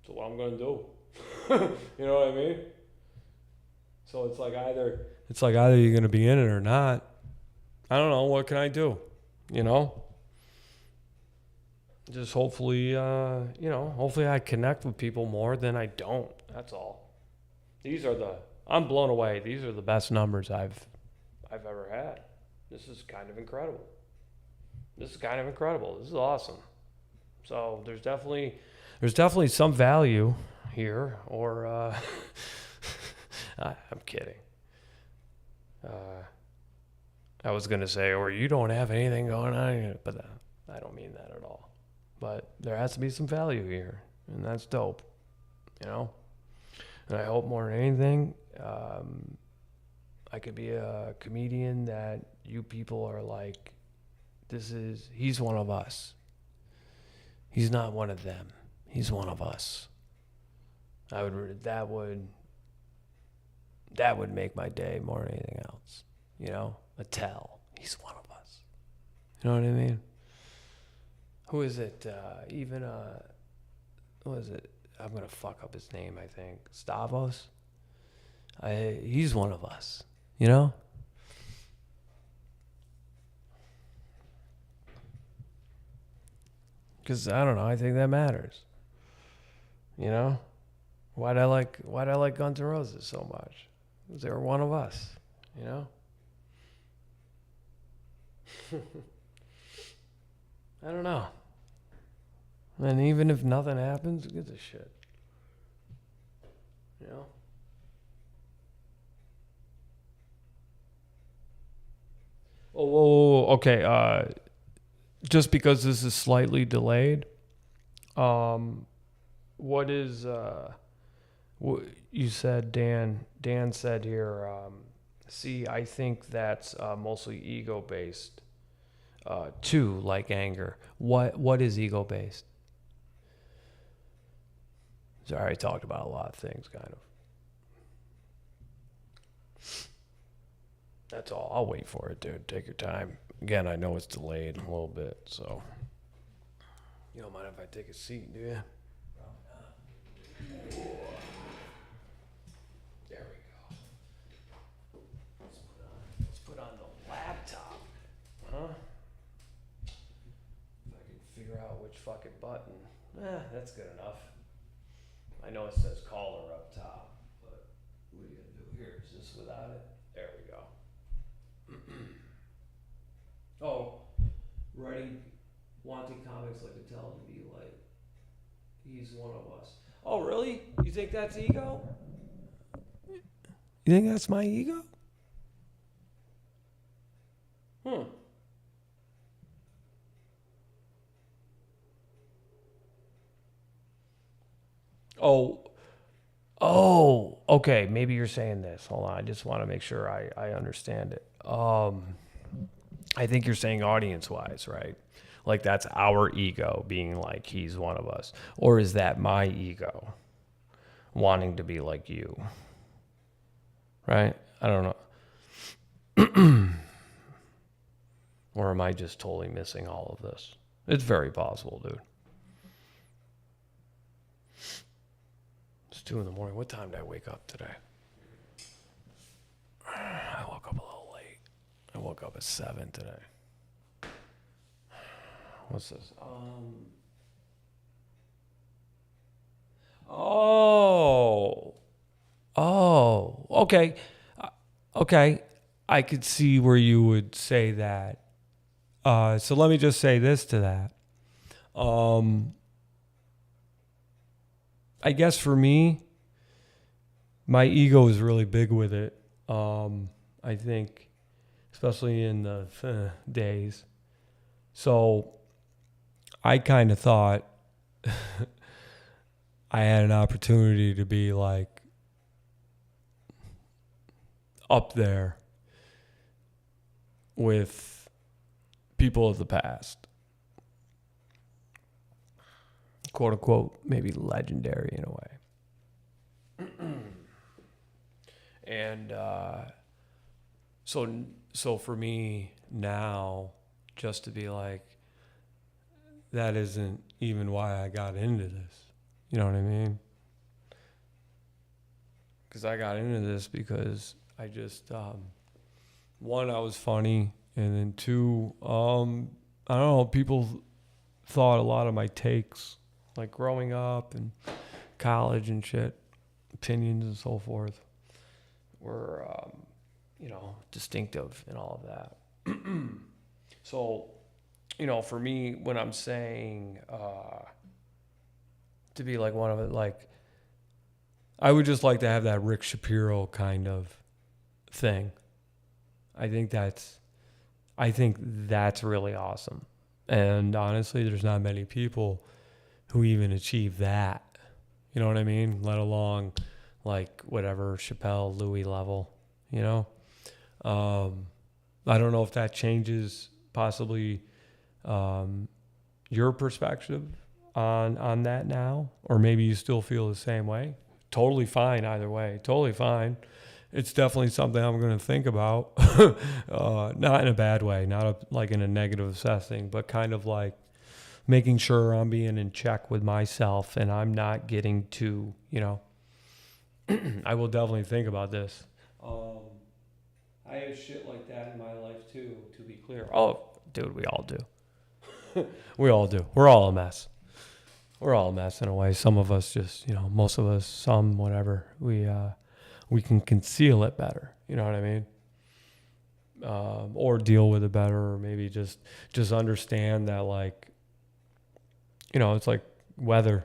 So what I'm going to do. You know what I mean? So it's either you're going to be in it or not. I don't know. What can I do? You know? Just hopefully, hopefully I connect with people more than I don't. That's all. I'm blown away. These are the best numbers I've ever had. This is kind of incredible. This is awesome. So there's definitely some value here, or I'm kidding. I was gonna say, or you don't have anything going on, but I don't mean that at all. But there has to be some value here, and that's dope, you know. And I hope more than anything, I could be a comedian that you people are like, he's one of us. He's not one of them. He's one of us. That would make my day more than anything else. You know, a tell. He's one of us. You know what I mean? Who is it? What is it? I'm gonna fuck up his name. I think Stavros. He's one of us. You know. Because I don't know. I think that matters. You know. Why'd I like Guns N' Roses so much? Because they were one of us. You know. I don't know. And even if nothing happens, who gives a shit? You know? Oh, whoa, okay. Just because this is slightly delayed, what is, what you said, Dan said here, see, I think that's mostly ego-based, too, like anger. What is ego-based? Sorry, I talked about a lot of things, kind of. That's all. I'll wait for it, dude. Take your time. Again, I know it's delayed a little bit, so... You don't mind if I take a seat, do you? There we go. Let's put on the laptop. Huh? If I can figure out which fucking button. That's good enough. I know it says caller up top, but what are you gonna do here? Is this without it? There we go. Oh, writing, wanting comics like a tell to be like, he's one of us. Oh, really? You think that's ego? You think that's my ego? Oh, okay. Maybe you're saying this. Hold on. I just want to make sure I understand it. I think you're saying audience-wise, right? Like that's our ego being like he's one of us. Or is that my ego wanting to be like you? Right? I don't know. Or am I just totally missing all of this? It's very possible, dude. It's 2 a.m. What time did I wake up today? I woke up a little late. I woke up at 7 today. What's this? Okay. Okay. I could see where you would say that. So let me just say this to that. I guess for me, my ego is really big with it. I think, especially in the days. So I kind of thought I had an opportunity to be like up there with people of the past. Quote unquote, maybe legendary in a way. And so for me now, just to be like, that isn't even why I got into this. You know what I mean? Because I got into this because I just, one, I was funny. And then 2, I don't know, people thought a lot of my takes, like growing up and college and shit, opinions and so forth, were, distinctive and all of that. So, for me, when I'm saying to be like one of it, like, I would just like to have that Rick Shapiro kind of thing. I think that's really awesome. And honestly, there's not many people who even achieve that. You know what I mean? Let alone like whatever Chappelle, Louis level, I don't know if that changes possibly your perspective on that now, or maybe you still feel the same way. Totally fine either way. Totally fine. It's definitely something I'm going to think about. Not in a bad way, not like in a negative assessing, but kind of like making sure I'm being in check with myself and I'm not getting too, I will definitely think about this. I have shit like that in my life too, to be clear. Oh, dude, we all do. We all do. We're all a mess. We're all a mess in a way. Some of us just, most of us, some, whatever, we can conceal it better. You know what I mean? Or deal with it better, or maybe just understand that, like, it's like weather.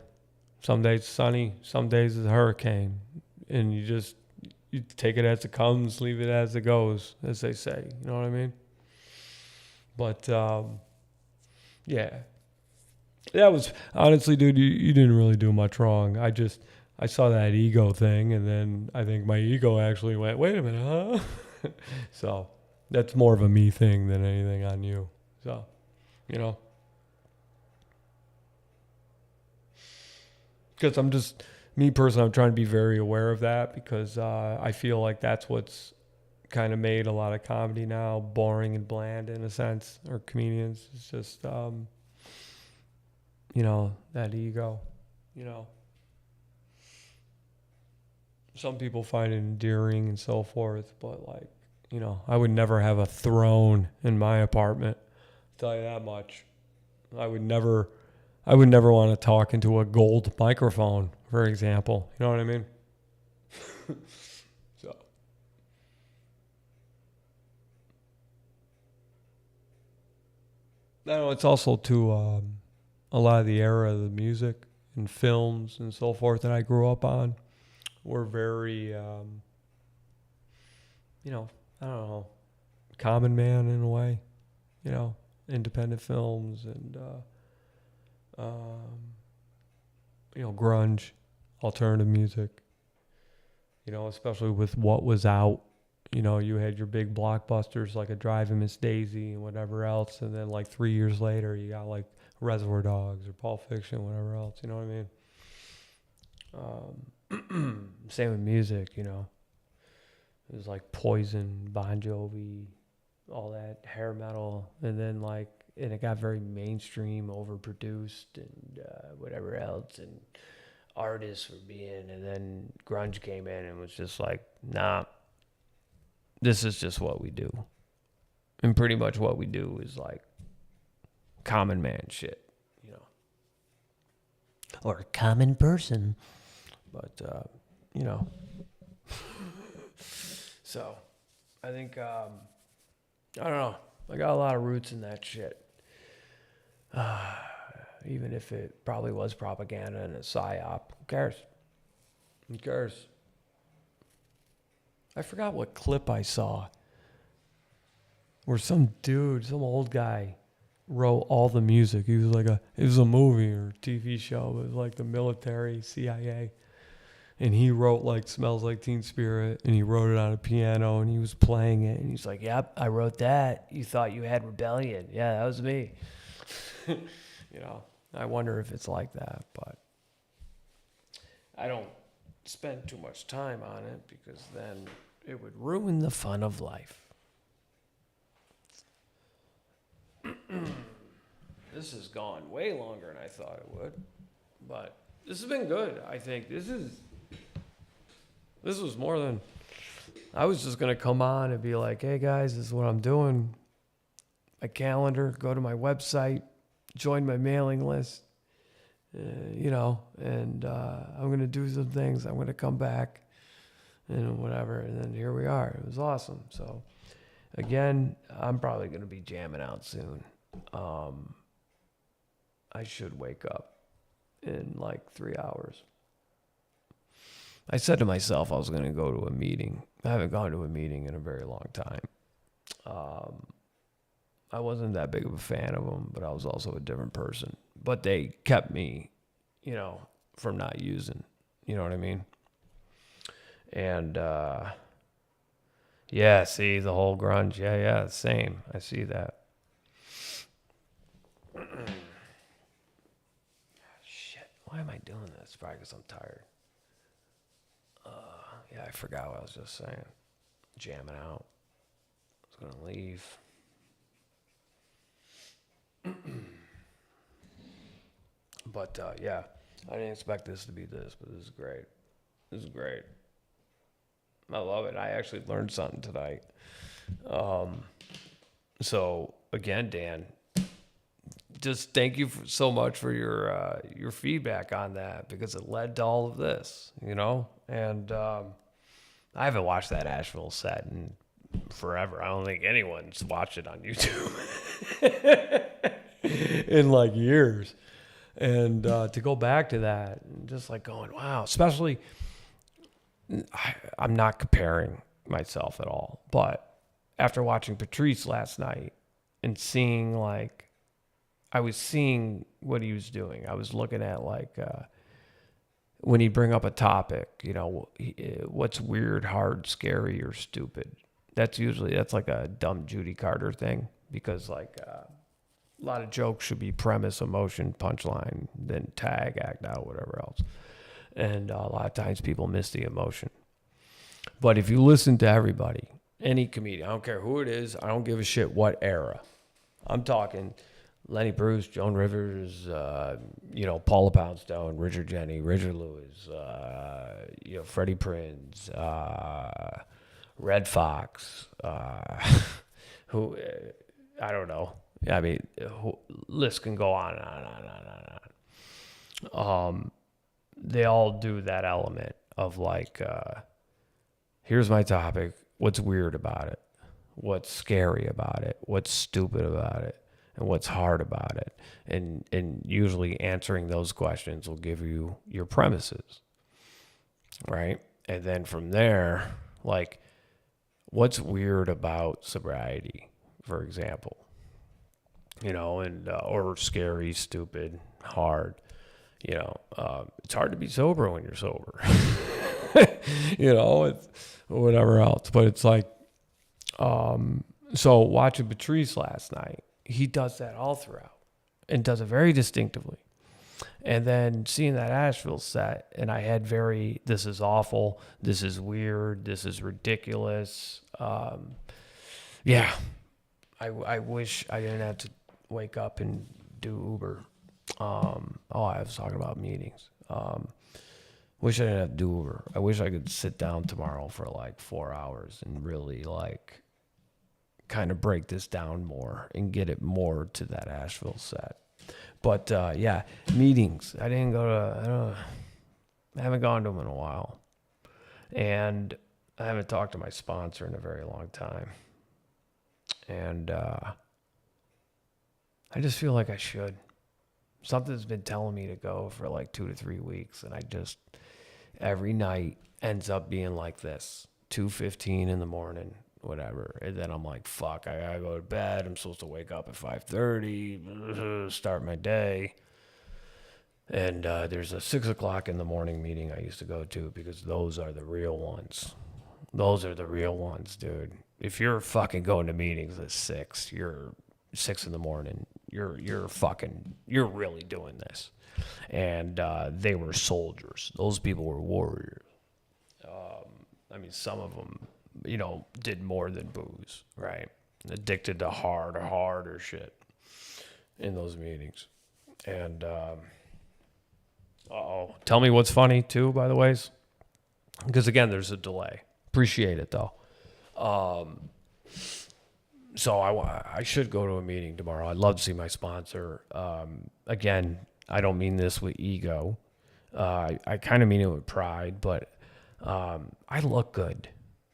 Some days it's sunny, some days it's a hurricane, and you take it as it comes, leave it as it goes, as they say. You know what I mean? But yeah, that was honestly, dude. You didn't really do much wrong. I saw that ego thing, and then I think my ego actually went, wait a minute, huh? So that's more of a me thing than anything on you. So, because me personally, I'm trying to be very aware of that, because I feel like that's what's kind of made a lot of comedy now boring and bland in a sense, or comedians. It's just, you know, that ego, you know. Some people find it endearing and so forth, but like, you know, I would never have a throne in my apartment. I'll tell you that much. I would never want to talk into a gold microphone, for example. You know what I mean? So. I know it's also to a lot of the era of the music and films and so forth that I grew up on were very, you know, I don't know, common man in a way, you know, independent films and, you know, grunge, alternative music, you know, especially with what was out. You know, you had your big blockbusters like A Driving Miss Daisy and whatever else, and then like 3 years later, you got like Reservoir Dogs or Pulp Fiction, whatever else. You know what I mean? Same with music. You know, it was like Poison, Bon Jovi, all that hair metal, and then like, and it got very mainstream, overproduced, and whatever else, and artists were being, and then grunge came in and was just like, nah. This is just what we do. And pretty much what we do is like common man shit, you know. Or a common person. But, you know. So, I think, I don't know. I got a lot of roots in that shit. Even if it probably was propaganda and a psyop. Who cares? Who cares? I forgot what clip I saw where some dude, some old guy, wrote all the music. He was like it was a movie or TV show. It was like the military, CIA. And he wrote like Smells Like Teen Spirit, and he wrote it on a piano, and he was playing it. And he's like, yep, I wrote that. You thought you had rebellion. Yeah, that was me. You know, I wonder if it's like that, but I don't spend too much time on it because then it would ruin the fun of life. This has gone way longer than I thought it would, but this has been good. I think this was more than I was just gonna come on and be like, hey guys, this is what I'm doing. My calendar, go to my website, join my mailing list. You know, and I'm going to do some things. I'm going to come back and whatever. And then here we are. It was awesome. So, again, I'm probably going to be jamming out soon. I should wake up in like 3 hours. I said to myself I was going to go to a meeting. I haven't gone to a meeting in a very long time. I wasn't that big of a fan of them, but I was also a different person. But they kept me, you know, from not using. You know what I mean? And, yeah, see, the whole grunge. Yeah, same. I see that. Shit, why am I doing this? Probably because I'm tired. Yeah, I forgot what I was just saying. Jamming out. I was going to leave. But yeah, I didn't expect this to be this, but this is great. This is great. I love it. I actually learned something tonight. So again, Dan, just thank you so much for your feedback on that, because it led to all of this, you know. And I haven't watched that Asheville set in forever. I don't think anyone's watched it on YouTube in like years. And to go back to that, and just like going, wow, especially, I'm not comparing myself at all, but after watching Patrice last night and seeing like, I was seeing what he was doing. I was looking at like, when he'd bring up a topic, you know, what's weird, hard, scary, or stupid. That's like a dumb Judy Carter thing, because like, a lot of jokes should be premise, emotion, punchline, then tag, act out, whatever else. And a lot of times people miss the emotion. But if you listen to everybody, any comedian, I don't care who it is, I don't give a shit what era. I'm talking Lenny Bruce, Joan Rivers, Paula Poundstone, Richard Jeni, Richard Lewis, Freddie Prinze, Red Fox, who, I don't know. I mean, list can go on and on and on and on. They all do that element of like, here's my topic. What's weird about it? What's scary about it? What's stupid about it? And what's hard about it? And usually answering those questions will give you your premises, right? And then from there, like, what's weird about sobriety, for example? Or scary, stupid, hard. It's hard to be sober when you're sober. It's whatever else. But it's like, so watching Patrice last night, he does that all throughout and does it very distinctively. And then seeing that Asheville set, and I had this is awful, this is weird, this is ridiculous. Yeah, I wish I didn't have to wake up and do Uber. I was talking about meetings. Wish I didn't have to do Uber. I wish I could sit down tomorrow for like 4 hours and really like kind of break this down more and get it more to that Asheville set. But yeah, meetings. I haven't gone to them in a while. And I haven't talked to my sponsor in a very long time. And I just feel like I should. Something's been telling me to go for like 2 to 3 weeks, and I just every night ends up being like this, 2:15 in the morning, whatever. And then I'm like, fuck, I gotta go to bed. I'm supposed to wake up at 5:30, start my day. And there's a 6 o'clock in the morning meeting I used to go to because those are the real ones. Those are the real ones, dude. If you're fucking going to meetings at 6, you're 6 in the morning. You're really doing this. And they were soldiers. Those people were warriors. Some of them, did more than booze, right? Addicted to harder shit in those meetings. And, tell me what's funny too, by the way. Because again, there's a delay. Appreciate it though. So I should go to a meeting tomorrow. I'd love to see my sponsor. Again, I don't mean this with ego. I kind of mean it with pride, but I look good.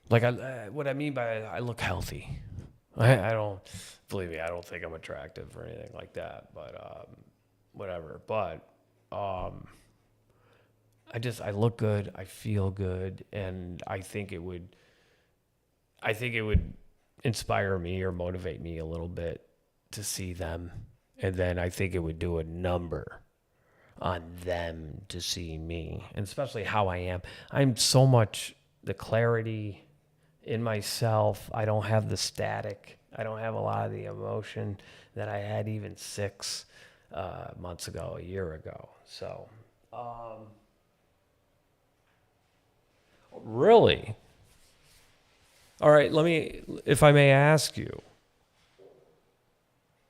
Like what I mean by I look healthy. I don't, believe me, I don't think I'm attractive or anything like that, but whatever. But I look good. I feel good, and I think it would inspire me or motivate me a little bit to see them. And then I think it would do a number on them to see me, and especially how I am. I'm so much the clarity in myself. I don't have the static. I don't have a lot of the emotion that I had even 6 months ago, a year ago. So, really? All right, if I may ask you,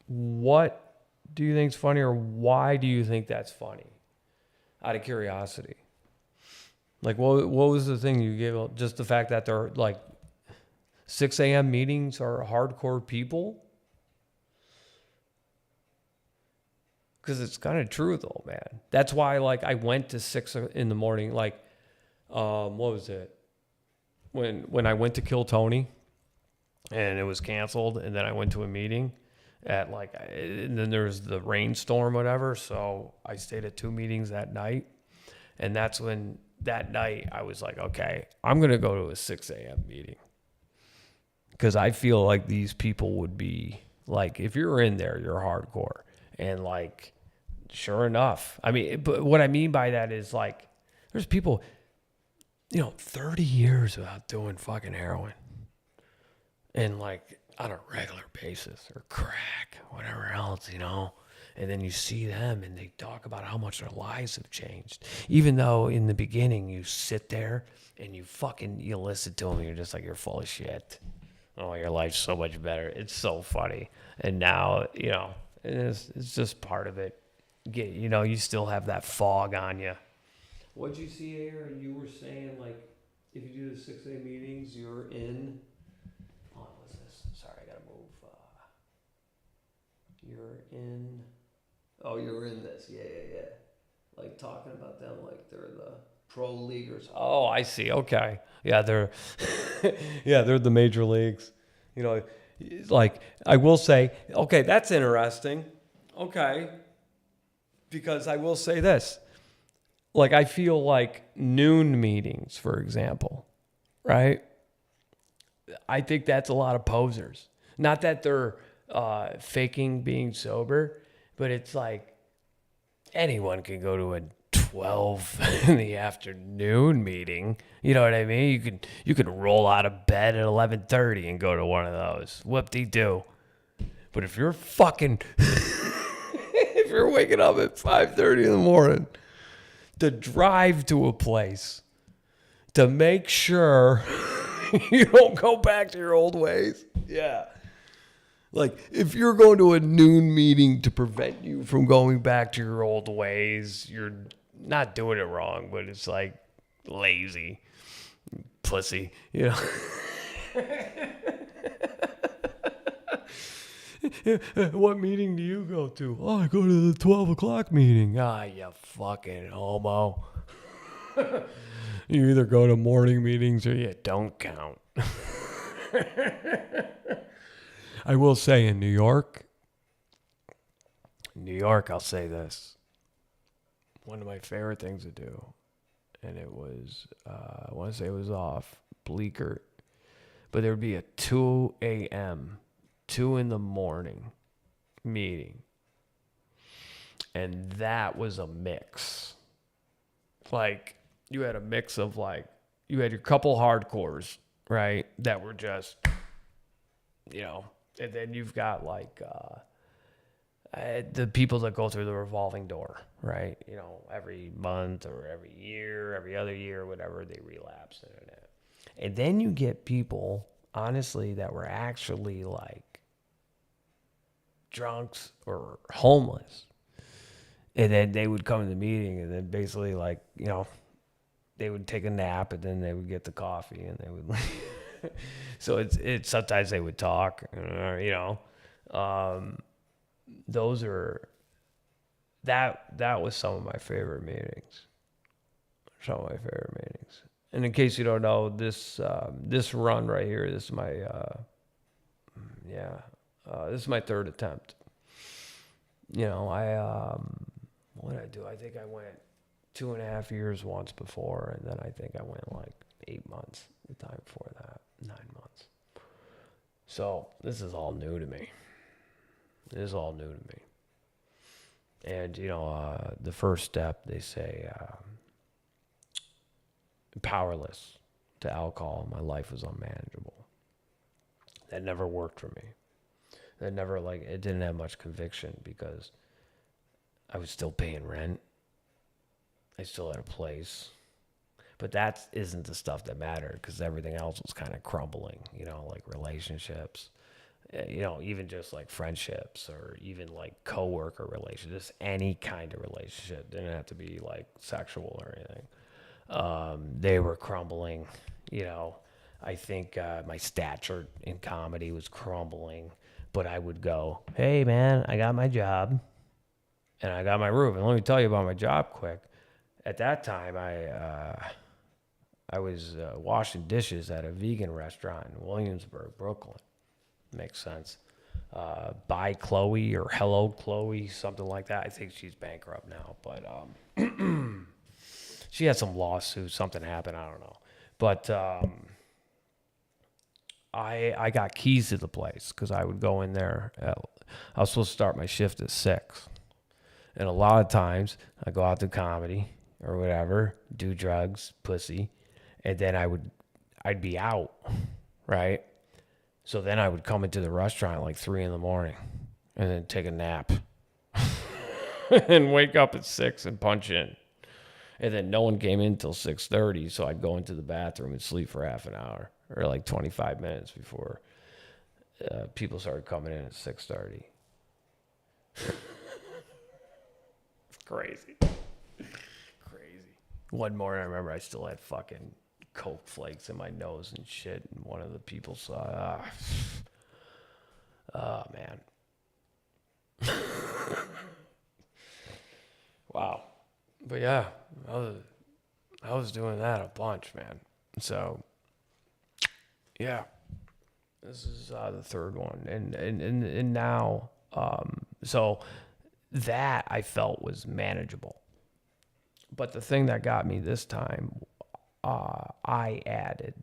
what do you think is funny, or why do you think that's funny? Out of curiosity. Like, what was the thing you gave? Just the fact that they're like 6 a.m. meetings are hardcore people? Because it's kind of true, though, man. That's why, like, I went to 6 in the morning. Like, what was it? When I went to Kill Tony and it was canceled, and then I went to a meeting at and then there's the rainstorm, whatever. So I stayed at 2 meetings that night. And that's when that night I was like, okay, I'm going to go to a 6 a.m. meeting. Because I feel like these people would be like, if you're in there, you're hardcore. And like, sure enough, but what I mean by that is like, there's people, 30 years without doing fucking heroin. And like on a regular basis, or crack, whatever else, And then you see them and they talk about how much their lives have changed. Even though in the beginning you sit there and you listen to them and you're just like, you're full of shit. Oh, your life's so much better. It's so funny. And now, And it's just part of it. You still have that fog on you. What'd you see here? You were saying, like, if you do the 6A meetings, you're in. Oh, what's this? Sorry, I gotta move. You're in. Oh, you're in this. Yeah. Like talking about them like they're the pro leaguers. Oh, I see. Okay. Yeah, they're they're the major leagues. Like I will say, okay, that's interesting. Okay. Because I will say this. Like I feel like noon meetings, for example, right? I think that's a lot of posers. Not that they're faking being sober, but it's like anyone can go to a 12 in the afternoon meeting. You know what I mean? You could roll out of bed at 11:30 and go to one of those. Whoop-de-doo. But if you're fucking if you're waking up at 5:30 in the morning to drive to a place to make sure you don't go back to your old ways. Yeah. Like, if you're going to a noon meeting to prevent you from going back to your old ways, you're not doing it wrong, but it's like lazy. Pussy, What meeting do you go to? Oh, I go to the 12 o'clock meeting. Ah, you fucking homo. You either go to morning meetings or you don't count. I will say in New York, I'll say this. One of my favorite things to do, and it was, I want to say it was off Bleecker, but there would be a 2 a.m., 2 in the morning meeting. And that was a mix. Like, you had a mix of you had your couple hardcores, right? That were just, and then you've got the people that go through the revolving door, right? Every month or every year, every other year, whatever, they relapse. And then you get people, honestly, that were actually drunks or homeless. And then they would come to the meeting and then basically they would take a nap and then they would get the coffee and they would leave. So it's sometimes they would talk, those are, that was some of my favorite meetings. And in case you don't know, this run right here, this is my, this is my third attempt. What did I do? I think I went 2.5 years once before, and then I think I went 8 months the time before that, 9 months. So this is all new to me. And, the first step, they say, powerless to alcohol. My life was unmanageable. That never worked for me. That never, it didn't have much conviction because I was still paying rent. I still had a place. But that isn't the stuff that mattered because everything else was kind of crumbling, relationships, even just friendships or even coworker relationships, any kind of relationship. Didn't have to be sexual or anything. They were crumbling, I think my stature in comedy was crumbling, but I would go, hey man, I got my job and I got my roof. And let me tell you about my job quick. At that time, I was washing dishes at a vegan restaurant in Williamsburg, Brooklyn. Makes sense. Bye Chloe or Hello Chloe, something like that. I think she's bankrupt now, but she had some lawsuit. Something happened. I don't know. But I got keys to the place because I would go in there. I was supposed to start my shift at 6. And a lot of times I go out to comedy or whatever, do drugs, pussy, and then I'd be out, right? So then I would come into the restaurant 3 in the morning and then take a nap and wake up at 6 and punch in. And then no one came in until 6:30, so I'd go into the bathroom and sleep for half an hour or 25 minutes before people started coming in at 6:30. It's crazy. One morning, I remember I still had fucking Coke flakes in my nose and shit, and one of the people saw. Oh man. Wow. But yeah, I was doing that a bunch, man. So yeah, this is the third one, and now so that I felt was manageable. But the thing that got me this time, I added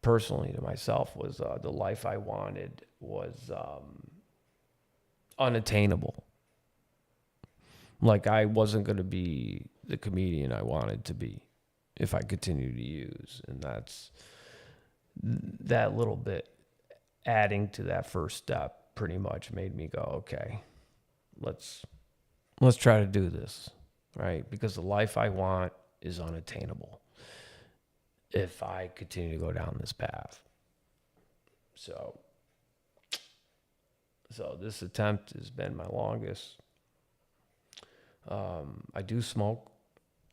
personally to myself, was the life I wanted was unattainable. Like I wasn't going to be the comedian I wanted to be if I continued to use. And that's that little bit adding to that first step pretty much made me go, okay, let's try to do this, right? Because the life I want is unattainable if I continue to go down this path. So this attempt has been my longest. I do smoke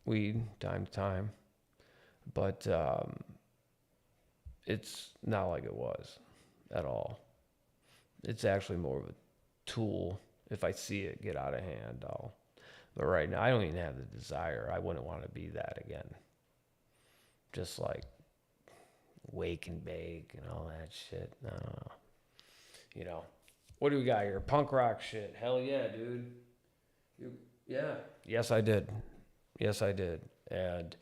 weed time to time, but it's not like it was at all. It's actually more of a tool. If I see it get out of hand, but right now I don't even have the desire. I wouldn't want to be that again. Just like wake and bake and all that shit. I don't know. You know, what do we got here? Punk rock shit. Hell yeah, dude. Yeah. Yes, I did. And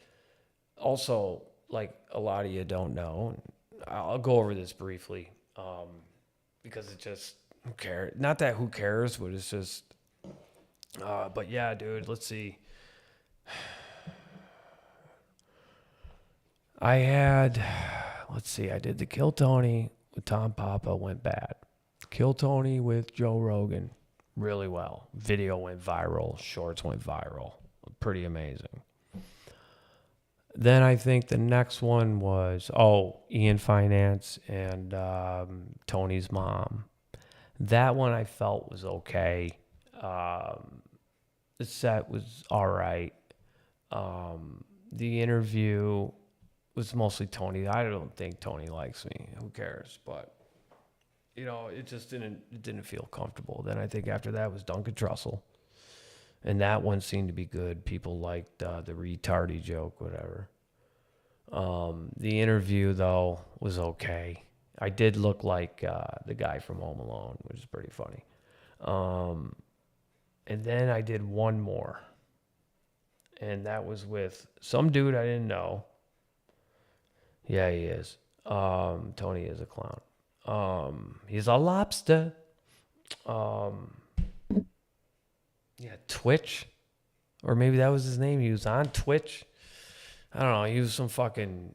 also, like a lot of you don't know, I'll go over this briefly because it just, who cares? Not that who cares, but it's just, but yeah, dude, let's see. I did the Kill Tony with Tom Papa, went bad. Kill Tony with Joe Rogan, really well. Video went viral, shorts went viral. Pretty amazing. Then I think the next one was, Ian Finance and Tony's mom. That one I felt was okay. The set was all right. The interview was mostly Tony. I don't think Tony likes me. Who cares? But, you know, it just didn't feel comfortable. Then I think after that was Duncan Trussell. And that one seemed to be good. People liked the retardy joke, whatever. The interview, though, was okay. I did look like the guy from Home Alone, which is pretty funny. And then I did one more. And that was with some dude I didn't know. Yeah, he is. Tony is a clown. He's a lobster. Yeah, Twitch. Or maybe that was his name. He was on Twitch. I don't know. He was some fucking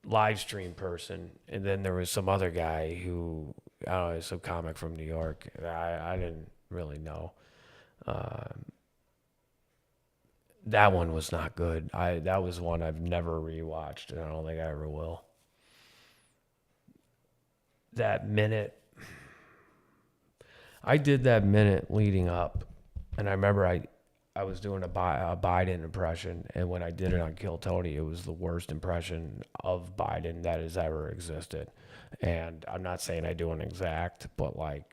live stream person. And then there was some other guy who, I don't know, some comic from New York. I didn't really know. That one was not good. That was one I've never rewatched, and I don't think I ever will. That minute, I did that minute leading up, and I remember I was doing a Biden impression, and when I did it on Kill Tony, it was the worst impression of Biden that has ever existed. And I'm not saying I do an exact, but like,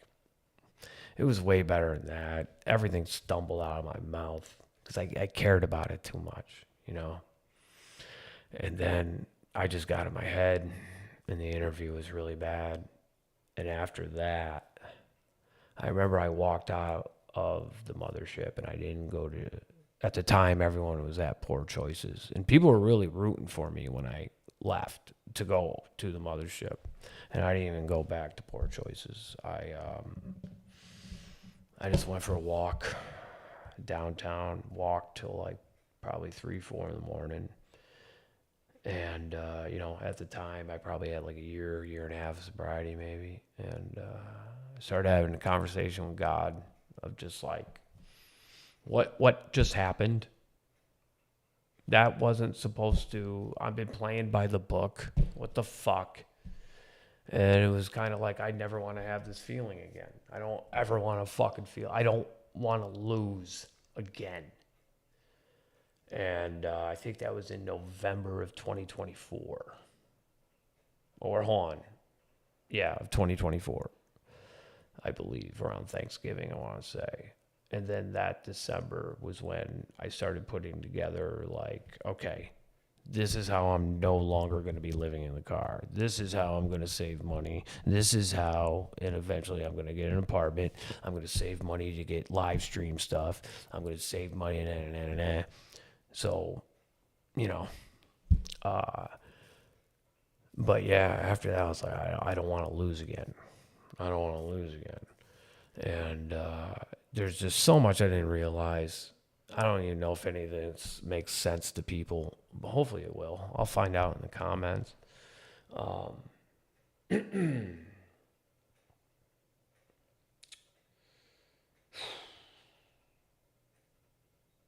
it was way better than that. Everything stumbled out of my mouth because I cared about it too much, you know. And then I just got in my head, and the interview was really bad. And after that, I remember I walked out of the mothership, and I didn't go to, at the time, everyone was at Poor Choices. And people were really rooting for me when I left to go to the mothership. And I didn't even go back to Poor Choices. I just went for a walk downtown, walked till like probably 3-4 in the morning. And, you know, at the time, I probably had like a year and a half of sobriety maybe. And I started having a conversation with God of just like, what just happened? That wasn't supposed to, I've been playing by the book. What the fuck? And it was kind of like, I never want to have this feeling again. I don't ever want to fucking feel, I don't want to lose again. And I think that was in November of 2024. Or hold on. Yeah, of 2024. I believe, around Thanksgiving, I want to say. And then that December was when I started putting together, like, okay, this is how I'm no longer going to be living in the car. This is how I'm going to save money. This is how, and eventually I'm going to get an apartment. I'm going to save money to get live stream stuff. I'm going to save money, So, you know, but yeah, after that, I was like, I don't want to lose again. I don't want to lose again. And there's just so much I didn't realize. I don't even know if any of this makes sense to people, but hopefully it will. I'll find out in the comments.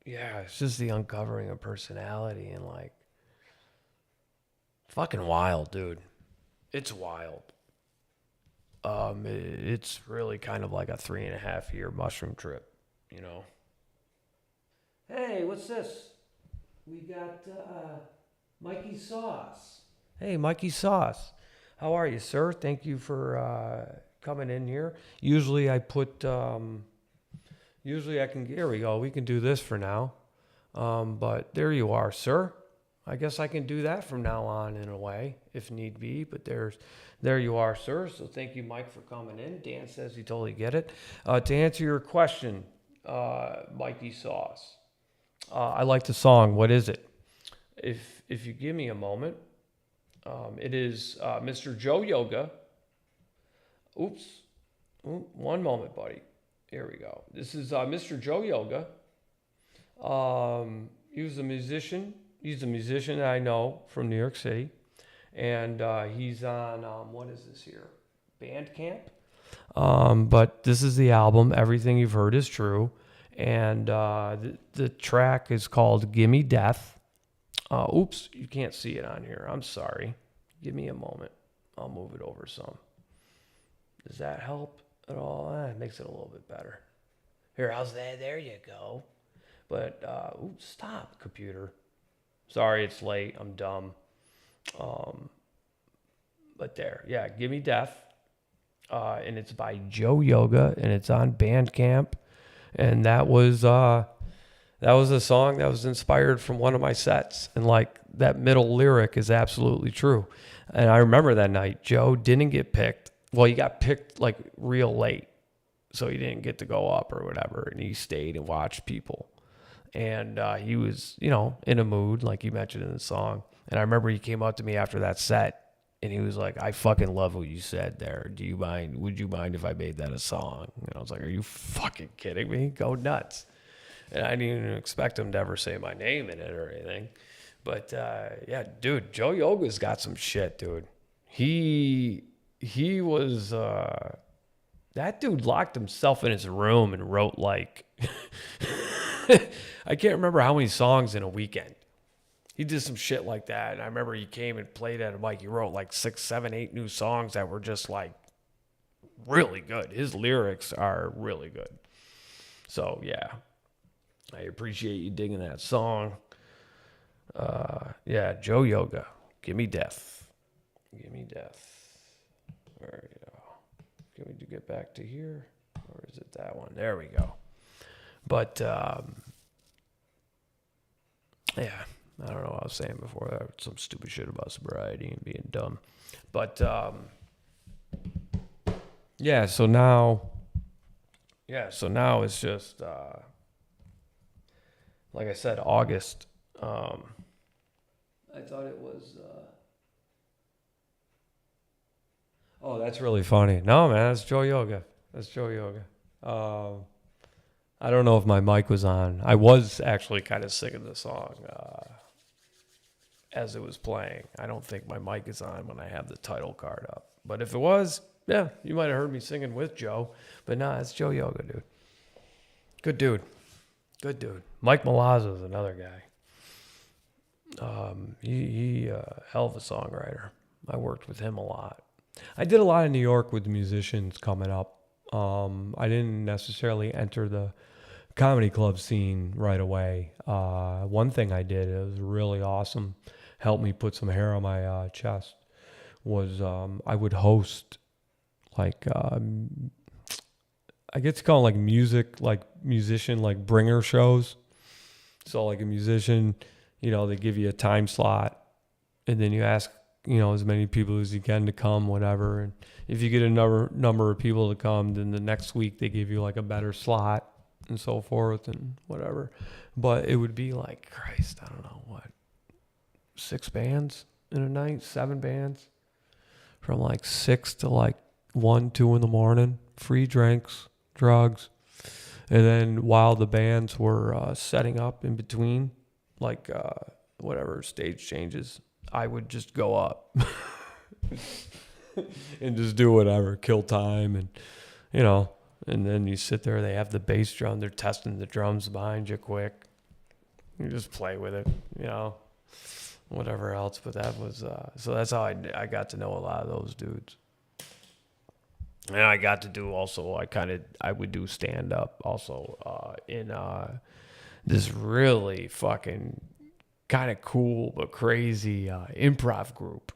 Yeah, it's just the uncovering of personality and like fucking wild, dude. It's wild. It's really kind of like a 3.5 year mushroom trip, you know. Hey, what's this? We got Mikey Sauce. Hey, Mikey Sauce. How are you, sir? Thank you for coming in here. Usually I put, here we go. We can do this for now. But there you are, sir. I guess I can do that from now on in a way, if need be. But there you are, sir. So thank you, Mike, for coming in. Dan says he totally get it. To answer your question, Mikey Sauce, I like the song. What is it? If you give me a moment, it is Mr. Joe Yoga. Oops. One moment, buddy. Here we go. This is Mr. Joe Yoga. He was a musician. He's a musician that I know from New York City. And he's on, what is this here? Bandcamp. But this is the album. Everything you've heard is true. And the track is called Gimme Death. Oops, you can't see it on here. I'm sorry. Give me a moment. I'll move it over some. Does that help at all? It makes it a little bit better. Here, how's that? There you go. But, oops, stop, computer. Sorry, it's late. I'm dumb. But there, yeah, Gimme Death. And it's by Joe Yoga, and it's on Bandcamp. And that was a song that was inspired from one of my sets. And like that middle lyric is absolutely true. And I remember that night, Joe didn't get picked. Well, he got picked like real late. So he didn't get to go up or whatever. And he stayed and watched people. And he was, you know, in a mood, like you mentioned in the song. And I remember he came up to me after that set, and he was like, I fucking love what you said there. Would you mind if I made that a song? And I was like, are you fucking kidding me? Go nuts. And I didn't even expect him to ever say my name in it or anything. But, yeah, dude, Joe Yoga's got some shit, dude. He was, that dude locked himself in his room and wrote like... I can't remember how many songs in a weekend. He did some shit like that. And I remember he came and played at a mic. He wrote like 6, 7, 8 new songs that were just like really good. His lyrics are really good. So yeah, I appreciate you digging that song. Yeah, Joe Yoga. Gimme Death. Gimme Death. There we go. Can we get back to here? Or is it that one? There we go. But, yeah, I don't know what I was saying before that. Some stupid shit about sobriety and being dumb. But, yeah, so now it's just, like I said, August. I thought it was, oh, that's really funny. No, man, that's Joe Yoga. I don't know if my mic was on. I was actually kind of singing the song as it was playing. I don't think my mic is on when I have the title card up. But if it was, yeah, you might have heard me singing with Joe. But nah, it's Joe Yoga, dude. Good dude. Mike Milazzo is another guy. He hell of a songwriter. I worked with him a lot. I did a lot in New York with the musicians coming up. I didn't necessarily enter the comedy club scene right away. One thing I did, it was really awesome, helped me put some hair on my chest, was I would host like I get to call them like musician like bringer shows. So like a musician, they give you a time slot, and then you ask as many people as you can to come, whatever. And if you get a number of people to come, then the next week they give you like a better slot and so forth and whatever. But it would be like, Christ, I don't know what, 6 bands in a night, 7 bands, from like 6 to like 1, 2 in the morning, free drinks, drugs. And then while the bands were setting up in between, like whatever stage changes, I would just go up and just do whatever, kill time. And, and then you sit there, they have the bass drum, they're testing the drums behind you quick. You just play with it, whatever else. But that was, so that's how I got to know a lot of those dudes. And I got to do also, I would do stand up also in this really fucking kind of cool but crazy improv group.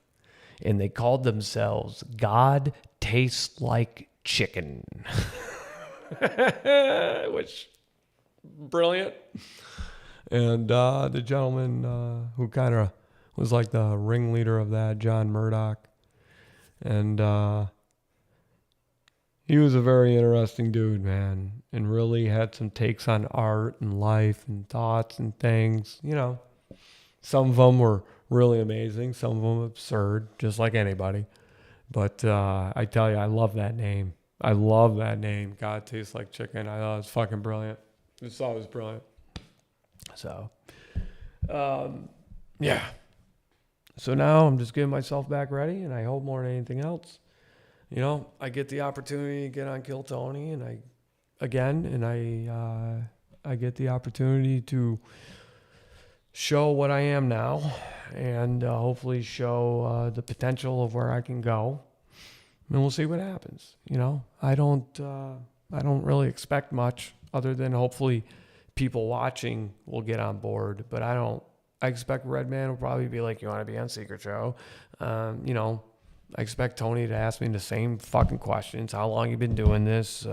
And they called themselves God Tastes Like Chicken. Which, brilliant. And the gentleman who kind of was like the ringleader of that, John Murdoch. And he was a very interesting dude, man. And really had some takes on art and life and thoughts and things, Some of them were really amazing. Some of them absurd, just like anybody. But I tell you, I love that name. I love that name. God Tastes Like Chicken. I thought it was fucking brilliant. I just thought it was brilliant. So, yeah. So now I'm just getting myself back ready, and I hope more than anything else, I get the opportunity to get on Kill Tony, and I get the opportunity to show what I am now, and hopefully show the potential of where I can go, and we'll see what happens. I don't really expect much other than hopefully people watching will get on board. But I expect Redman will probably be like, you want to be on Secret Show? I expect Tony to ask me the same fucking questions. How long you been doing this?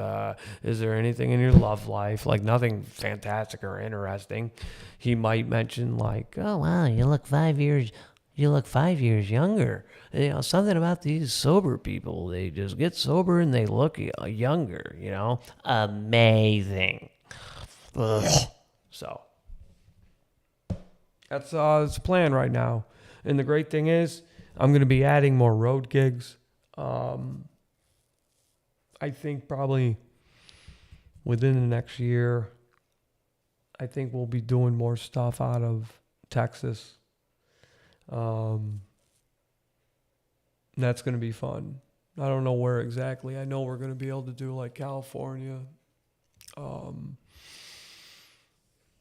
Is there anything in your love life? Like nothing fantastic or interesting. He might mention like, oh wow, you look 5 years younger. Something about these sober people. They just get sober and they look younger, Amazing. Ugh. So that's the plan right now. And the great thing is, I'm going to be adding more road gigs. I think probably within the next year, I think we'll be doing more stuff out of Texas. That's going to be fun. I don't know where exactly. I know we're going to be able to do like California,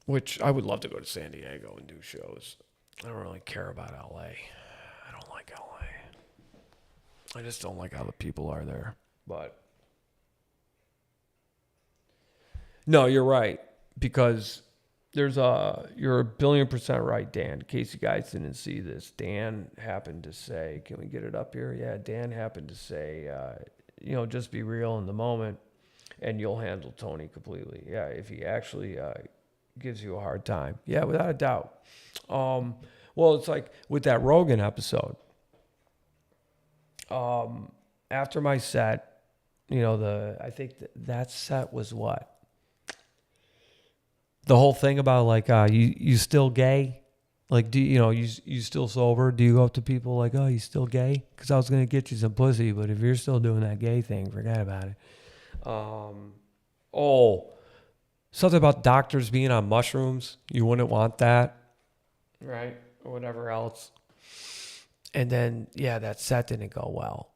which I would love to go to San Diego and do shows. I don't really care about LA. I don't like LA. I just don't like how the people are there. But no, you're right, because you're 1,000,000,000% right, Dan. In case you guys didn't see this, Dan happened to say, can we get it up here? Yeah, Dan happened to say, just be real in the moment and you'll handle Tony completely. Yeah, if he actually gives you a hard time. Yeah, without a doubt. Well, it's like with that Rogan episode. After my set, I think that set was what? The whole thing about like, you still gay? Like, do you still sober? Do you go up to people like, oh, you still gay? Because I was going to get you some pussy, but if you're still doing that gay thing, forget about it. Something about doctors being on mushrooms. You wouldn't want that, right? Or whatever else. And then, that set didn't go well.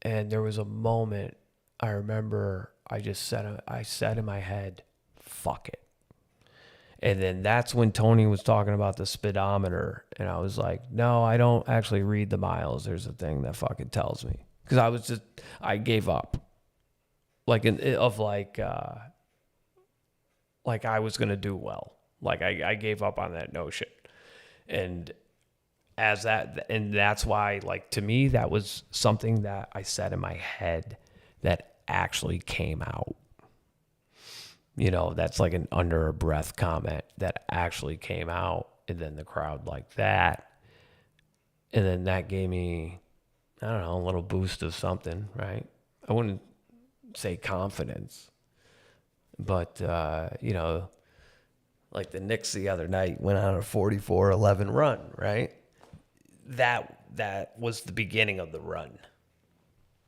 And there was a moment, I remember I said in my head, fuck it. And then that's when Tony was talking about the speedometer. And I was like, no, I don't actually read the miles. There's a thing that fucking tells me. Because I gave up. Like, like I was going to do well. Like, I gave up on that notion. And that's why, like, to me, that was something that I said in my head that actually came out. You know, that's like an under a breath comment that actually came out, and then the crowd liked that. And then that gave me, I don't know, a little boost of something, right? I wouldn't say confidence, but, you know, like the Knicks the other night went on a 44-11 run, right? That was the beginning of the run.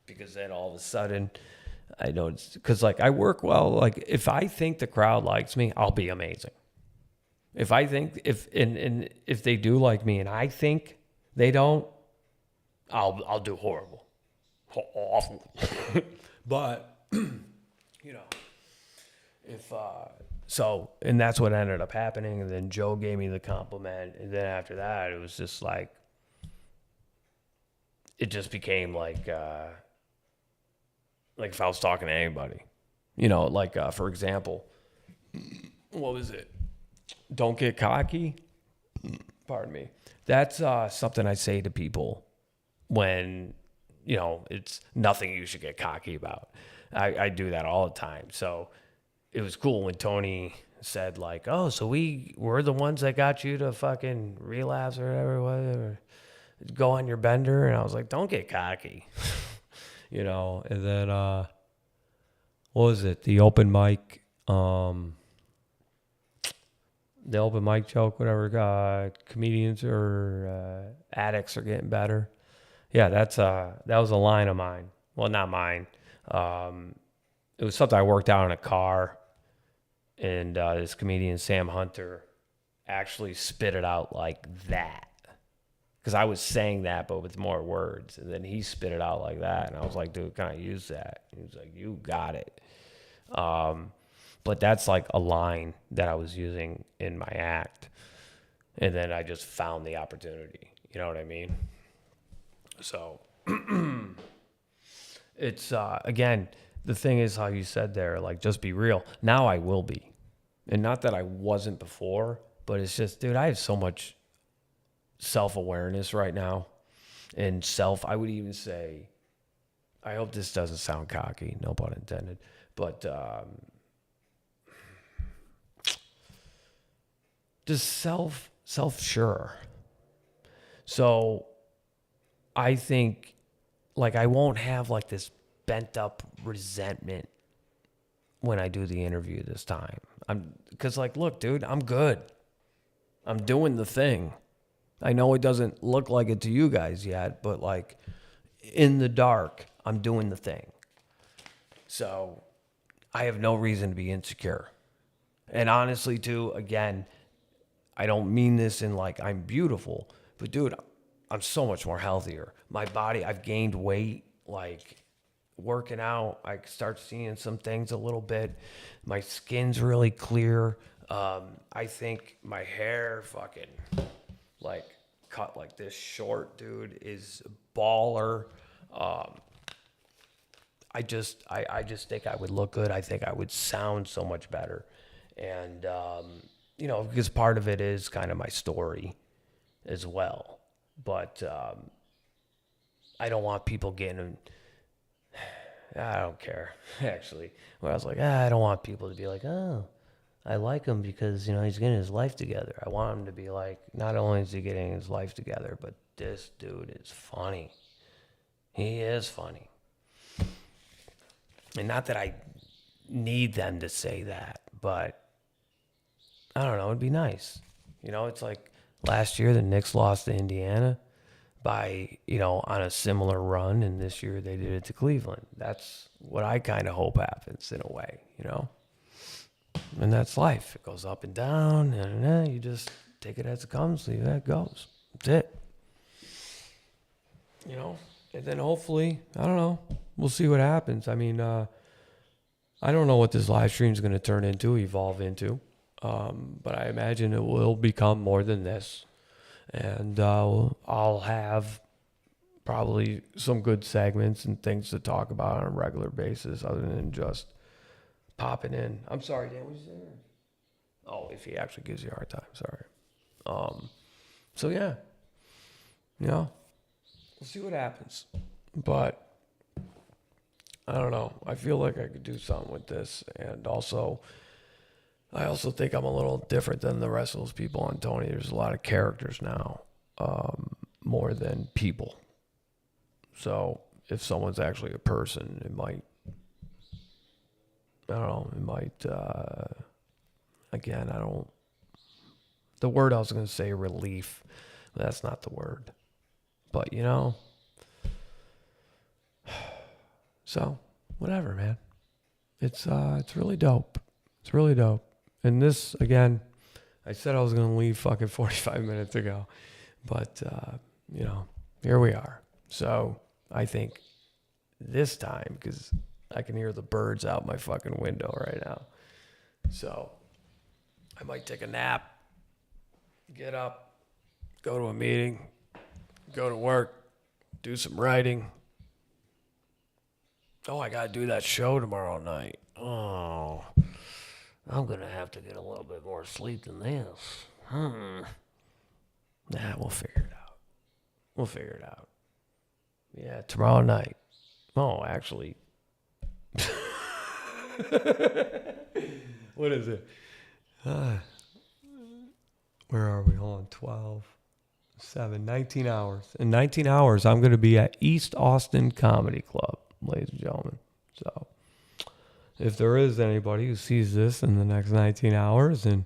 Because then all of a sudden, I know, because like I work well. Like if I think the crowd likes me, I'll be amazing. If I think if they do like me and I think they don't, I'll do horrible, awful. But you know, if so, and that's what ended up happening. And then Joe gave me the compliment, and then after that, it was just like it just became like if I was talking to anybody, you know, like, for example, what was it? Don't get cocky. Pardon me. That's something I say to people when, you know, it's nothing you should get cocky about. I do that all the time. So it was cool when Tony said like, oh, so we're the ones that got you to fucking relapse or whatever, go on your bender. And I was like, don't get cocky. You know, and then, what was it? The open mic joke, whatever, comedians or addicts are getting better. Yeah, that was a line of mine. Well, not mine. It was something I worked out in a car, and this comedian, Sam Hunter, actually spit it out like that. Because I was saying that, but with more words. And then he spit it out like that. And I was like, dude, can I use that? He was like, you got it. But that's like a line that I was using in my act. And then I just found the opportunity. You know what I mean? So, it's, again, the thing is how you said there, like, just be real. Now I will be. And not that I wasn't before, but it's just, dude, I have so much self-awareness right now, and I would even say, I hope this doesn't sound cocky, no pun intended, but just self-sure. So I think like I won't have like this bent up resentment when I do the interview this time. Because like, look, dude, I'm good. I'm doing the thing. I know it doesn't look like it to you guys yet, but like in the dark, I'm doing the thing. So I have no reason to be insecure. And honestly, too, again, I don't mean this in like I'm beautiful, but dude, I'm so much more healthier. My body, I've gained weight, like working out, I start seeing some things a little bit. My skin's really clear. I think my hair fucking like cut like this short, dude, is baller. I just think I would look good. I think I would sound so much better. And, you know, because part of it is kind of my story as well. But I don't want people getting, I don't care, actually. Where I was like, I don't want people to be like, oh, I like him because, you know, he's getting his life together. I want him to be like, not only is he getting his life together, but this dude is funny. He is funny. And not that I need them to say that, but I don't know, it'd be nice. You know, it's like last year the Knicks lost to Indiana by, you know, on a similar run, and this year they did it to Cleveland. That's what I kind of hope happens in a way, you know? And that's life. It goes up and down, and you just take it as it comes, leave it as it goes. That's it. You know? And then hopefully, I don't know, we'll see what happens. I mean, I don't know what this live stream is going to evolve into. But I imagine it will become more than this. And I'll have probably some good segments and things to talk about on a regular basis other than just popping in. I'm sorry, Dan, what did you say? Oh, if he actually gives you a hard time, sorry. So yeah, we'll see what happens. But I don't know. I feel like I could do something with this, and I also think I'm a little different than the rest of those people on Tony. There's a lot of characters now, more than people. So if someone's actually a person, it might, again, the word I was going to say relief, but that's not the word. But, so whatever, man. It's really dope. It's really dope. And this, again, I said I was going to leave fucking 45 minutes ago, but, here we are. So I think this time, because I can hear the birds out my fucking window right now. So I might take a nap, get up, go to a meeting, go to work, do some writing. Oh, I got to do that show tomorrow night. Oh, I'm going to have to get a little bit more sleep than this. Nah, we'll figure it out. Yeah, tomorrow night. Oh, actually. What is it? Where are we? Hold on. 12, 7, 19 hours. In 19 hours, I'm going to be at East Austin Comedy Club, ladies and gentlemen. So if there is anybody who sees this in the next 19 hours and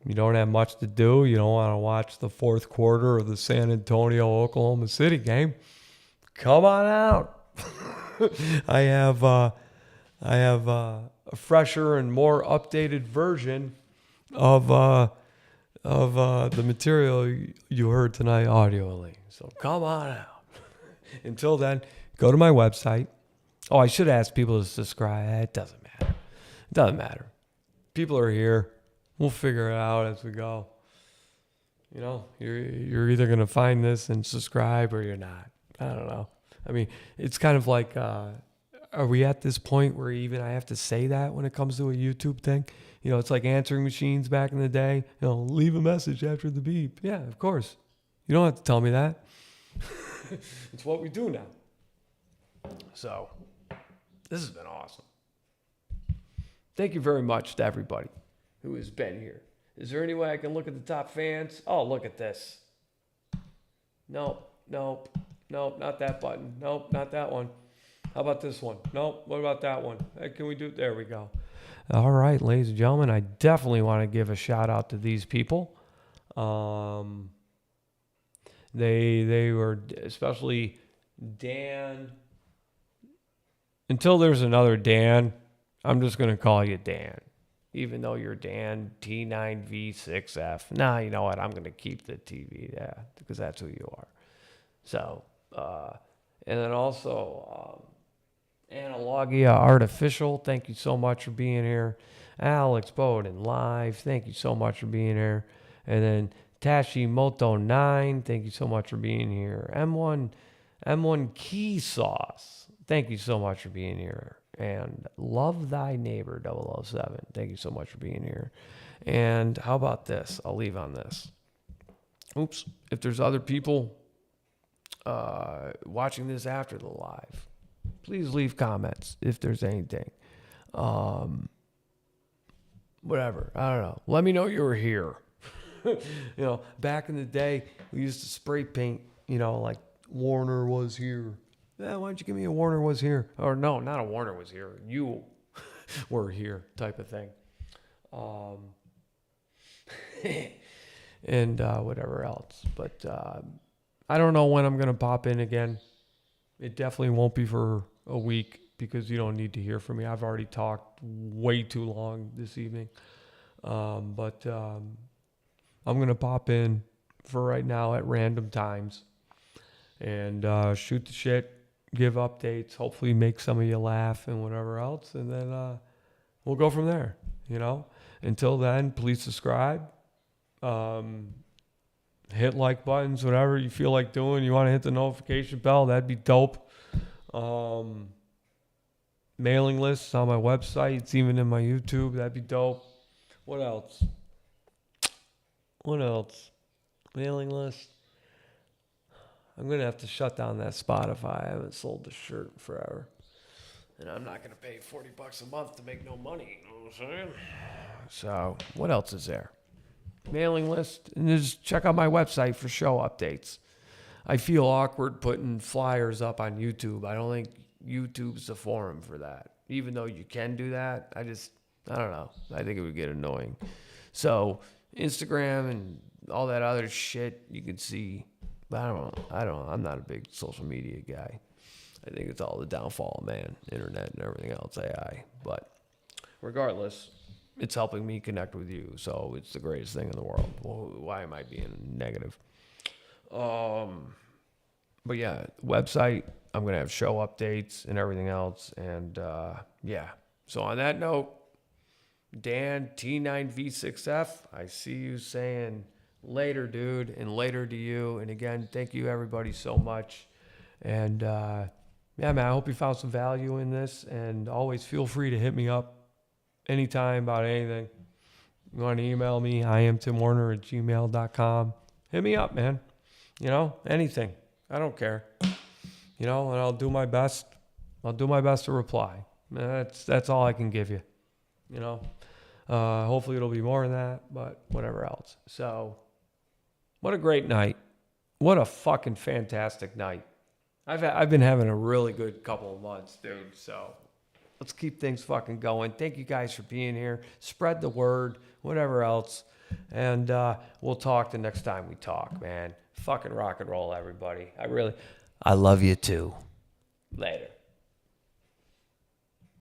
you don't have much to do, you don't want to watch the fourth quarter of the San Antonio, Oklahoma City game, come on out. I have a fresher and more updated version of the material you heard tonight audioly. So come on out. Until then, go to my website. Oh, I should ask people to subscribe. It doesn't matter. People are here. We'll figure it out as we go. You're either going to find this and subscribe or you're not. I don't know. I mean, it's kind of like, are we at this point where even I have to say that when it comes to a YouTube thing? It's like answering machines back in the day. Leave a message after the beep. Yeah, of course. You don't have to tell me that. It's what we do now. So, this has been awesome. Thank you very much to everybody who has been here. Is there any way I can look at the top fans? Oh, look at this. Nope, not that button. Nope, not that one. How about this one? Nope, what about that one? Hey, can we do, there we go. All right, ladies and gentlemen, I definitely want to give a shout out to these people. They were, especially Dan. Until there's another Dan, I'm just going to call you Dan. Even though you're Dan T9V6F. Nah, you know what? I'm going to keep the TV, because that's who you are. So, and then also, Analogia Artificial, thank you so much for being here. Alex Bowden Live, thank you so much for being here. And then Tashimoto 9, thank you so much for being here. M1 Key Sauce, thank you so much for being here. And Love Thy Neighbor 007, thank you so much for being here. And how about this? I'll leave on this. Oops, if there's other people watching this after the live, please leave comments if there's anything. Whatever, I don't know. Let me know you were here. Back in the day, we used to spray paint, like Warner was here. Yeah, why don't you give me a Warner was here? Or no, not a Warner was here. You were here type of thing. And whatever else. But I don't know when I'm going to pop in again. It definitely won't be for a week because you don't need to hear from me. I've already talked way too long this evening. But I'm going to pop in for right now at random times and shoot the shit, give updates, hopefully make some of you laugh and whatever else. And then we'll go from there, until then, please subscribe. Hit like buttons, whatever you feel like doing. You want to hit the notification bell, that'd be dope. Mailing lists on my website. It's even in my YouTube. That'd be dope. What else? Mailing list. I'm going to have to shut down that Spotify. I haven't sold the shirt in forever. And I'm not going to pay $40 a month to make no money. You know what I'm saying? So, what else is there? Mailing list. And just check out my website for show updates. I feel awkward putting flyers up on YouTube. I don't think YouTube's the forum for that. Even though you can do that, I don't know. I think it would get annoying. So, Instagram and all that other shit you can see. But I don't know. I'm not a big social media guy. I think it's all the downfall of man, internet and everything else, AI. But regardless, it's helping me connect with you. So it's the greatest thing in the world. Well, why am I being negative? But yeah, website, I'm going to have show updates and everything else. And yeah. So on that note, Dan, T9V6F, I see you saying later, dude, and later to you. And again, thank you everybody so much. And yeah, man, I hope you found some value in this. And always feel free to hit me up anytime about anything. You want to email me, iamtimwarner@gmail.com. Hit me up, man. You know, anything. I don't care. You know, and I'll do my best. I'll do my best to reply. That's all I can give you. You know, hopefully it'll be more than that, but whatever else. So, what a great night. What a fucking fantastic night. I've been having a really good couple of months, dude. So, let's keep things fucking going. Thank you guys for being here. Spread the word, whatever else. And we'll talk the next time we talk, man. Fucking rock and roll, everybody. I love you too. Later.